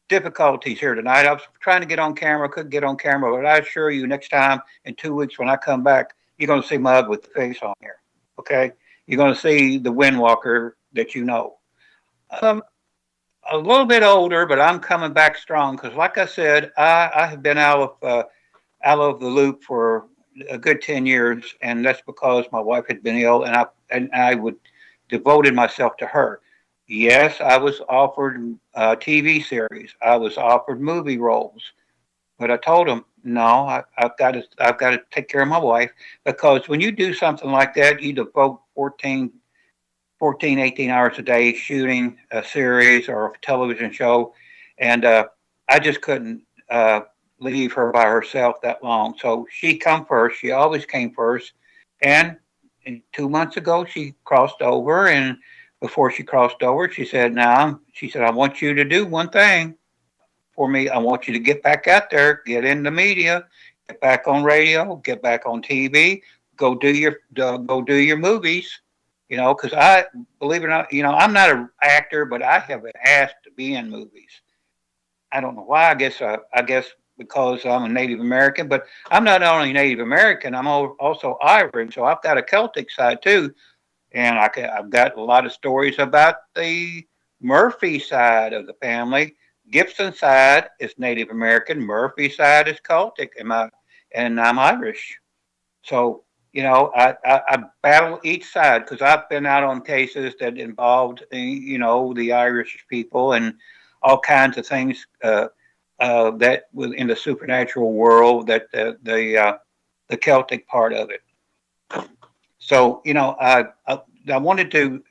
difficulties here tonight. I was trying to get on camera, couldn't get on camera, but I assure you, next time in 2 weeks when I come back, you're going to see my ugly face on here. Okay, you're going to see the Windwalker that you know. A little bit older, but I'm coming back strong because, like I said, I have been out of the loop for a good 10 years, and that's because my wife had been ill, and I would devoted myself to her. Yes, I was offered TV series. I was offered movie roles, but I told them no. I've got to take care of my wife, because when you do something like that, you devote 14, 18 hours a day shooting a series or a television show, and I just couldn't leave her by herself that long. So she come first. She always came first. And 2 months ago, she crossed over. And before she crossed over, she said, I want you to do one thing for me. I want you to get back out there, get in the media, get back on radio, get back on TV, go do your movies. Because I believe it or not, I'm not an actor, but I have been asked to be in movies. I don't know why. I guess because I'm a Native American, but I'm not only Native American, I'm also Irish, so I've got a Celtic side too, and I've got a lot of stories about the Murphy side of the family. Gibson side is Native American, Murphy side is Celtic, and I'm Irish. So I battle each side because I've been out on cases that involved the Irish people and all kinds of things. That was in the supernatural world, that the Celtic part of it. So I wanted to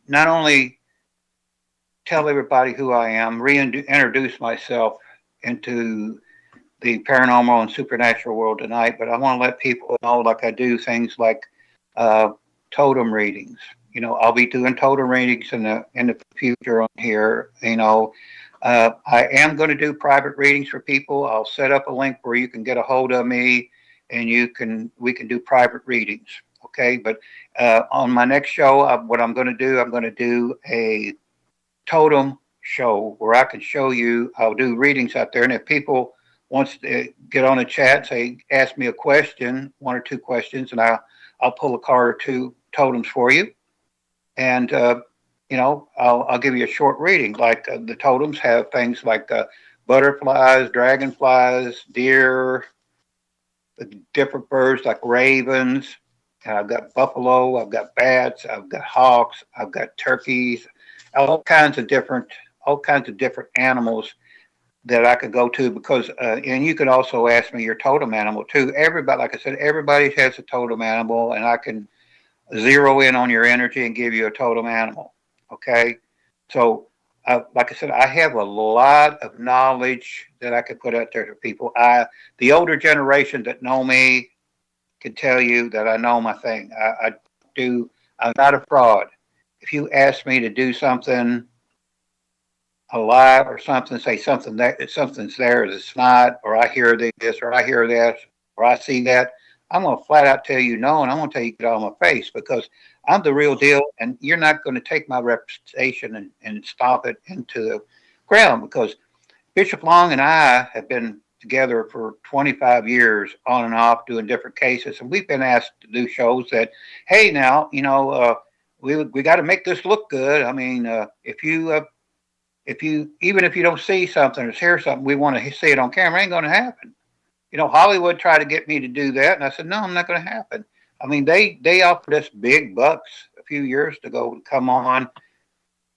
not only tell everybody who I am, reintroduce myself into the paranormal and supernatural world tonight, but I want to let people know, like I do things like totem readings. I'll be doing totem readings in the future on here. I am going to do private readings for people. I'll set up a link where you can get a hold of me, and we can do private readings. Okay, but on my next show, what I'm going to do a totem show where I can show you. I'll do readings out there, and if people wants to get on a chat, say, ask me a question, 1 or 2 questions, and I'll pull a card or 2 totems for you, and I'll give you a short reading. Like the totems have things like butterflies, dragonflies, deer, different birds like ravens. I've got buffalo, I've got bats, I've got hawks, I've got turkeys, all kinds of different animals that I could go to, because and you can also ask me your totem animal too. Everybody, like I said, everybody has a totem animal, and I can zero in on your energy and give you a totem animal. Okay, so like I said, I have a lot of knowledge that I could put out there to people. The older generation that know me can tell you that I know my thing. I'm not a fraud. If you ask me to do something alive or something, say something's there that's not, or I hear this, or I hear that, or I see that, I'm going to flat out tell you no, and I'm going to tell you get out of my face, because I'm the real deal, and you're not going to take my reputation and stomp it into the ground, because Bishop Long and I have been together for 25 years on and off doing different cases, and we've been asked to do shows that, hey, now, we got to make this look good. I mean, if you even if you don't see something or hear something, we want to see it on camera. It ain't going to happen. Hollywood tried to get me to do that, and I said, no, I'm not going to happen. I mean, they offered us big bucks a few years ago to come on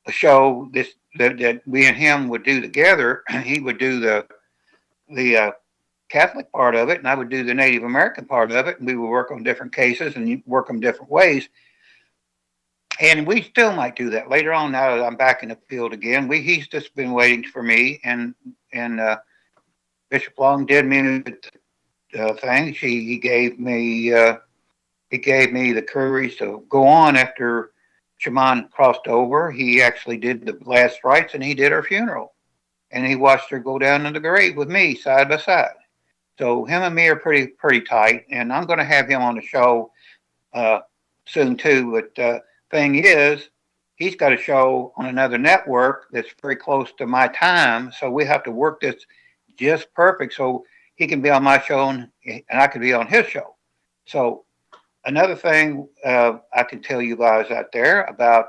a show that we and him would do together. He would do the Catholic part of it, and I would do the Native American part of it, and we would work on different cases and work them different ways. And we still might do that later on. Now that I'm back in the field again, he's just been waiting for me, and Bishop Long did me thing. He gave me the courage to go on after Shaman crossed over. He actually did the last rites, and he did her funeral, and he watched her go down in the grave with me side by side. So him and me are pretty tight, and I'm going to have him on the show soon too. But thing is, he's got a show on another network that's very close to my time, so we have to work this just perfect so he can be on my show and I can be on his show. So another thing I can tell you guys out there about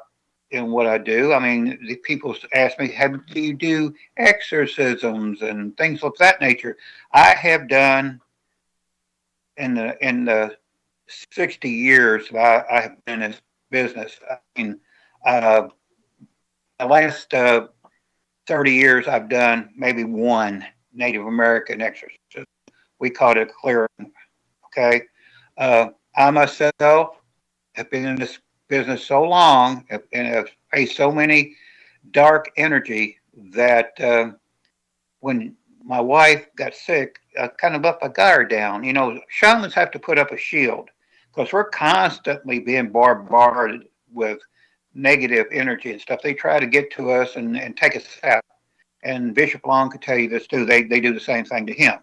in what I do, I mean, the people ask me, do you do exorcisms and things of that nature? I have done in the 60 years that I have been in this business. I mean, the last 30 years I've done maybe one Native American exorcism. We called it clearing. Okay. I myself have been in this business so long and have faced so many dark energy that when my wife got sick, I kind of let my guard down. Shamans have to put up a shield because we're constantly being bombarded with negative energy and stuff. They try to get to us and take us out. And Bishop Long could tell you this too. They do the same thing to him.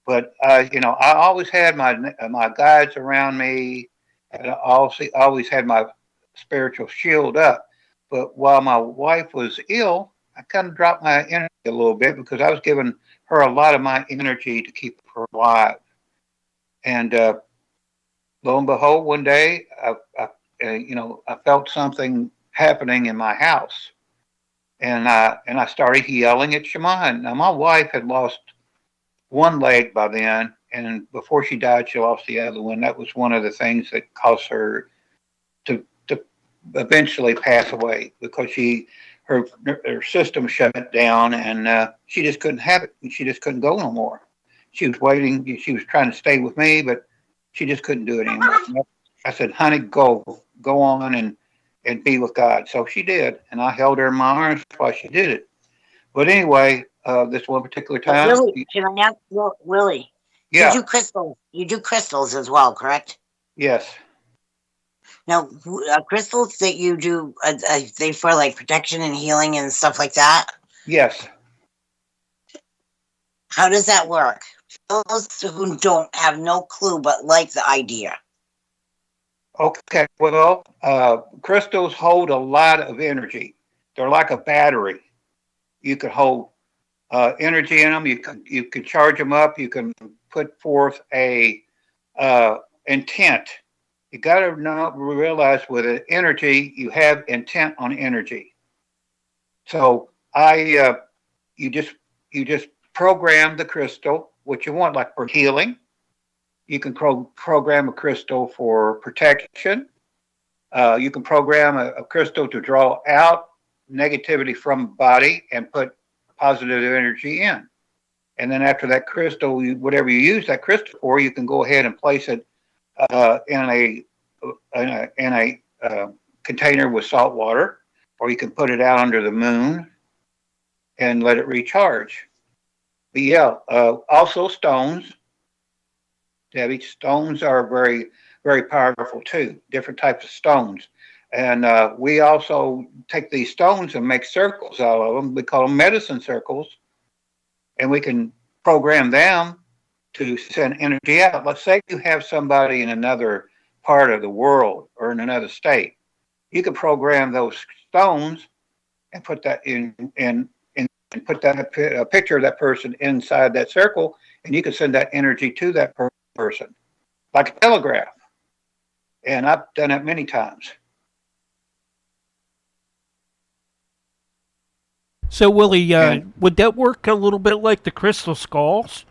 But I always had my guides around me, and I always had my spiritual shield up. But while my wife was ill, I kind of dropped my energy a little bit because I was giving her a lot of my energy to keep her alive. And lo and behold, one day I felt something happening in my house, and I started yelling at Shaman. Now my wife had lost one leg by then, and before she died, she lost the other one. That was one of the things that caused her to eventually pass away because her system shut down, and she just couldn't have it. She just couldn't go no more. She was waiting. She was trying to stay with me, but she just couldn't do it anymore. I said, honey, go on and be with God. So she did, and I held her in my arms while she did it. But anyway, this one particular time. Willie, can I ask Willie? Yeah. You do crystals as well, correct? Yes. Now, crystals that you do, they for like protection and healing and stuff like that? Yes. How does that work? Those who don't have no clue but like the idea. Okay. Well, crystals hold a lot of energy. They're like a battery. You could hold energy in them. You can charge them up. You can put forth a intent. You got to realize with an energy, you have intent on energy. So you just program the crystal what you want, like for healing. You can program a crystal for protection. You can program a crystal to draw out negativity from the body and put positive energy in. And then after that crystal, whatever you use that crystal for, you can go ahead and place it in a container with salt water, or you can put it out under the moon and let it recharge. But yeah, also stones. Debbie, stones are very, very powerful too. Different types of stones. And we also take these stones and make circles out of them. We call them medicine circles. And we can program them to send energy out. Let's say you have somebody in another part of the world or in another state. You could program those stones and put that and put that a picture of that person inside that circle, and you can send that energy to that person, like a telegraph. And I've done it many times. So, Willie, would that work a little bit like the crystal skulls?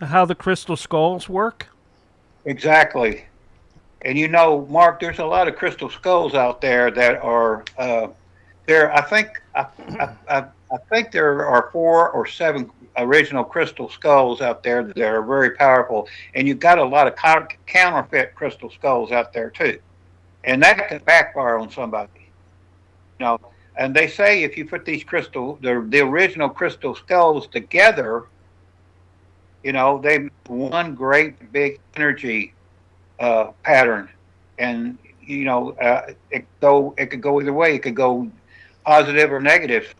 How the crystal skulls work? Exactly. And you know, Mark, there's a lot of crystal skulls out there that are there. I think there are 4 or 7 original crystal skulls out there that are very powerful, and you've got a lot of counterfeit crystal skulls out there too, and that can backfire on somebody. You know, and they say if you put these the original crystal skulls together, you know, they make one great big energy pattern, and you know, it could go either way. It could go positive or negative.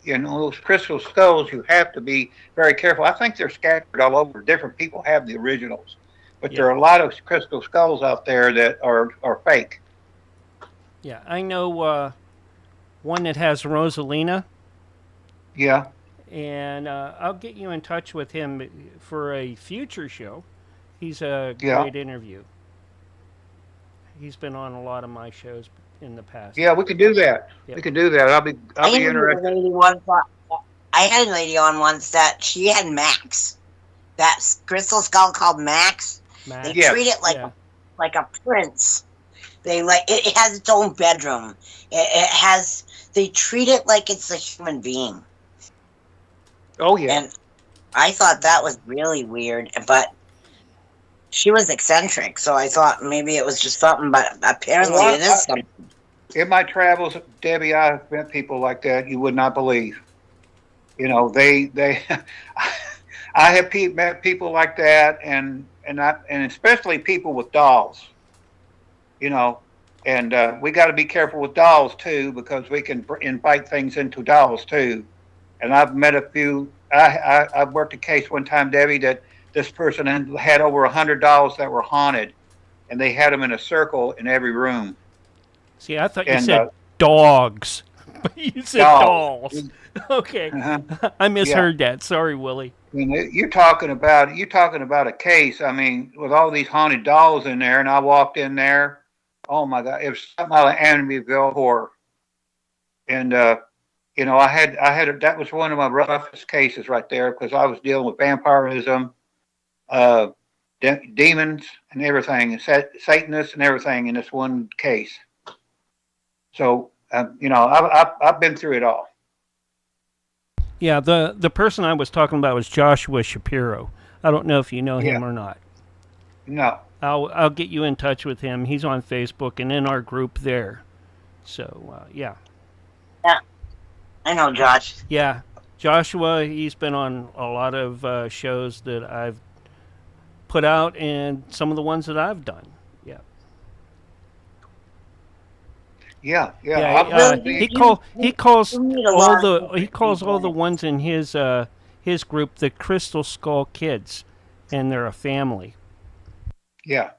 You know, those crystal skulls, you have to be very careful. I think they're scattered all over. Different people have the originals, but there are a lot of crystal skulls out there that are fake. Yeah, I know one that has Rosalina. Yeah. And I'll get you in touch with him for a future show. He's a great interview. He's been on a lot of my shows in the past. Yeah, we could do that. Yep. We could do that. I'll be interested. I had a lady on once that she had Max. That crystal skull called Max. They treat it like a prince. They it has its own bedroom. They treat it like it's a human being. Oh yeah. And I thought that was really weird, but she was eccentric, so I thought maybe it was just something, but apparently it is something. In my travels, Debbie, I've met people like that you would not believe. You know, they I have met people like that, and especially people with dolls. You know, and we got to be careful with dolls too, because we can invite things into dolls too. And I've met a few. I've worked a case one time, Debbie, that this person had over 100 dolls that were haunted, and they had them in a circle in every room. See, I thought you said dogs, but you said dolls. Okay, I misheard that. Sorry, Willie. And you're talking about a case. I mean, with all these haunted dolls in there, and I walked in there. Oh my God, it was something out of Amityville Horror, and you know, I had that was one of my roughest cases right there, because I was dealing with vampirism, demons, and everything, and Satanists and everything in this one case. So you know, I've been through it all. Yeah, the person I was talking about was Joshua Shapiro. I don't know if you know him or not. No. I'll get you in touch with him. He's on Facebook and in our group there. So yeah. Yeah, I know Josh. Yeah, Joshua. He's been on a lot of shows that I've put out, and some of the ones that I've done. Yeah. Yeah. He calls all the ones in his group the Crystal Skull Kids, and they're a family. Yeah,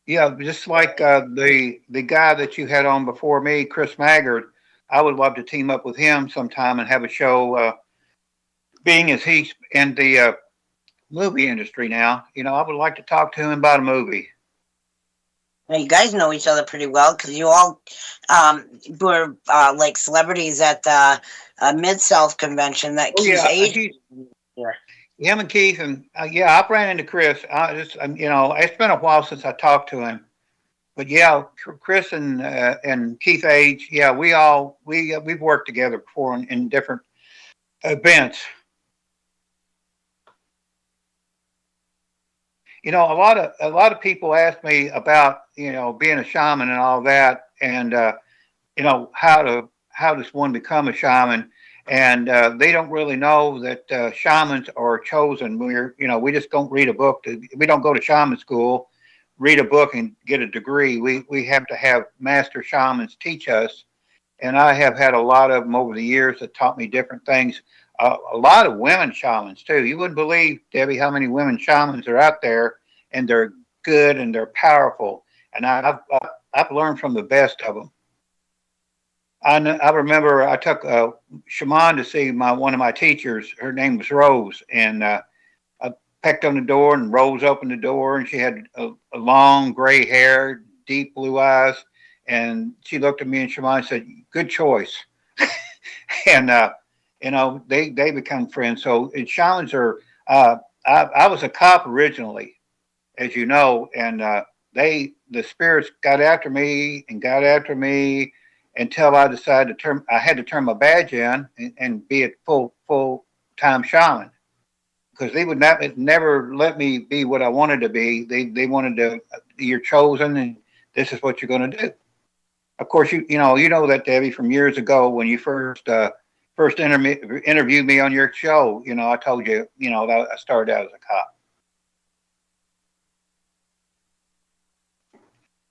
just like the guy that you had on before me, Chris Maggard. I would love to team up with him sometime and have a show. Being as he's in the movie industry now, you know, I would like to talk to him about a movie. Now, you guys know each other pretty well, because you all were like celebrities at the Mid-South convention that Keith aged. Him and Keith, and I've ran into Chris. You know, it's been a while since I talked to him, but yeah, Chris and Keith Age, yeah, we've worked together before in different events. You know, a lot of people ask me about, you know, being a shaman and all that, and you know, how does one become a shaman? And they don't really know that shamans are chosen. We just don't read a book. We don't go to shaman school, read a book, and get a degree. We have to have master shamans teach us. And I have had a lot of them over the years that taught me different things. a lot of women shamans too. You wouldn't believe, Debbie, how many women shamans are out there, and they're good and they're powerful. And I've learned from the best of them. I remember I took a shaman to see one of my teachers. Her name was Rose, and I pecked on the door, and Rose opened the door, and she had a long gray hair, deep blue eyes, and she looked at me and shaman said, "Good choice." And they become friends. So shamans are. I was a cop originally, as you know, and the spirits got after me and got after me until I decided I had to turn my badge in and be a full time shaman, because they would never let me be what I wanted to be. They wanted to, you're chosen and this is what you're going to do. Of course, you know that, Debbie, from years ago when you first interviewed me on your show. I told you, that I started out as a cop.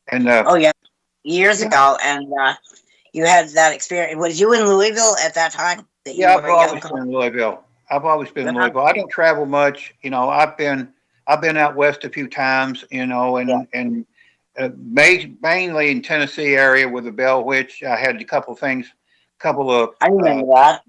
And oh yeah, years ago, and you had that experience. Was you in Louisville at that time? I've always been in Louisville. I don't travel much. I've been out west a few times. And mainly in Tennessee area with the Bell Witch. I had a couple of things. I remember that.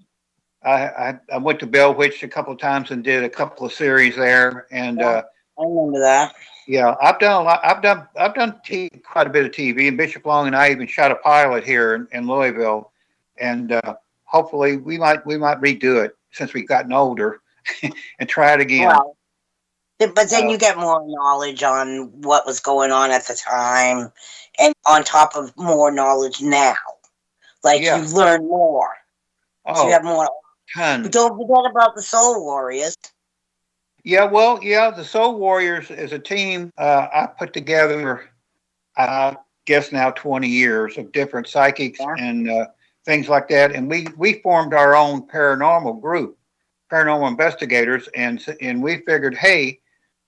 I went to Bell Witch a couple of times and did a couple of series there. And I remember that. Yeah, I've done a lot. I've done quite a bit of TV. And Bishop Long and I even shot a pilot here in Louisville, and hopefully we might redo it since we've gotten older and try it again. Well, but then you get more knowledge on what was going on at the time, and on top of more knowledge now, you learn more. So you have more. Tons. But don't forget about the Soul Warriors. The Soul Warriors is a team I put together, I guess now 20 years of different psychics and things like that. And we formed our own paranormal group, paranormal investigators. And we figured, hey,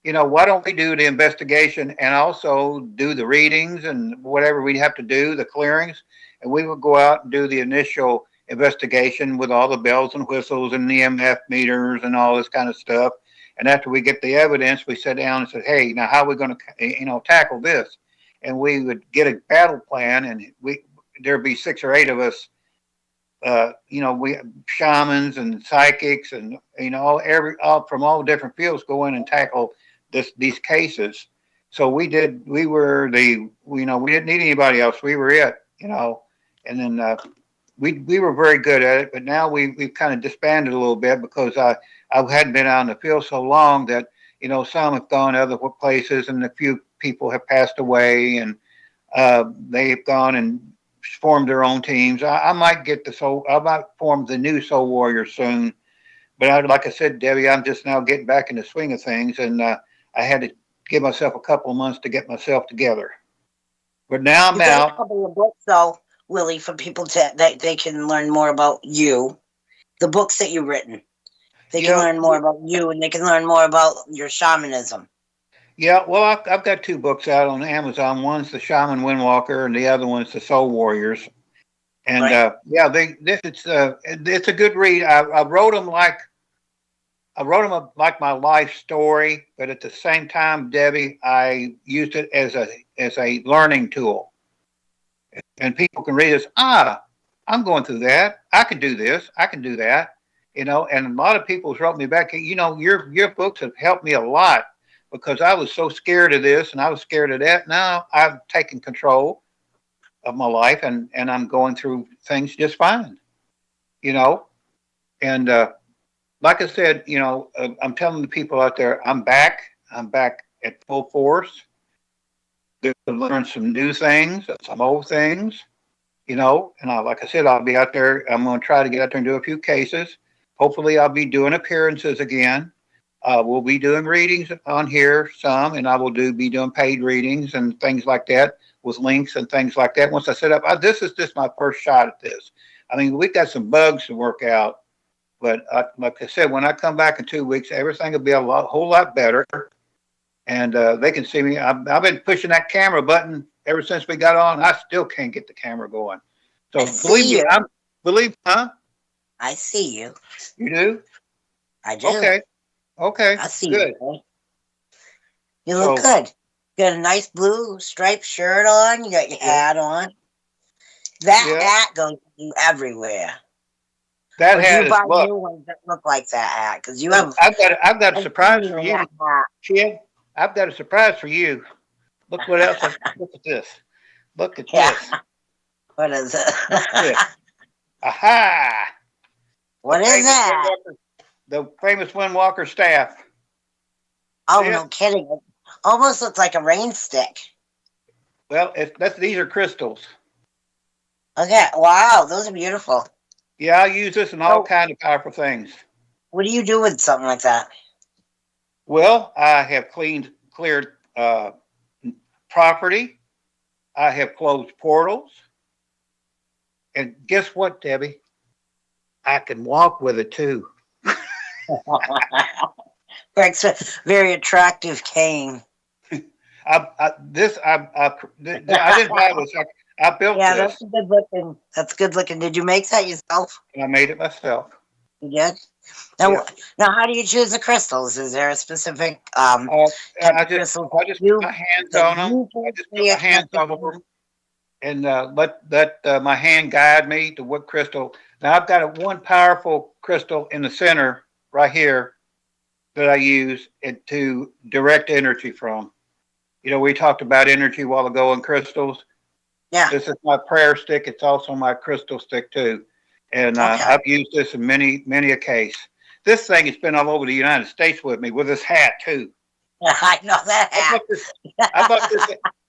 why don't we do the investigation and also do the readings and whatever we'd have to do, the clearings. And we would go out and do the initial investigation with all the bells and whistles and the EMF meters and all this kind of stuff. And after we get the evidence, we sat down and said, hey, now how are we going to, tackle this? And we would get a battle plan, and there'd be 6 or 8 of us, we shamans and psychics and, all from all different fields go in and tackle these cases. So we didn't need anybody else. We were it, and then we were very good at it, but now we've kind of disbanded a little bit because I hadn't been out in the field so long that, some have gone other places and a few people have passed away, and they've gone and formed their own teams. I might form the new Soul Warriors soon, but like I said, Debbie, I'm just now getting back in the swing of things, and I had to give myself a couple of months to get myself together. But now I'm out. A couple of books, though, Willie, for people that they can learn more about you. The books that you've written. They can learn more about you, and they can learn more about your shamanism. Yeah, well, I've got 2 books out on Amazon. One's The Shaman Windwalker, and the other one's The Soul Warriors. And it's a good read. I wrote them like my life story, but at the same time, Debbie, I used it as a learning tool. And people can read this. I'm going through that. I can do this. I can do that. And a lot of people wrote me back, your books have helped me a lot because I was so scared of this and I was scared of that. Now I've taken control of my life and I'm going through things just fine, and like I said, I'm telling the people out there, I'm back at full force. To learn some new things, some old things, and like I said, I'll be out there. I'm going to try to get out there and do a few cases. Hopefully I'll be doing appearances again. We'll be doing readings on here some, and I will be doing paid readings and things like that with links and things like that. Once I set up, this is just my first shot at this. I mean, we've got some bugs to work out, but like I said, when I come back in 2 weeks, everything will be a whole lot better. And they can see me. I've been pushing that camera button ever since we got on. I still can't get the camera going. So believe me, huh? I see you. You do? I do. Okay. I see Good. you. You look good. You got a nice blue striped shirt on. You got your hat on. That hat goes with you everywhere. That or hat do you buy is new ones that look like that hat? Because you look, have. I've got a surprise for you, That hat. Chad. I've got a surprise for you. Look what else! Look at this. Look at Yeah. this. What is it? Look at this. Aha! What is that? The famous Windwalker staff. Oh, See no it? kidding. It almost looks like a rain stick. Well, these are crystals. Okay. Wow. Those are beautiful. Yeah, I use this in all kinds of powerful things. What do you do with something like that? Well, I have cleared property. I have closed portals. And guess what, Debbie? I can walk with it too. Greg's a very attractive cane. I didn't buy this. I built Yeah, this. that's good looking. That's good looking. Did you make that yourself? And I made it myself. You did? Now, Yeah. now, how do you choose the crystals? Is there a specific I type of just crystal put my hands on them. I just put my hands on them and let my hand guide me to what crystal. Now I've got one powerful crystal in the center right here that I use to direct energy from. You know, we talked about energy a while ago in crystals. Yeah. This is my prayer stick. It's also my crystal stick too. And I've used this in many a case. This thing has been all over the United States with me with this hat too. I know that hat.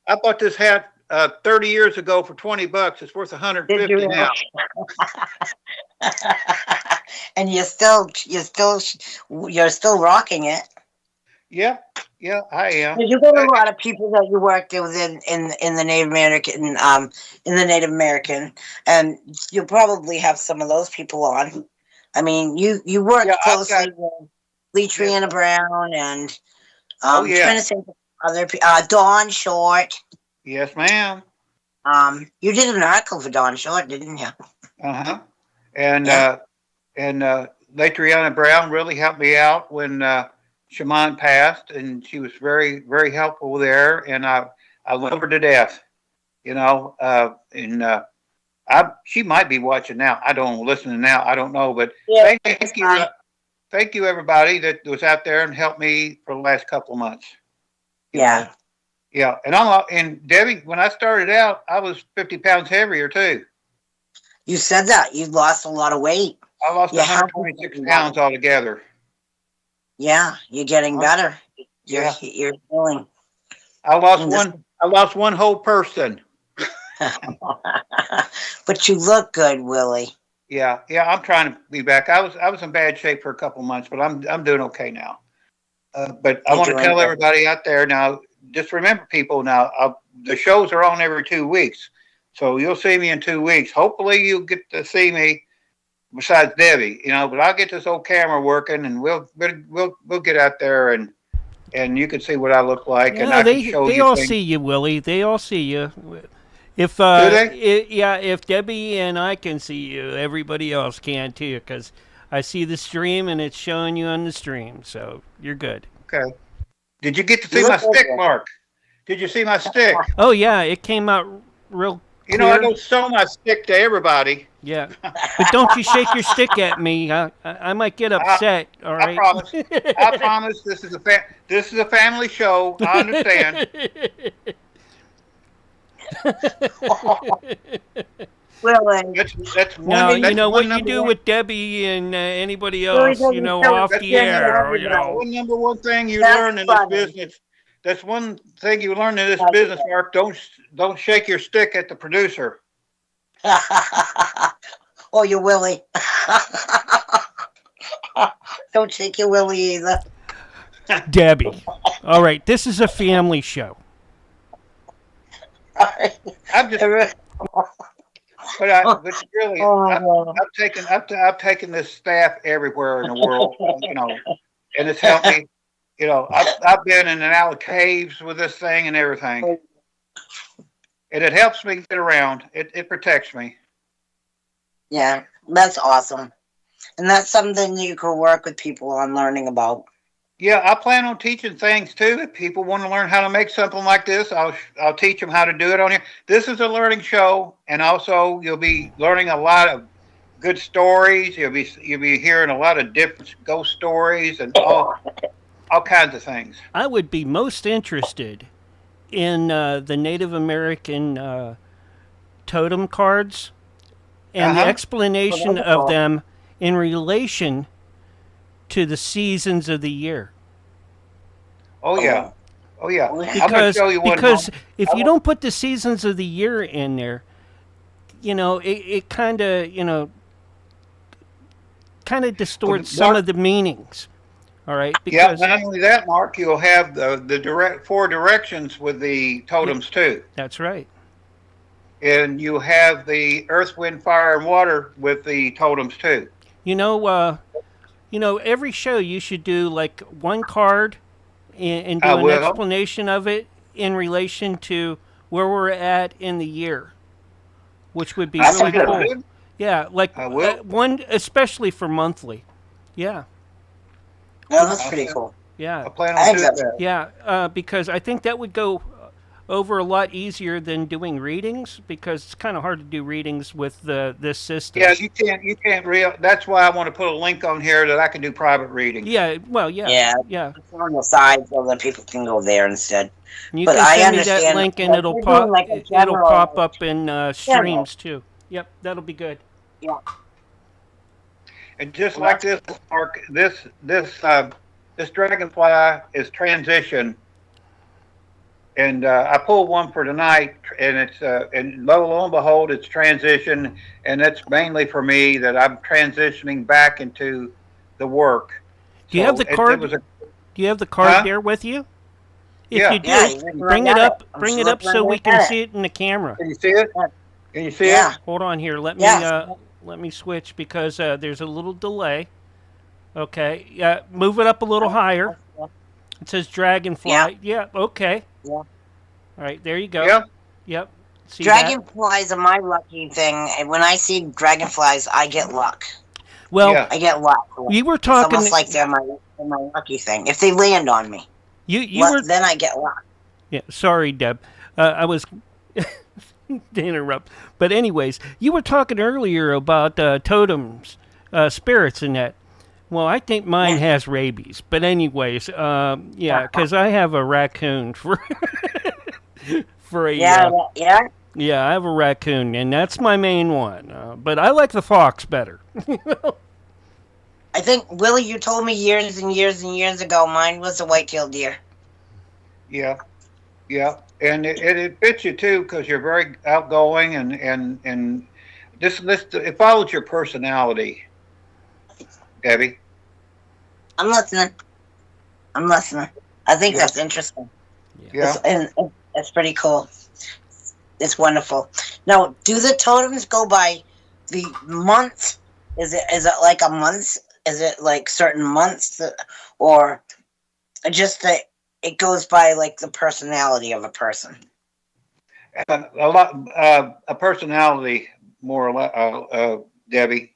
I bought this hat 30 years ago for $20. It's worth $150 now. And you're still rocking it. Yeah, I am. You got a lot of people that you worked with in the Native American, and you'll probably have some of those people on. I mean, you worked closely with Lee Triana Brown and trying to think of other people. Dawn Short. Yes, ma'am. You did an article for Dawn Short, didn't you? Uh-huh. And Lee Triana Brown really helped me out when Shaman passed, and she was very, very helpful there, and I love her to death. You know, she might be watching now. I don't listening now. I don't know, but thank you everybody that was out there and helped me for the last couple of months. Yeah. Yeah, and Debbie, when I started out, I was 50 pounds heavier too. You said that you lost a lot of weight. I lost 126 pounds altogether. Yeah, you're getting better. You're healing. I lost one whole person. But you look good, Willie. Yeah, I'm trying to be back. I was in bad shape for a couple of months, but I'm doing okay now. But I want to tell everybody out there now. Just remember, people. Now the shows are on every 2 weeks, so you'll see me in 2 weeks. Hopefully, you'll get to see me. Besides Debbie, you know, but I'll get this old camera working, and we'll get out there and you can see what I look like, and I can show you. They all see you, Willie. They all see you. If Do they? if Debbie and I can see you, everybody else can too, because I see the stream and it's showing you on the stream, so you're good. Okay. Did you get to see my stick, Mark? Did you see my stick? Oh yeah, it came out real. You know, I don't show my stick to everybody. Yeah, but don't you shake your stick at me. I might get upset. All right. I promise. I promise. This is a family show. I understand. Willie. That's No, one. you know what you number do one. with Debbie and anybody else, you know, off the air. You know. One number one thing you learn in this business. That's one thing you learn in this business, Mark. Don't shake your stick at the producer. Or your Willie. Don't shake your Willie either. Debbie. All right, this is a family show. I'm just. But really, I've taken this staff everywhere in the world, you know, and it's helped me. You know, I've been in and out of caves with this thing and everything, and it helps me get around. It protects me. Yeah, that's awesome. And that's something you could work with people on learning about. Yeah, I plan on teaching things too. If people want to learn how to make something like this, I'll teach them how to do it on here. This is a learning show, and also you'll be learning a lot of good stories. You'll be hearing a lot of different ghost stories and all kinds of things. I would be most interested in the Native American totem cards and the explanation of them in relation to the seasons of the year. Oh yeah, oh yeah. I'm gonna Because show you one. if you don't put the seasons of the year in there, it kind of distorts some of the meanings. All right. Yeah, Because not only that, Mark, you'll have the direct 4 directions with the totems too, that's right. and you have the earth, wind, fire, and water with the totems too. Every show you should do like one card and do I an will. explanation of it in relation to where we're at in the year, which would be That's really a good cool. one. Yeah, like I will. one especially for monthly. Yeah, No, that's pretty cool. yeah, I plan I on think doing that's- that. yeah. Because I think that would go over a lot easier than doing readings, because it's kind of hard to do readings with this system. Yeah, you can't real. That's why I want to put a link on here that I can do private readings. Yeah. Well, yeah. Yeah. Yeah. It's on the side so that people can go there instead. And you But can I send me that understand, link, and like, it'll you're pop. doing, like, a It'll general, pop up in streams too. Yep, that'll be good. Yeah. And just like this, Mark, this dragonfly is transition, and I pulled one for tonight, and it's and lo and behold, it's transition, and that's mainly for me that I'm transitioning back into the work. Do you have the card? It was Do you have the card Huh? there with you? If Yeah. you do, Yeah, you can bring look it at up. it. I'm Bring just it up looking so we at can it. see it in the camera. Can you see it? Can you see Yeah. it? Hold on here. Let me Yeah. let me switch, because there's a little delay. Okay. Yeah. Move it up a little higher. It says dragonfly. Yeah. Yeah. Okay. Yeah. All right. There you go. Yeah. Yep. See that? Dragonflies are my lucky thing. And when I see dragonflies, I get luck. Well, Yeah. I get luck. you were It's talking. almost like they're my lucky thing. If they land on me, you were. then I get luck. Yeah. Sorry, Deb. I was to interrupt, but anyways, you were talking earlier about totems, spirits, and that. Well, I think mine has rabies, but anyways, yeah, because I have a raccoon for for a Yeah, yeah. yeah, I have a raccoon, and that's my main one. But I like the fox better. I think, Willie, you told me years and years and years ago mine was a white-tailed deer. Yeah. Yeah. And it fits you too, because you're very outgoing, and this it follows your personality, Debbie. I'm listening. I think that's interesting. Yeah. It's pretty cool. It's wonderful. Now, do the totems go by the month? Is it like a month? Is it like certain months, or just that it goes by like the personality of a person? A personality, more or less, Debbie.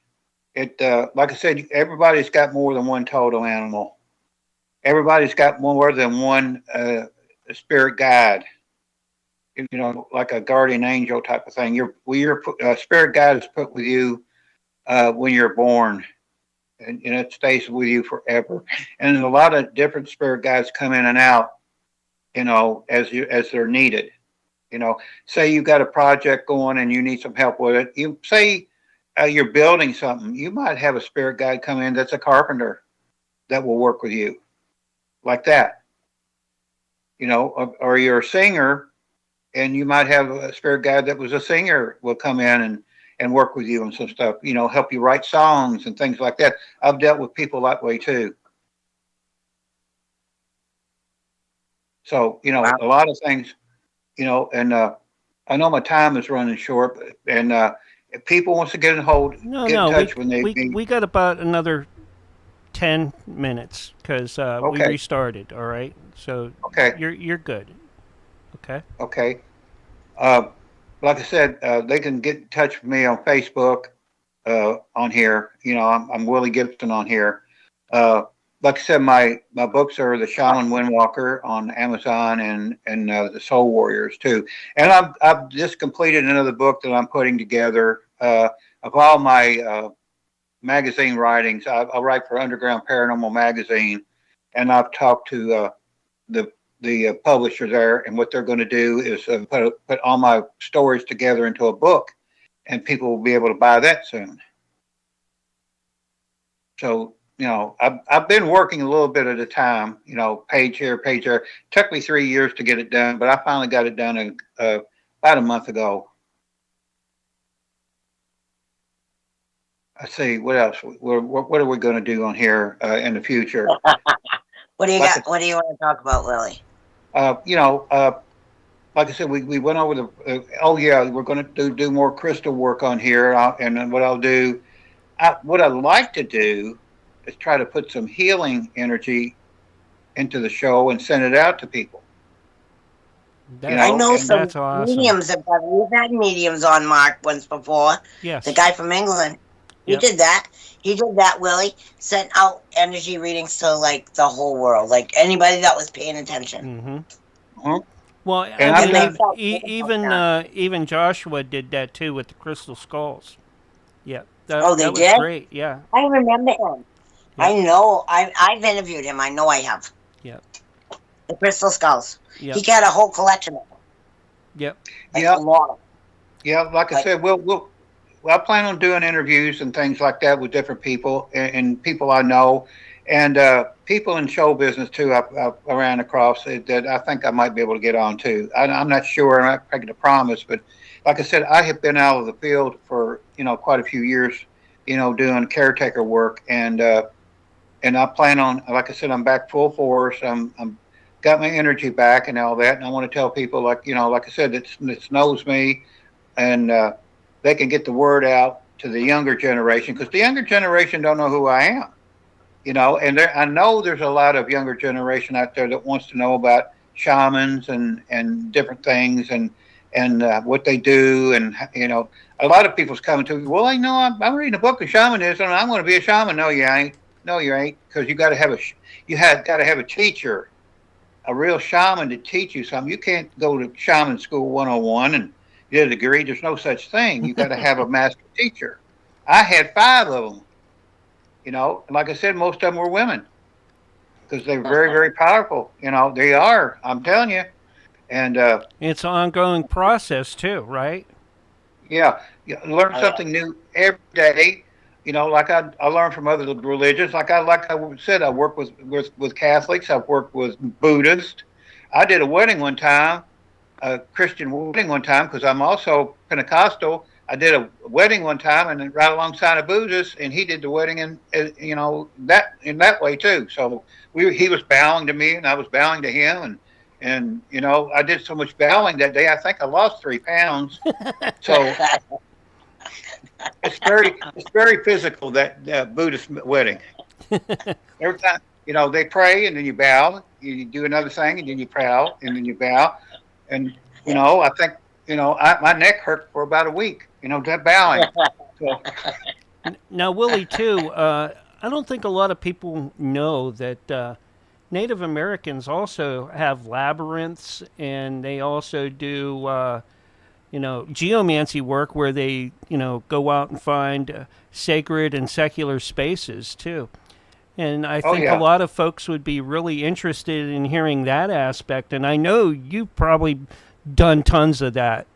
It like I said, everybody's got more than one totem animal. Everybody's got more than one spirit guide. You know, like a guardian angel type of thing. Your spirit guide is put with you when you're born, and it stays with you forever. And a lot of different spirit guides come in and out, as they're needed. Say you've got a project going and you need some help with it. You say you're building something, you might have a spirit guide come in that's a carpenter that will work with you, like that. Or you're a singer, and you might have a spirit guide that was a singer will come in and work with you on some stuff, help you write songs and things like that. I've dealt with people that way too. So, Wow. a lot of things, and I know my time is running short, and if people wants to get in touch when they we got about another 10 minutes, because we Okay. restarted. All right, so Okay. you're good. Okay. Okay. Like I said, they can get in touch with me on Facebook, on here. I'm Willie Gibson on here. Like I said, my books are The Shaman Windwalker on Amazon and The Soul Warriors too. And I've just completed another book that I'm putting together of all my magazine writings. I write for Underground Paranormal Magazine, and I've talked to the publisher there, and what they're going to do is put all my stories together into a book, and people will be able to buy that soon. So, I've been working a little bit at a time, page here, page there. It took me 3 years to get it done, but I finally got it done about a month ago. I see. What else? What are we going to do on here in the future? What do you got? What do you want to talk about, Willie? Like I said, we went over we're going to do more crystal work on here. And then what I'll do, what I'd like to do is try to put some healing energy into the show and send it out to people. I know some that's awesome. mediums. We've had mediums on Mark once before. Yes. The guy from England. He did that. He did that, Willie. Sent out energy readings to like the whole world, like anybody that was paying attention. Mm-hmm. Mm-hmm. Well, And even Joshua did that too with the crystal skulls. Yeah. They that did? was great. Yeah. I remember him. Yeah. I know. I've interviewed him. I know I have. Yep. The crystal skulls. Yep. He got a whole collection of them. Yep. Like a lot of them. Yeah, like I said, I plan on doing interviews and things like that with different people and people I know, and people in show business too. I ran across that I think I might be able to get on too. I'm not sure. I'm not making a promise, but like I said, I have been out of the field for quite a few years, doing caretaker work, and I plan on, like I said, I'm back full force. I'm got my energy back and all that, and I want to tell people like I said, that knows me, and they can get the word out to the younger generation, because the younger generation don't know who I am, and I know there's a lot of younger generation out there that wants to know about shamans and different things and what they do. And, a lot of people's coming to me, well, I know I'm reading a book of shamanism and I'm going to be a shaman. No, you ain't. No, you ain't. Because you got to have a teacher, a real shaman to teach you something. You can't go to shaman school 101 and get a degree. There's no such thing. You got to have a master teacher. I had 5 of them, and like I said, most of them were women, because they're very, very powerful. They are, I'm telling you. And it's an ongoing process too, right? Yeah, you learn something new every day. Like I learn from other religions. Like I said, I work with Catholics. I've worked with Buddhists. I did a wedding one time, a Christian wedding one time, because I'm also Pentecostal. I did a wedding one time, and right alongside a Buddhist, and he did the wedding, and that in that way too. So he was bowing to me, and I was bowing to him, and I did so much bowing that day, I think I lost 3 pounds. So it's very physical, that Buddhist wedding. Every time, they pray, and then you bow. You do another thing, and then you bow, and then you bow. And, I think, my neck hurt for about a week, that bowing. So. Now, Willie, too, I don't think a lot of people know that Native Americans also have labyrinths, and they also do, geomancy work where they, go out and find sacred and secular spaces, too. And I think a lot of folks would be really interested in hearing that aspect. And I know you've probably done tons of that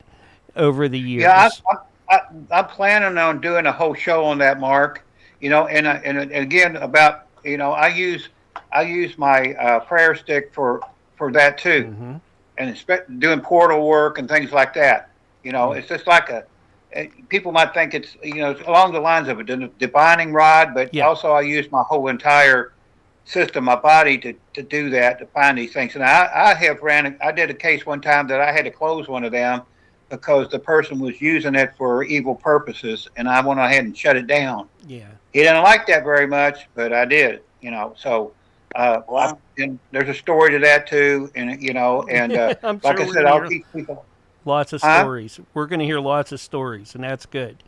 over the years. Yeah, I'm planning on doing a whole show on that, Mark. And again about I use my prayer stick for that too, Mm-hmm. and doing portal work and things like that. It's just like people might think it's it's along the lines of a divining rod, but also I use my whole entire system, my body to do that, to find these things. And I did a case one time that I had to close one of them because the person was using it for evil purposes, and I went ahead and shut it down. Yeah. He didn't like that very much, but I did, so and there's a story to that too, and I'm like sure I said, I'll teach people. Lots of stories. We're going to hear lots of stories, and that's good.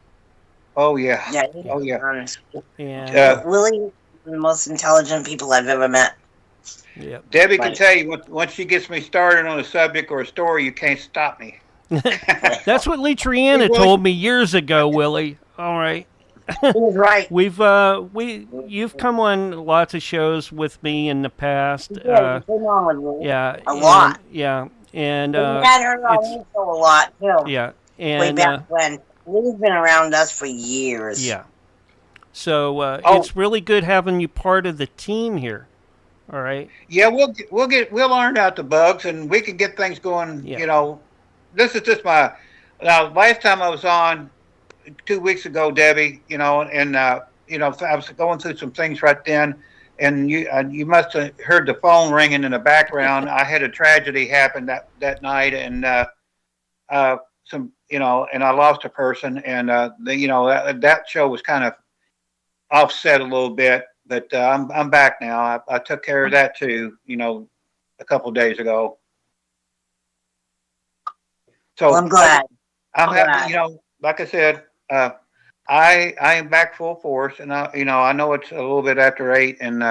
Oh yeah. Yeah, Oh yeah. honest. And Willie is the most intelligent people I've ever met. yeah. Debbie can Right. tell you once she gets me started on a subject or a story, you can't stop me. That's what Lee Hey, Triana Willie. told me years ago, Willie. All right. He was right. You've come on lots of shows with me in the past. He did. He came on with me Yeah, a lot. and We had her it's on this show a lot too. yeah, Way and back when. Lee's been around us for years. yeah. So Oh it's really good having you part of the team here. All right. yeah, we'll iron out the bugs and we can get things going. Yeah. You know, this is just my now. Last time I was on 2 weeks ago, Debbie. You know, and you know I was going through some things right then, and you must have heard the phone ringing in the background. I had a tragedy happen that night, and some and I lost a person, and that show was kind of offset a little bit, but I'm back now. I took care of that too, a couple of days ago. So Well, I'm glad. I'm happy. Like I said, I am back full force, and I know it's a little bit after 8, and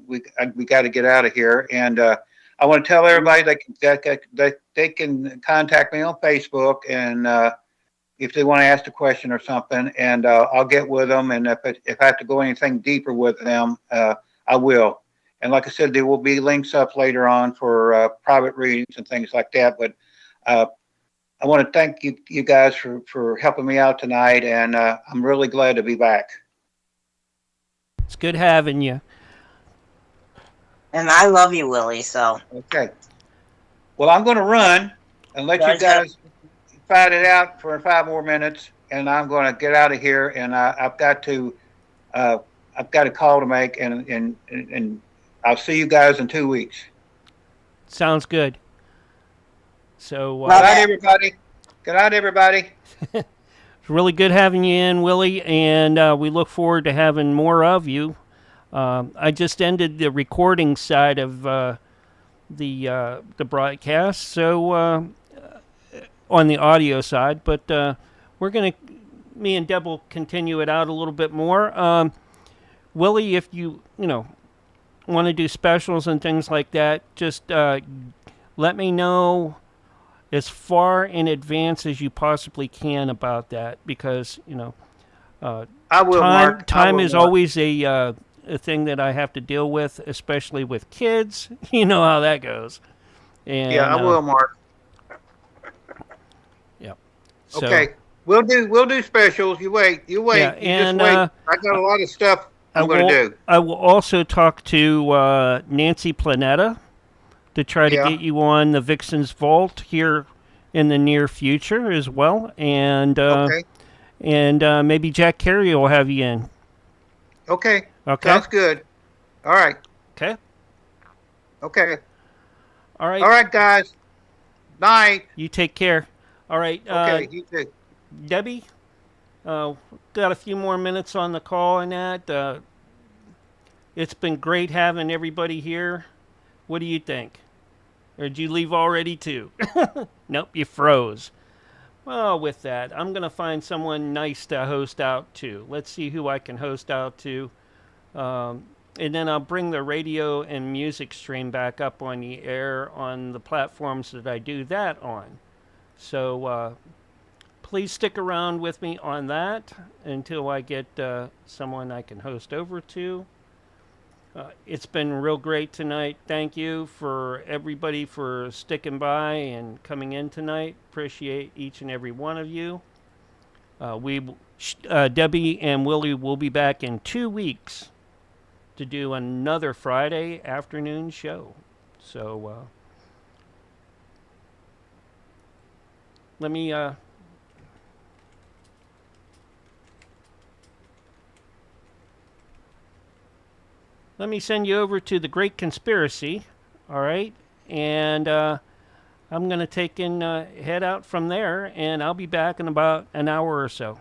we got to get out of here. And I want to tell everybody that they can contact me on Facebook, and if they want to ask a question or something, and I'll get with them. And if I have to go anything deeper with them, I will. And like I said, there will be links up later on for private readings and things like that. But I want to thank you guys for helping me out tonight, and I'm really glad to be back. It's good having you. And I love you, Willie, so. Okay. Well, I'm going to run and let you guys fight it out for 5 more minutes, and I'm going to get out of here. And I've got a call to make, and I'll see you guys in 2 weeks. Sounds good. So good night, everybody. Good night, everybody. It's really good having you in, Willie, and we look forward to having more of you. I just ended the recording side of the broadcast, so on the audio side, but me and Deb will continue it out a little bit more. Willie, if you want to do specials and things like that, just let me know as far in advance as you possibly can about that, because I will. Time is always a thing that I have to deal with, especially with kids. You know how that goes. And, yeah, I will, Mark. Yeah. So, okay, we'll do specials. You wait. Yeah, you and just wait. I got a lot of stuff I'm going to do. I will also talk to Nancy Planetta to try to get you on the Vixen's Vault here in the near future as well, and maybe Jack Carey will have you in. Okay. Sounds good. All right. Okay. All right, guys. Night. You take care. All right. Okay, you too. Debbie, got a few more minutes on the call and that. It's been great having everybody here. What do you think? Or did you leave already too? Nope, you froze. Well, with that, I'm going to find someone nice to host out to. Let's see who I can host out to. And then I'll bring the radio and music stream back up on the air on the platforms that I do that on. So please stick around with me on that until I get someone I can host over to. It's been real great tonight. Thank you for everybody for sticking by and coming in tonight. Appreciate each and every one of you. Debbie and Willie will be back in 2 weeks to do another Friday afternoon show. So let me send you over to The Great Conspiracy, all right? And I'm going to head out from there, and I'll be back in about an hour or so.